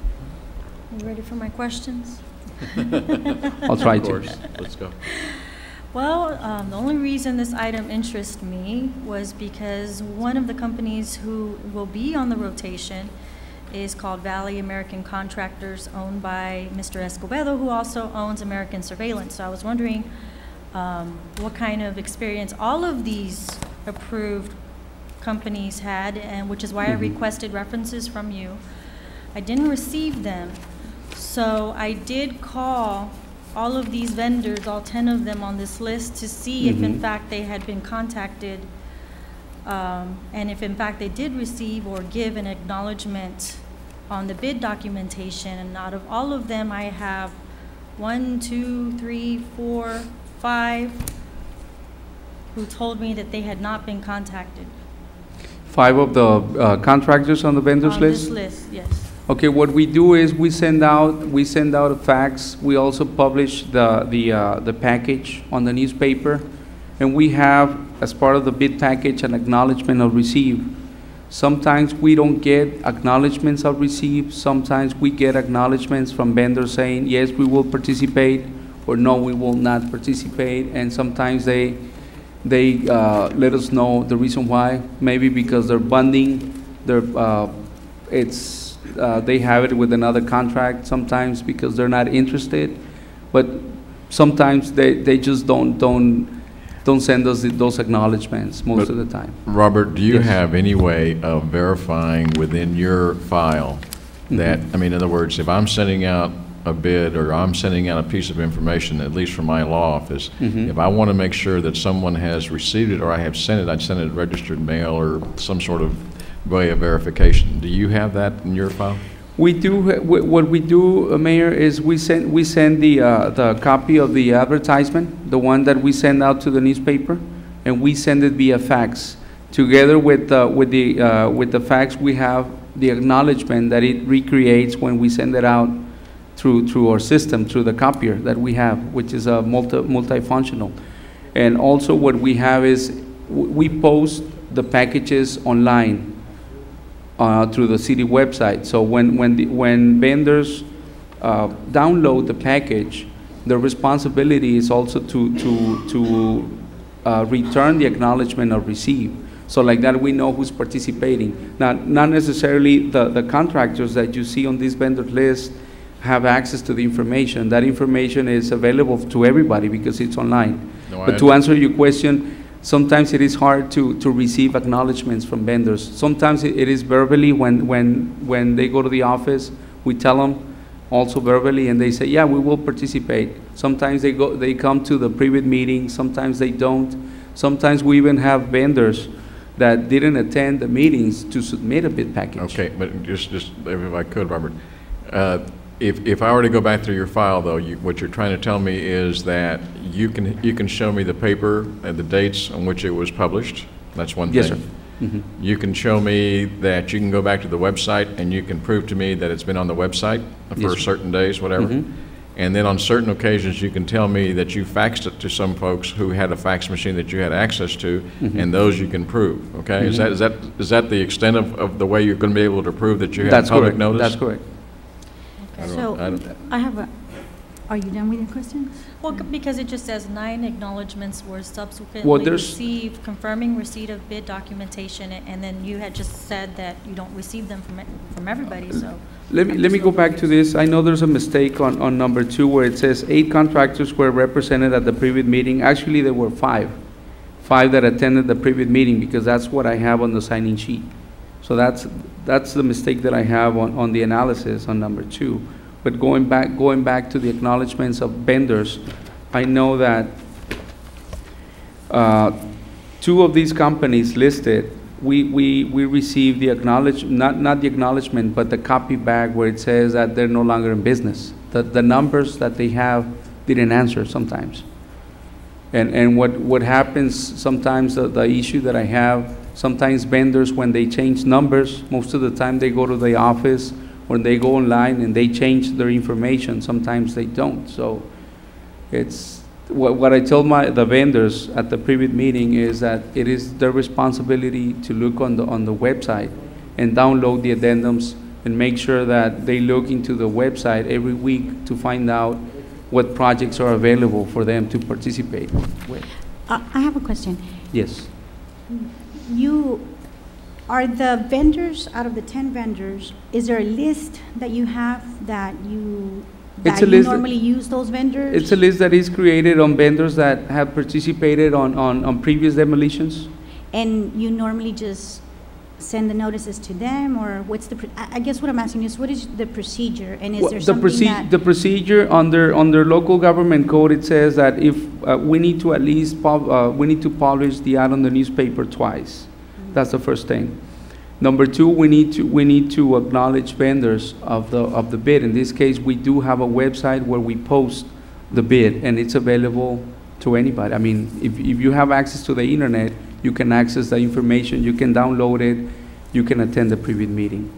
You ready for my questions? I'll try Of to. course. Let's go. Well, the only reason this item interests me was because one of the companies who will be on the rotation is called Valley American Contractors, owned by Mr. Escobedo, who also owns American Surveillance. So I was wondering what kind of experience all of these approved companies had, and which is why I requested references from you. I didn't receive them, so I did call all of these vendors, all 10 of them on this list, to see if in fact they had been contacted, and if in fact they did receive or give an acknowledgement on the bid documentation. And out of all of them, I have 1, 2, 3, 4, 5 who told me that they had not been contacted. 5 of the contractors on the vendors list? On this list, yes. Okay, what we do is we send out a fax. We also publish the package on the newspaper, and we have, as part of the bid package, an acknowledgement of receipt. Sometimes we don't get acknowledgements of receipt. Sometimes we get acknowledgements from vendors saying, yes, we will participate, or no, we will not participate. And sometimes they let us know the reason why. Maybe because they're bonding, they have it with another contract. Sometimes because they're not interested, but sometimes they just don't send us those acknowledgements most of the time. Robert, do you Yes. have any way of verifying within your file that, I mean, in other words, if I'm sending out a bid or I'm sending out a piece of information, at least from my law office, if I want to make sure that someone has received it or I have sent it, I'd send it registered mail or some sort of way of verification. Do you have that in your file? We do. What we do, Mayor, is we send the copy of the advertisement, the one that we send out to the newspaper, and we send it via fax. Together with the fax, we have the acknowledgement that it recreates when we send it out through our system, through the copier that we have, which is a multifunctional. And also what we have is we post the packages online through the city website. So when vendors download the package, the responsibility is also to return the acknowledgement of receipt. So like that, we know who's participating. Now, not necessarily the contractors that you see on this vendor list have access to the information. That information is available to everybody because it's online. But to answer your question, sometimes it is hard to receive acknowledgements from vendors. Sometimes it is verbally when they go to the office, we tell them also verbally, and they say, yeah, we will participate. Sometimes they come to the private meeting, sometimes they don't. Sometimes we even have vendors that didn't attend the meetings to submit a bid package. Okay, but just if I could, Robert, if I were to go back through your file, though, what you're trying to tell me is that you can show me the paper and the dates on which it was published. That's one thing. Yes, sir. You can show me that you can go back to the website and you can prove to me that it's been on the website for Yes, certain days, whatever. And then on certain occasions, you can tell me that you faxed it to some folks who had a fax machine that you had access to, and those you can prove. Okay, is that the extent of the way you're going to be able to prove that you have public notice? That's correct. So I have a Are you done with your questions? Well, because it just says 9 acknowledgements were Well, subsequently there's- received, confirming receipt of bid documentation, and then you had just said that you don't receive them from everybody, so. Let me go back to this. I know there's a mistake on number 2 where it says 8 contractors were represented at the previous meeting. Actually, there were 5. 5 that attended the previous meeting, because that's what I have on the signing sheet. So that's the mistake that I have on the analysis on number 2. But going back to the acknowledgements of vendors, I know that 2 of these companies listed, we received the not the acknowledgement, but the copy back where it says that they're no longer in business. The numbers that they have didn't answer sometimes. And what happens sometimes, the issue that I have, sometimes vendors, when they change numbers, most of the time they go to the office, when they go online and they change their information, sometimes they don't. So it's, what I told the vendors at the previous meeting is that it is their responsibility to look on the website and download the addendums and make sure that they look into the website every week to find out what projects are available for them to participate with. I have a question. Yes. Are the vendors, out of the 10 vendors, is there a list that you have that you normally use those vendors? It's a list that is created on vendors that have participated on previous demolitions. And you normally just send the notices to them, or what's I guess what I'm asking is, what is the procedure, and is there something that... The procedure under local government code, it says that if we need to at least we need to publish the ad on the newspaper twice. That's the first thing. Number 2, we need to acknowledge vendors of the bid. In this case, we do have a website where we post the bid, and it's available to anybody. I mean, if you have access to the internet, you can access the information, you can download it, you can attend the previous meeting.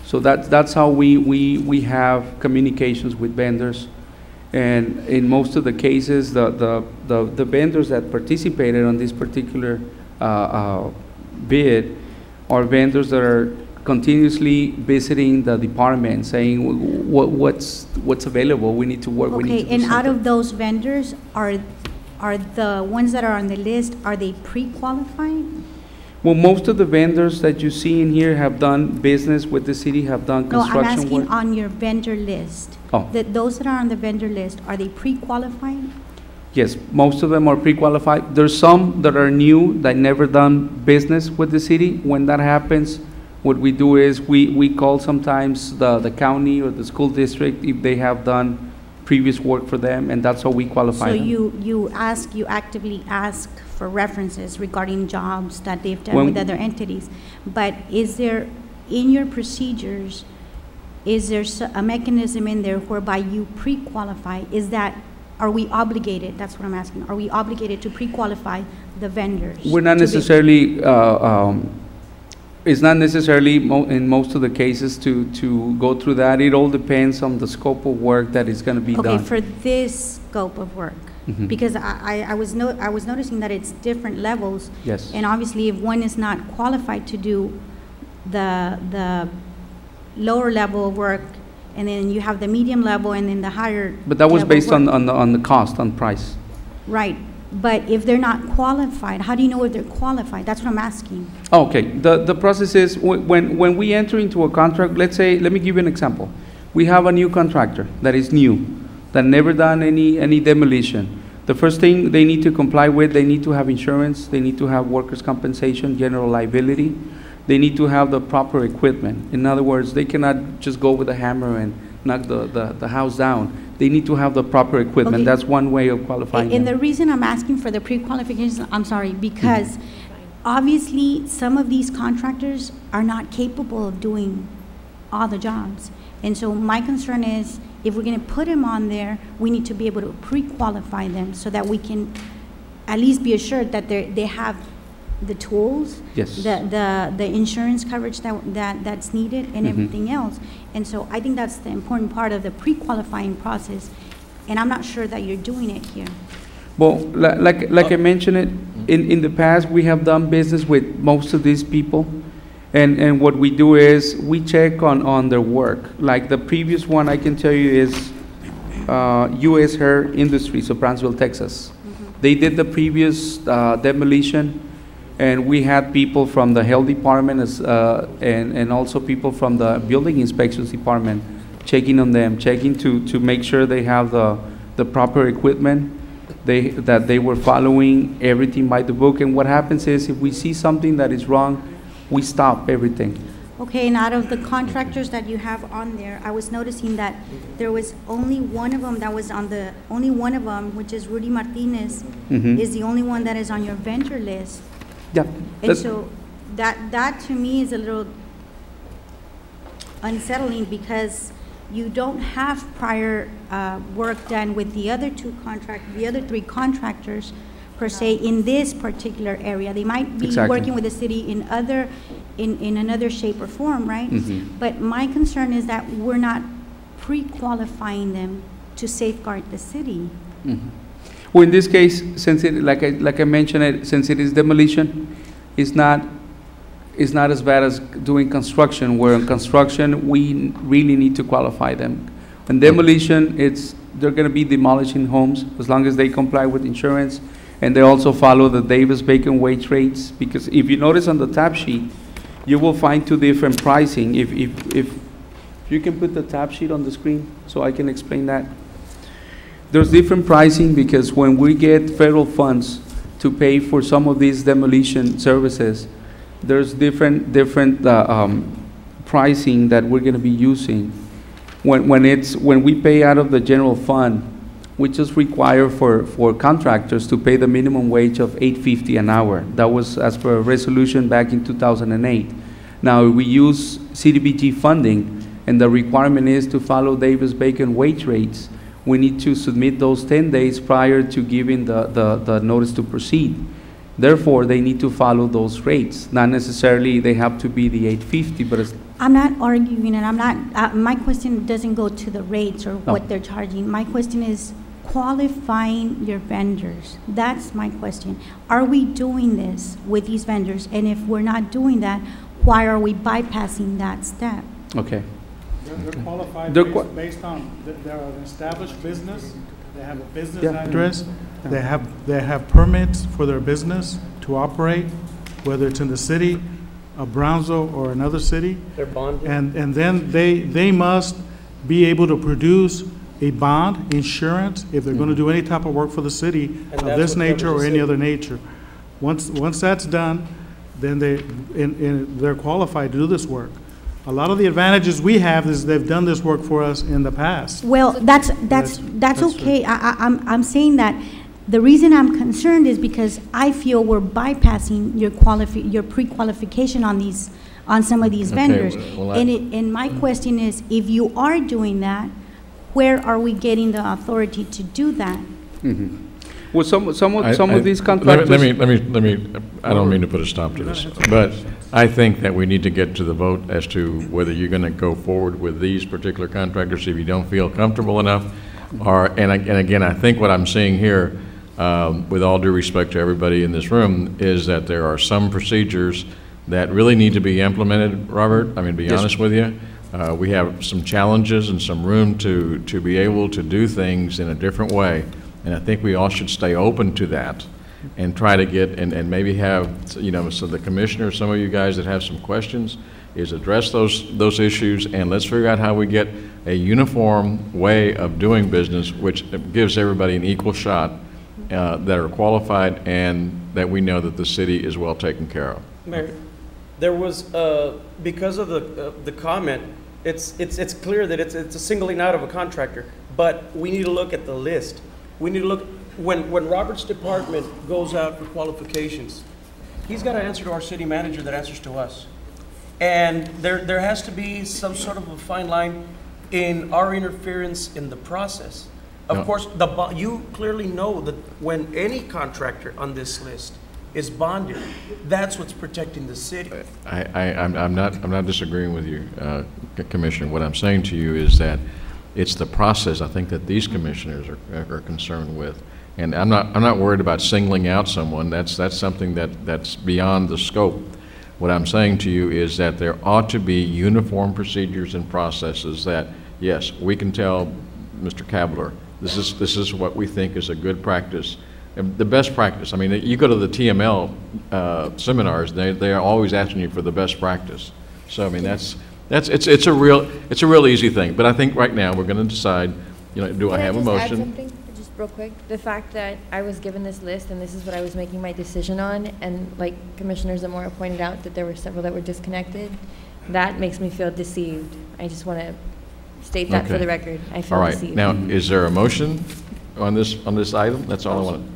So that's how we have communications with vendors. And in most of the cases, the vendors that participated on this particular bid are vendors that are continuously visiting the department, saying what's available. We need to work. Okay, we need to do and out something. of those vendors, are the ones that are on the list, are they pre-qualified? Well, most of the vendors that you see in here have done business with the city, have done No, I'm construction asking work. on your vendor list. Oh. Those that are on the vendor list, are they pre-qualified? Yes, most of them are pre-qualified. There's some that are new, that never done business with the city. When that happens, what we do is we call sometimes the county or the school district if they have done previous work for them, and that's how we qualify So them. you actively ask for references regarding jobs that they've done When- with other entities. But is there, in your procedures, is there a mechanism in there whereby you pre-qualify? Are we obligated, that's what I'm asking, are we obligated to pre-qualify the vendors? We're not to be- necessarily, it's not necessarily in most of the cases to go through that. It all depends on the scope of work that is going to be Okay, done. for this scope of work, Mhm. because I was noticing that it's different levels. Yes. And obviously, if one is not qualified to do the lower level of work, and then you have the medium level and then the higher. But that was level based work. on the cost, on price. Right, but if they're not qualified, how do you know if they're qualified? That's what I'm asking. Okay, the process is, when we enter into a contract, let's say, let me give you an example. We have a new contractor that is new, that never done any demolition. The first thing they need to comply with, they need to have insurance, they need to have workers' compensation, general liability. They need to have the proper equipment. In other words, they cannot just go with a hammer and knock the house down. They need to have the proper equipment. Okay. That's one way of qualifying And them. the reason I'm asking for the pre-qualifications, I'm sorry, because obviously, some of these contractors are not capable of doing all the jobs. And so my concern is, if we're going to put them on there, we need to be able to pre-qualify them so that we can at least be assured that they have the tools, Yes. the insurance coverage that's needed, and Mhm. everything else. And so I think that's the important part of the pre-qualifying process, and I'm not sure that you're doing it here. Well, like I mentioned it, in the past, we have done business with most of these people. And what we do is we check on their work. Like the previous one, I can tell you is U.S. Hair Industries of Brownsville, Texas. They did the previous demolition, and we had people from the health department and also people from the building inspections department checking on them, checking to make sure they have the proper equipment, that they were following everything by the book. And what happens is, if we see something that is wrong, we stop everything. Okay, and out of the contractors that you have on there, I was noticing that there was only one of them that was on the, only one of them, which is Rudy Martinez, is the only one that is on your vendor list. Yeah. And so that to me is a little unsettling, because you don't have prior work done with the other three contractors per se in this particular area. They might be working with the city in another shape or form, right? But my concern is that we're not pre-qualifying them to safeguard the city. Well, in this case, since it, like I mentioned, since it is demolition, it's not as bad as doing construction, where in construction, we really need to qualify them. In demolition, they're gonna be demolishing homes as long as they comply with insurance, and they also follow the Davis-Bacon wage rates, because if you notice on the tab sheet, you will find two different pricing. If you can put the tab sheet on the screen so I can explain that. There's different pricing, because when we get federal funds to pay for some of these demolition services, there's different pricing that we're going to be using. When we pay out of the general fund, we just require for contractors to pay the minimum wage of $8.50 an hour. That was as per a resolution back in 2008. Now we use CDBG funding, and the requirement is to follow Davis-Bacon wage rates. We need to submit those 10 days prior to giving the notice to proceed. Therefore, they need to follow those rates. Not necessarily they have to be the $8.50, but I'm not arguing, and I'm not, my question doesn't go to the rates or what they're charging. My question is qualifying your vendors. That's my question. Are we doing this with these vendors? And if we're not doing that, why are we bypassing that step? Okay. They're qualified based on, they're an established business, they have a business address, they have permits for their business to operate, whether it's in the city of Brownsville or another city. They're bonded. And then they must be able to produce a bond, insurance, if they're going to do any type of work for the city of this nature or any other nature. Once that's done, then they're qualified to do this work. A lot of the advantages we have is they've done this work for us in the past. Well, that's okay. I'm saying that the reason I'm concerned is because I feel we're bypassing your pre-qualification on some of these vendors. And my question is, if you are doing that, where are we getting the authority to do that? Well, some of these contractors. Let me. I don't mean to put a stop to this, but I think that we need to get to the vote as to whether you're going to go forward with these particular contractors if you don't feel comfortable enough, and again, I think what I'm seeing here, with all due respect to everybody in this room, is that there are some procedures that really need to be implemented. Robert, I mean, to be honest with you, we have some challenges and some room to be able to do things in a different way. And I think we all should stay open to that and try to get, and maybe have, you know, so the commissioner, some of you guys that have some questions, is address those issues, and let's figure out how we get a uniform way of doing business, which gives everybody an equal shot, that are qualified, and that we know that the city is well taken care of. Mayor, there was, because of the comment, it's clear that it's a singling out of a contractor, but we need to look at the list. We need to look, when Robert's department goes out for qualifications, he's got to answer to our city manager that answers to us. And there has to be some sort of a fine line in our interference in the process. Of course, you clearly know that when any contractor on this list is bonded, that's what's protecting the city. I'm not disagreeing with you, Commissioner. What I'm saying to you is that it's the process, I think, that these commissioners are concerned with. And I'm not worried about singling out someone. That's something that's beyond the scope. What I'm saying to you is that there ought to be uniform procedures and processes that, yes, we can tell Mr. Kabler. This is what we think is a good practice. And the best practice, I mean, you go to the TML seminars, they are always asking you for the best practice. So, I mean, it's a real easy thing. But I think right now we're going to decide, you know, do I have a Can I just motion? add something, just real quick? The fact that I was given this list and this is what I was making my decision on, and like Commissioner Zamora pointed out that there were several that were disconnected, that makes me feel deceived. I just want to state that for Okay. the record. I feel All right. deceived. Now, is there a motion on this item? That's all I wanted.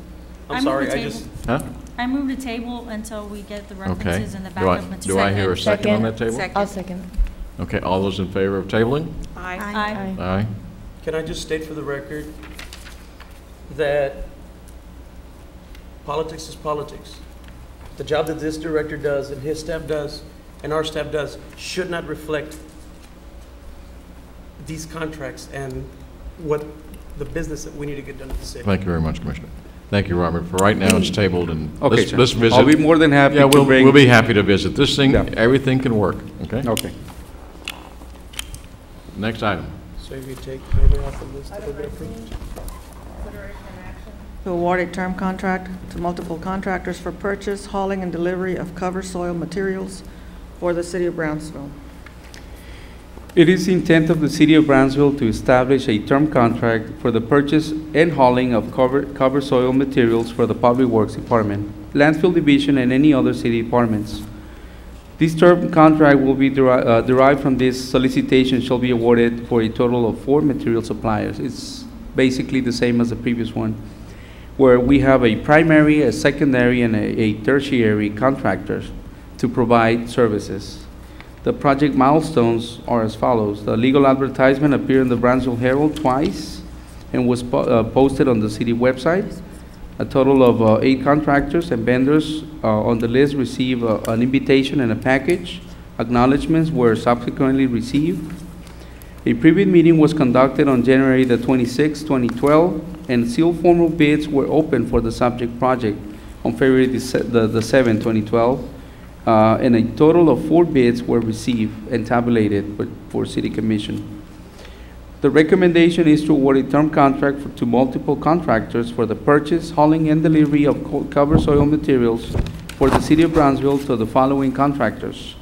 I'm sorry, I just, Huh? I move the table until we get the Okay. references and the Do I, backup material. do I hear a second on that table? I'll second. Okay, all those in favor of tabling? Aye. Aye. can I just state for the record that politics is politics. The job that this director does and his staff does and our staff does should not reflect these contracts and what the business that we need to get done at the city. Thank you very much, Commissioner. Thank you, Robert. For right now, it's tabled, and Okay, let's sir. visit. I'll be more than happy Yeah, to bring. we'll be happy to visit. This thing, Yeah. everything can work, okay? Okay. Next item. So if you take maybe off of this, that'll be approved. To award a term contract to multiple contractors for purchase, hauling, and delivery of cover soil materials for the city of Brownsville. It is the intent of the City of Brownsville to establish a term contract for the purchase and hauling of cover soil materials for the Public Works Department, Landfill Division, and any other city departments. This term contract will be derived from this solicitation shall be awarded for a total of 4 material suppliers. It's basically the same as the previous one, where we have a primary, a secondary, and a tertiary contractors to provide services. The project milestones are as follows. The legal advertisement appeared in the Brownsville Herald twice and was posted on the city website. A total of 8 contractors and vendors on the list receive an invitation and a package. Acknowledgements were subsequently received. A pre-bid meeting was conducted on January the 26th, 2012, and sealed formal bids were opened for the subject project on February the 7th, 2012. And a total of 4 bids were received and tabulated for City Commission. The recommendation is to award a term contract to multiple contractors for the purchase, hauling, and delivery of cover soil materials for the City of Brownsville to the following contractors: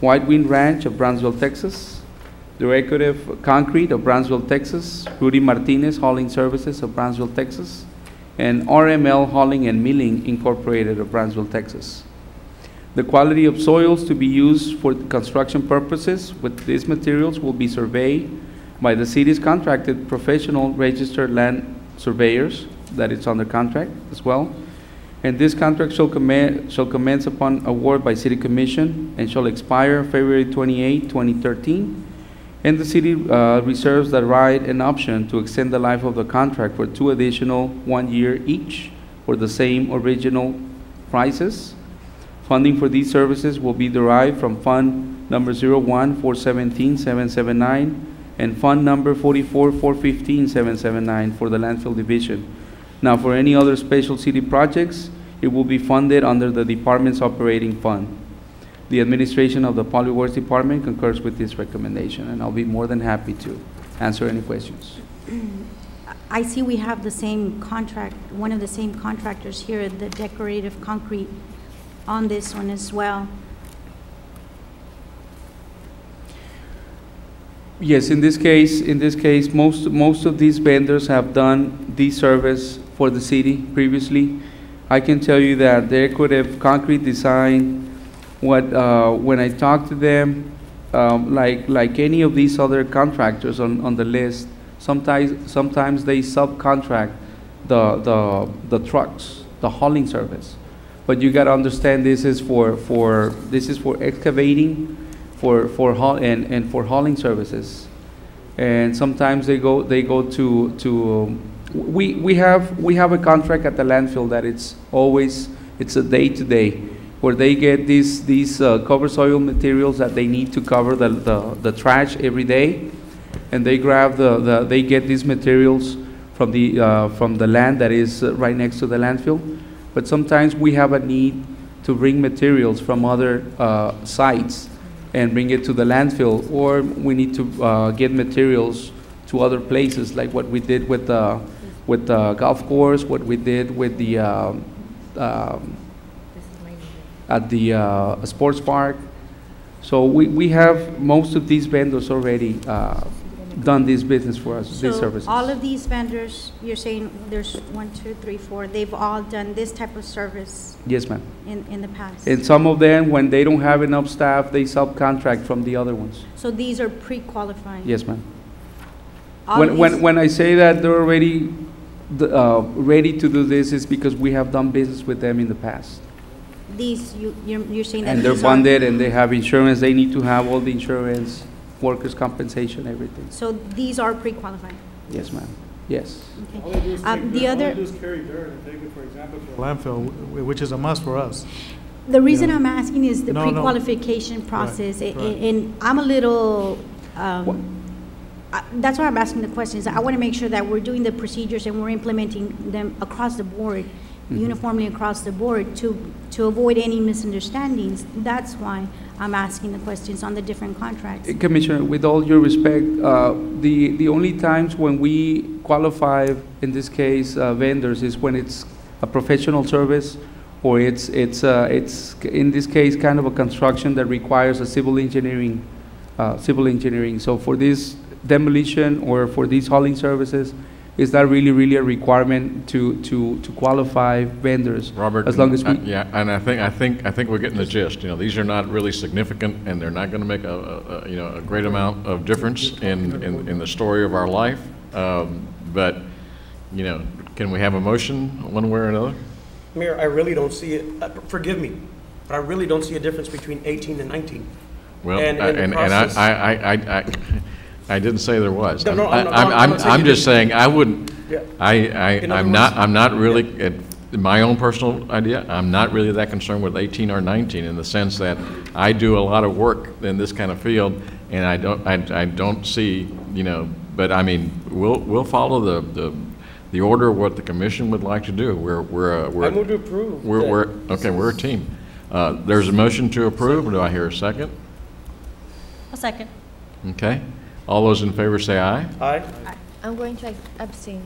White Wing Ranch of Brownsville, Texas; Decorative Concrete of Brownsville, Texas; Rudy Martinez Hauling Services of Brownsville, Texas; and RML Hauling and Milling Incorporated of Brownsville, Texas. The quality of soils to be used for construction purposes with these materials will be surveyed by the city's contracted professional registered land surveyors, that is under contract as well. And this contract shall commence upon award by City Commission and shall expire February 28, 2013. And the city reserves the right and option to extend the life of the contract for 2 additional 1 year each for the same original prices. Funding for these services will be derived from Fund Number 01-417-779 and Fund Number 44-415-779 for the Landfill Division. Now, for any other special city projects, it will be funded under the department's operating fund. The administration of the Public Works Department concurs with this recommendation, and I'll be more than happy to answer any questions. I see we have the same contract, one of the same contractors here, the Decorative Concrete, on this one as well. Yes, in this case, most of these vendors have done this service for the city previously. I can tell you that Decorative Concrete Design, when I talk to them, like any of these other contractors on the list, sometimes they subcontract the trucks, the hauling service. But you got to understand, this is for excavating, for hauling services, and sometimes they go to. We have a contract at the landfill that it's a day-to-day, where they get these cover soil materials that they need to cover the trash every day, and they grab they get these materials from the land that is right next to the landfill. But sometimes we have a need to bring materials from other sites and bring it to the landfill, or we need to get materials to other places, like what we did with the golf course, what we did with the at the sports park. So we have most of these vendors already done this business for us, these services. So all of these vendors, you're saying there's 1, 2, 3, 4, they've all done this type of service Yes, ma'am. in the past? And some of them, when they don't have enough staff, they subcontract from the other ones. So these are pre-qualifying? Yes, ma'am. All of these- When I say that they're already ready to do this, is because we have done business with them in the past. These, you're saying that And they're these are- bonded and they have insurance, they need to have all the insurance, workers' compensation, everything. So these are pre-qualifying? Yes, ma'am. Yes. All they do is The take, all other- they do is carry dirt and take it, for example, to a landfill, which is a must for us. The reason Yeah. I'm asking is the No, no. pre-qualification process, right. and I'm a little, that's why I'm asking the questions. I want to make sure that we're doing the procedures and we're implementing them across the board, uniformly across the board, to avoid any misunderstandings. That's why I'm asking the questions on the different contracts. Commissioner, with all due respect, the only times when we qualify, in this case, vendors, is when it's a professional service, or it's in this case kind of a construction that requires a civil engineering. So for this demolition or for these hauling services, is that really a requirement to qualify vendors? Robert, as long as we yeah, and I think we're getting the gist. You know, these are not really significant, and they're not going to make a great amount of difference in the story of our life. But you know, can we have a motion one way or another? Mayor, I really don't see it, forgive me, but I really don't see a difference between 18 and 19. Well, And in the process- I didn't say there was. No, I'm not saying I'm you just didn't. saying I wouldn't. Yeah. In other I'm not really, in my own personal idea, I'm not really that concerned with 18 or 19, in the sense that I do a lot of work in this kind of field, and I don't see, you know, but I mean, we'll follow the order of what the commission would like to do. I move to approve. We're a team. There's a motion to approve. Do I hear a second? A second. Okay. All those in favor say aye. Aye. I'm going to abstain.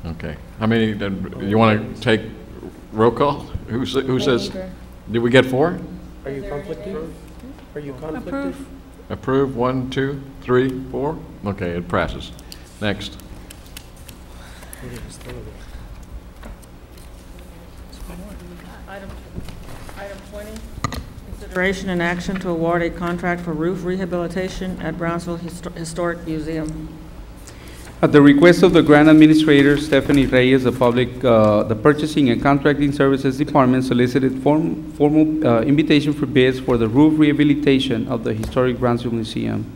Okay. How many, you want to take roll call? Who says? neighbor. Did we get 4? Are you conflicted? Are you conflicted? Approve. Approve, 1, 2, 3, 4? Okay, it passes. Next. Item 20, consideration and action to award a contract for roof rehabilitation at Brownsville Historic Museum. At the request of the grant administrator, Stephanie Reyes, the Purchasing and Contracting Services Department solicited formal invitation for bids for the roof rehabilitation of the historic Brownsville Museum.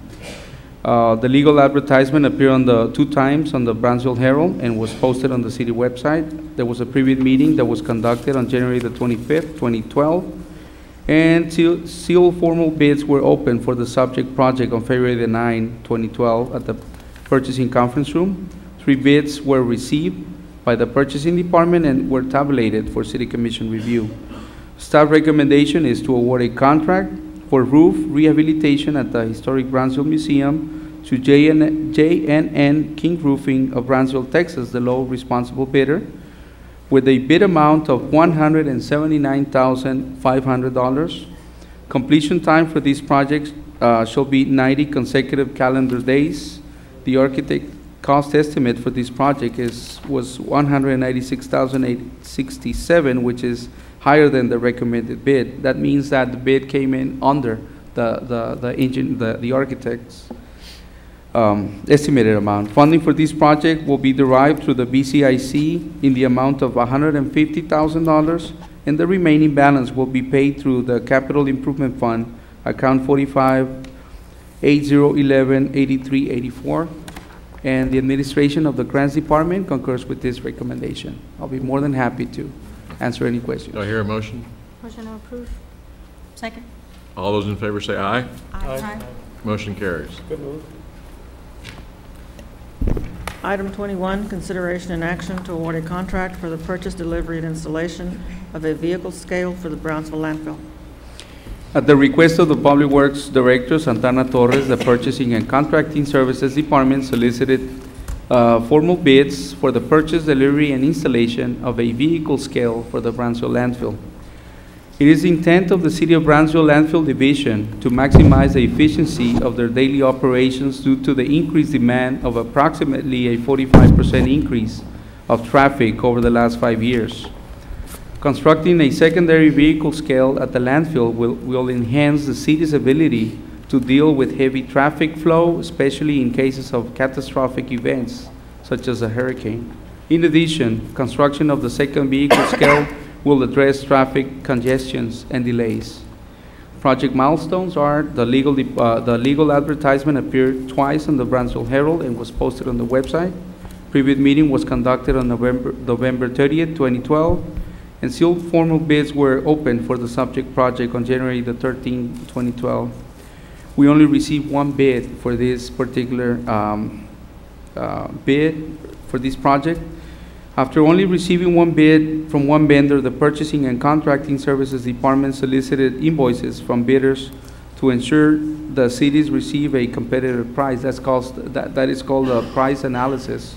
The legal advertisement appeared on 2 times on the Brownsville Herald and was posted on the city website. There was a private meeting that was conducted on January the 25th, 2012, and sealed formal bids were opened for the subject project on February the 9th, 2012 at the Purchasing Conference Room. 3 bids were received by the Purchasing Department and were tabulated for City Commission review. Staff recommendation is to award a contract for roof rehabilitation at the historic Brownsville Museum to JNN King Roofing of Brownsville, Texas, the low responsible bidder, with a bid amount of $179,500. Completion time for these projects shall be 90 consecutive calendar days. The architect cost estimate for this project was $196,867, which is higher than the recommended bid. That means that the bid came in under the architect's estimated amount. Funding for this project will be derived through the BCIC in the amount of $150,000, and the remaining balance will be paid through the Capital Improvement Fund, account 45-8011-8384. And the administration of the Grants Department concurs with this recommendation. I'll be more than happy to answer any questions. Do I hear a motion? Motion to approve. Second. All those in favor say aye. Aye. Motion carries. Good move. Item 21, consideration and action to award a contract for the purchase, delivery, and installation of a vehicle scale for the Brownsville landfill. At the request of the Public Works Director, Santana Torres, the Purchasing and Contracting Services Department solicited formal bids for the purchase, delivery, and installation of a vehicle scale for the Brownsville landfill. It is the intent of the City of Brownsville Landfill Division to maximize the efficiency of their daily operations due to the increased demand of approximately a 45% increase of traffic over the last 5 years. Constructing a secondary vehicle scale at the landfill will enhance the city's ability to deal with heavy traffic flow, especially in cases of catastrophic events, such as a hurricane. In addition, construction of the second vehicle scale will address traffic congestions and delays. Project milestones are the legal advertisement appeared twice on the Brownsville Herald and was posted on the website. Previous meeting was conducted on November 30th, 2012. And sealed formal bids were opened for the subject project on January the 13th, 2012. We only received one bid for this particular bid for this project. After only receiving one bid from one vendor, the Purchasing and Contracting Services Department solicited invoices from bidders to ensure the cities receive a competitive price. That is called a price analysis.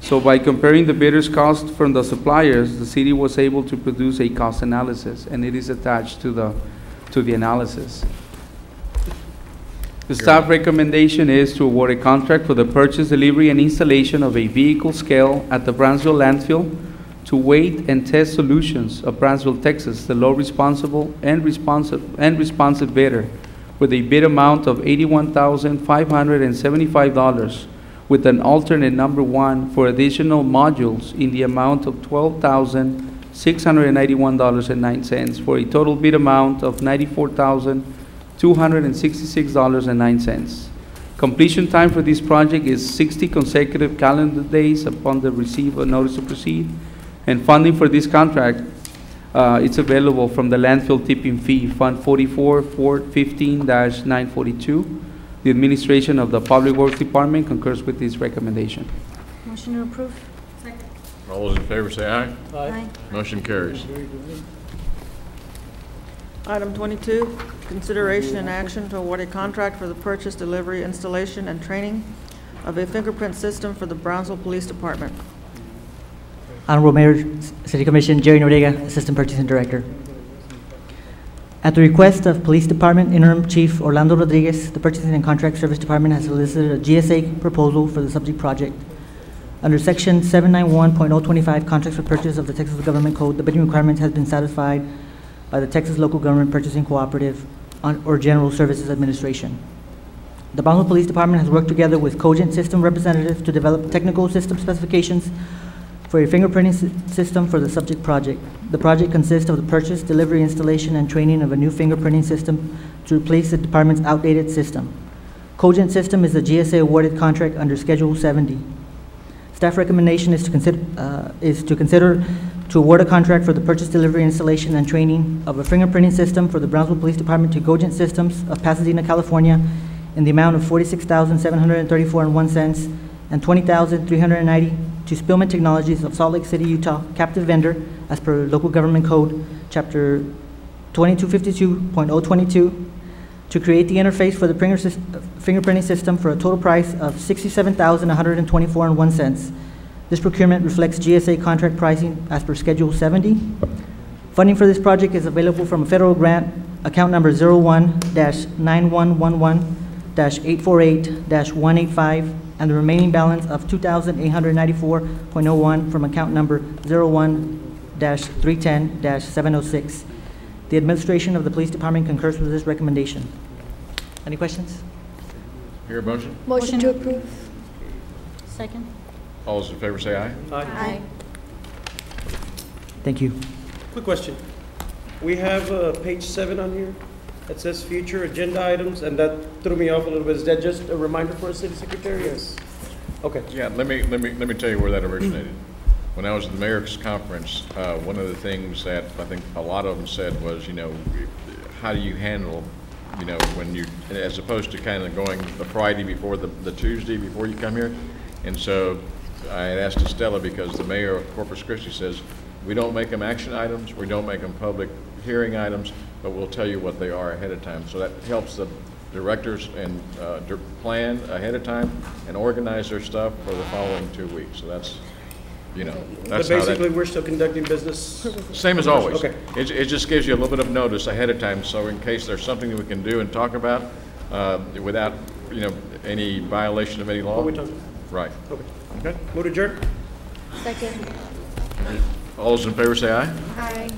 So by comparing the bidder's cost from the suppliers, the city was able to produce a cost analysis, and it is attached to the analysis. The staff recommendation is to award a contract for the purchase, delivery, and installation of a vehicle scale at the Brownsville landfill to Weight and Test Solutions of Brownsville, Texas, the low responsible and responsive bidder, with a bid amount of $81,575. with an alternate number 1 for additional modules in the amount of $12,691.09 for a total bid amount of $94,266.09. Completion time for this project is 60 consecutive calendar days upon the receipt of a notice to proceed, and funding for this contract it's available from the landfill tipping fee, Fund 44-415-942. The administration of the Public Works Department concurs with this recommendation. Motion to approve. Second. All those in favor say aye. Aye. Motion carries. Item 22, consideration and action to award a contract for the purchase, delivery, installation, and training of a fingerprint system for the Brownsville Police Department. Honorable Mayor, City Commission, Jerry Noriega, Assistant Purchasing Director. At the request of Police Department Interim Chief Orlando Rodriguez, the Purchasing and Contract Service Department has solicited a GSA proposal for the subject project. Under Section 791.025, Contracts for Purchase of the Texas Government Code, the bidding requirements has been satisfied by the Texas Local Government Purchasing Cooperative or General Services Administration. The Brownsville Police Department has worked together with Cogent System representatives to develop technical system specifications for a fingerprinting system for the subject project. The project consists of the purchase, delivery, installation, and training of a new fingerprinting system to replace the department's outdated system. Cogent System is a GSA awarded contract under Schedule 70. Staff recommendation is to consider to award a contract for the purchase, delivery, installation, and training of a fingerprinting system for the Brownsville Police Department to Cogent Systems of Pasadena, California, in the amount of $46,734.01 and $20,390 to Spillman Technologies of Salt Lake City, Utah, captive vendor, as per Local Government Code, Chapter 2252.022, to create the interface for the fingerprinting system for a total price of $67,124.01. This procurement reflects GSA contract pricing as per Schedule 70. Funding for this project is available from a federal grant, account number 01-9111-848-185, and the remaining balance of $2,894.01 from account number 01-310-706. The administration of the Police Department concurs with this recommendation. Any questions? Hear a motion? Motion to approve. Second. All those in favor say aye. Aye. Thank you. Quick question. We have page 7 on here. It says future agenda items, and that threw me off a little bit. Is that just a reminder for a city secretary? Yes. Okay. Yeah, let me tell you where that originated. When I was at the mayor's conference, one of the things that I think a lot of them said was, how do you handle, when you, as opposed to kind of going the Friday before the Tuesday before you come here. And so I had asked Estella, because the mayor of Corpus Christi says, we don't make them action items, we don't make them public hearing items, but we'll tell you what they are ahead of time. So that helps the directors and plan ahead of time and organize their stuff for the following 2 weeks. So that's, you know, that's But how that. basically, we're still conducting business? Same as always. Okay. It just gives you a little bit of notice ahead of time, so in case there's something that we can do and talk about without, you know, any violation of any law. What we talking? Right. Okay. Okay. Move to adjourn? Second. All those in favor say aye. Aye.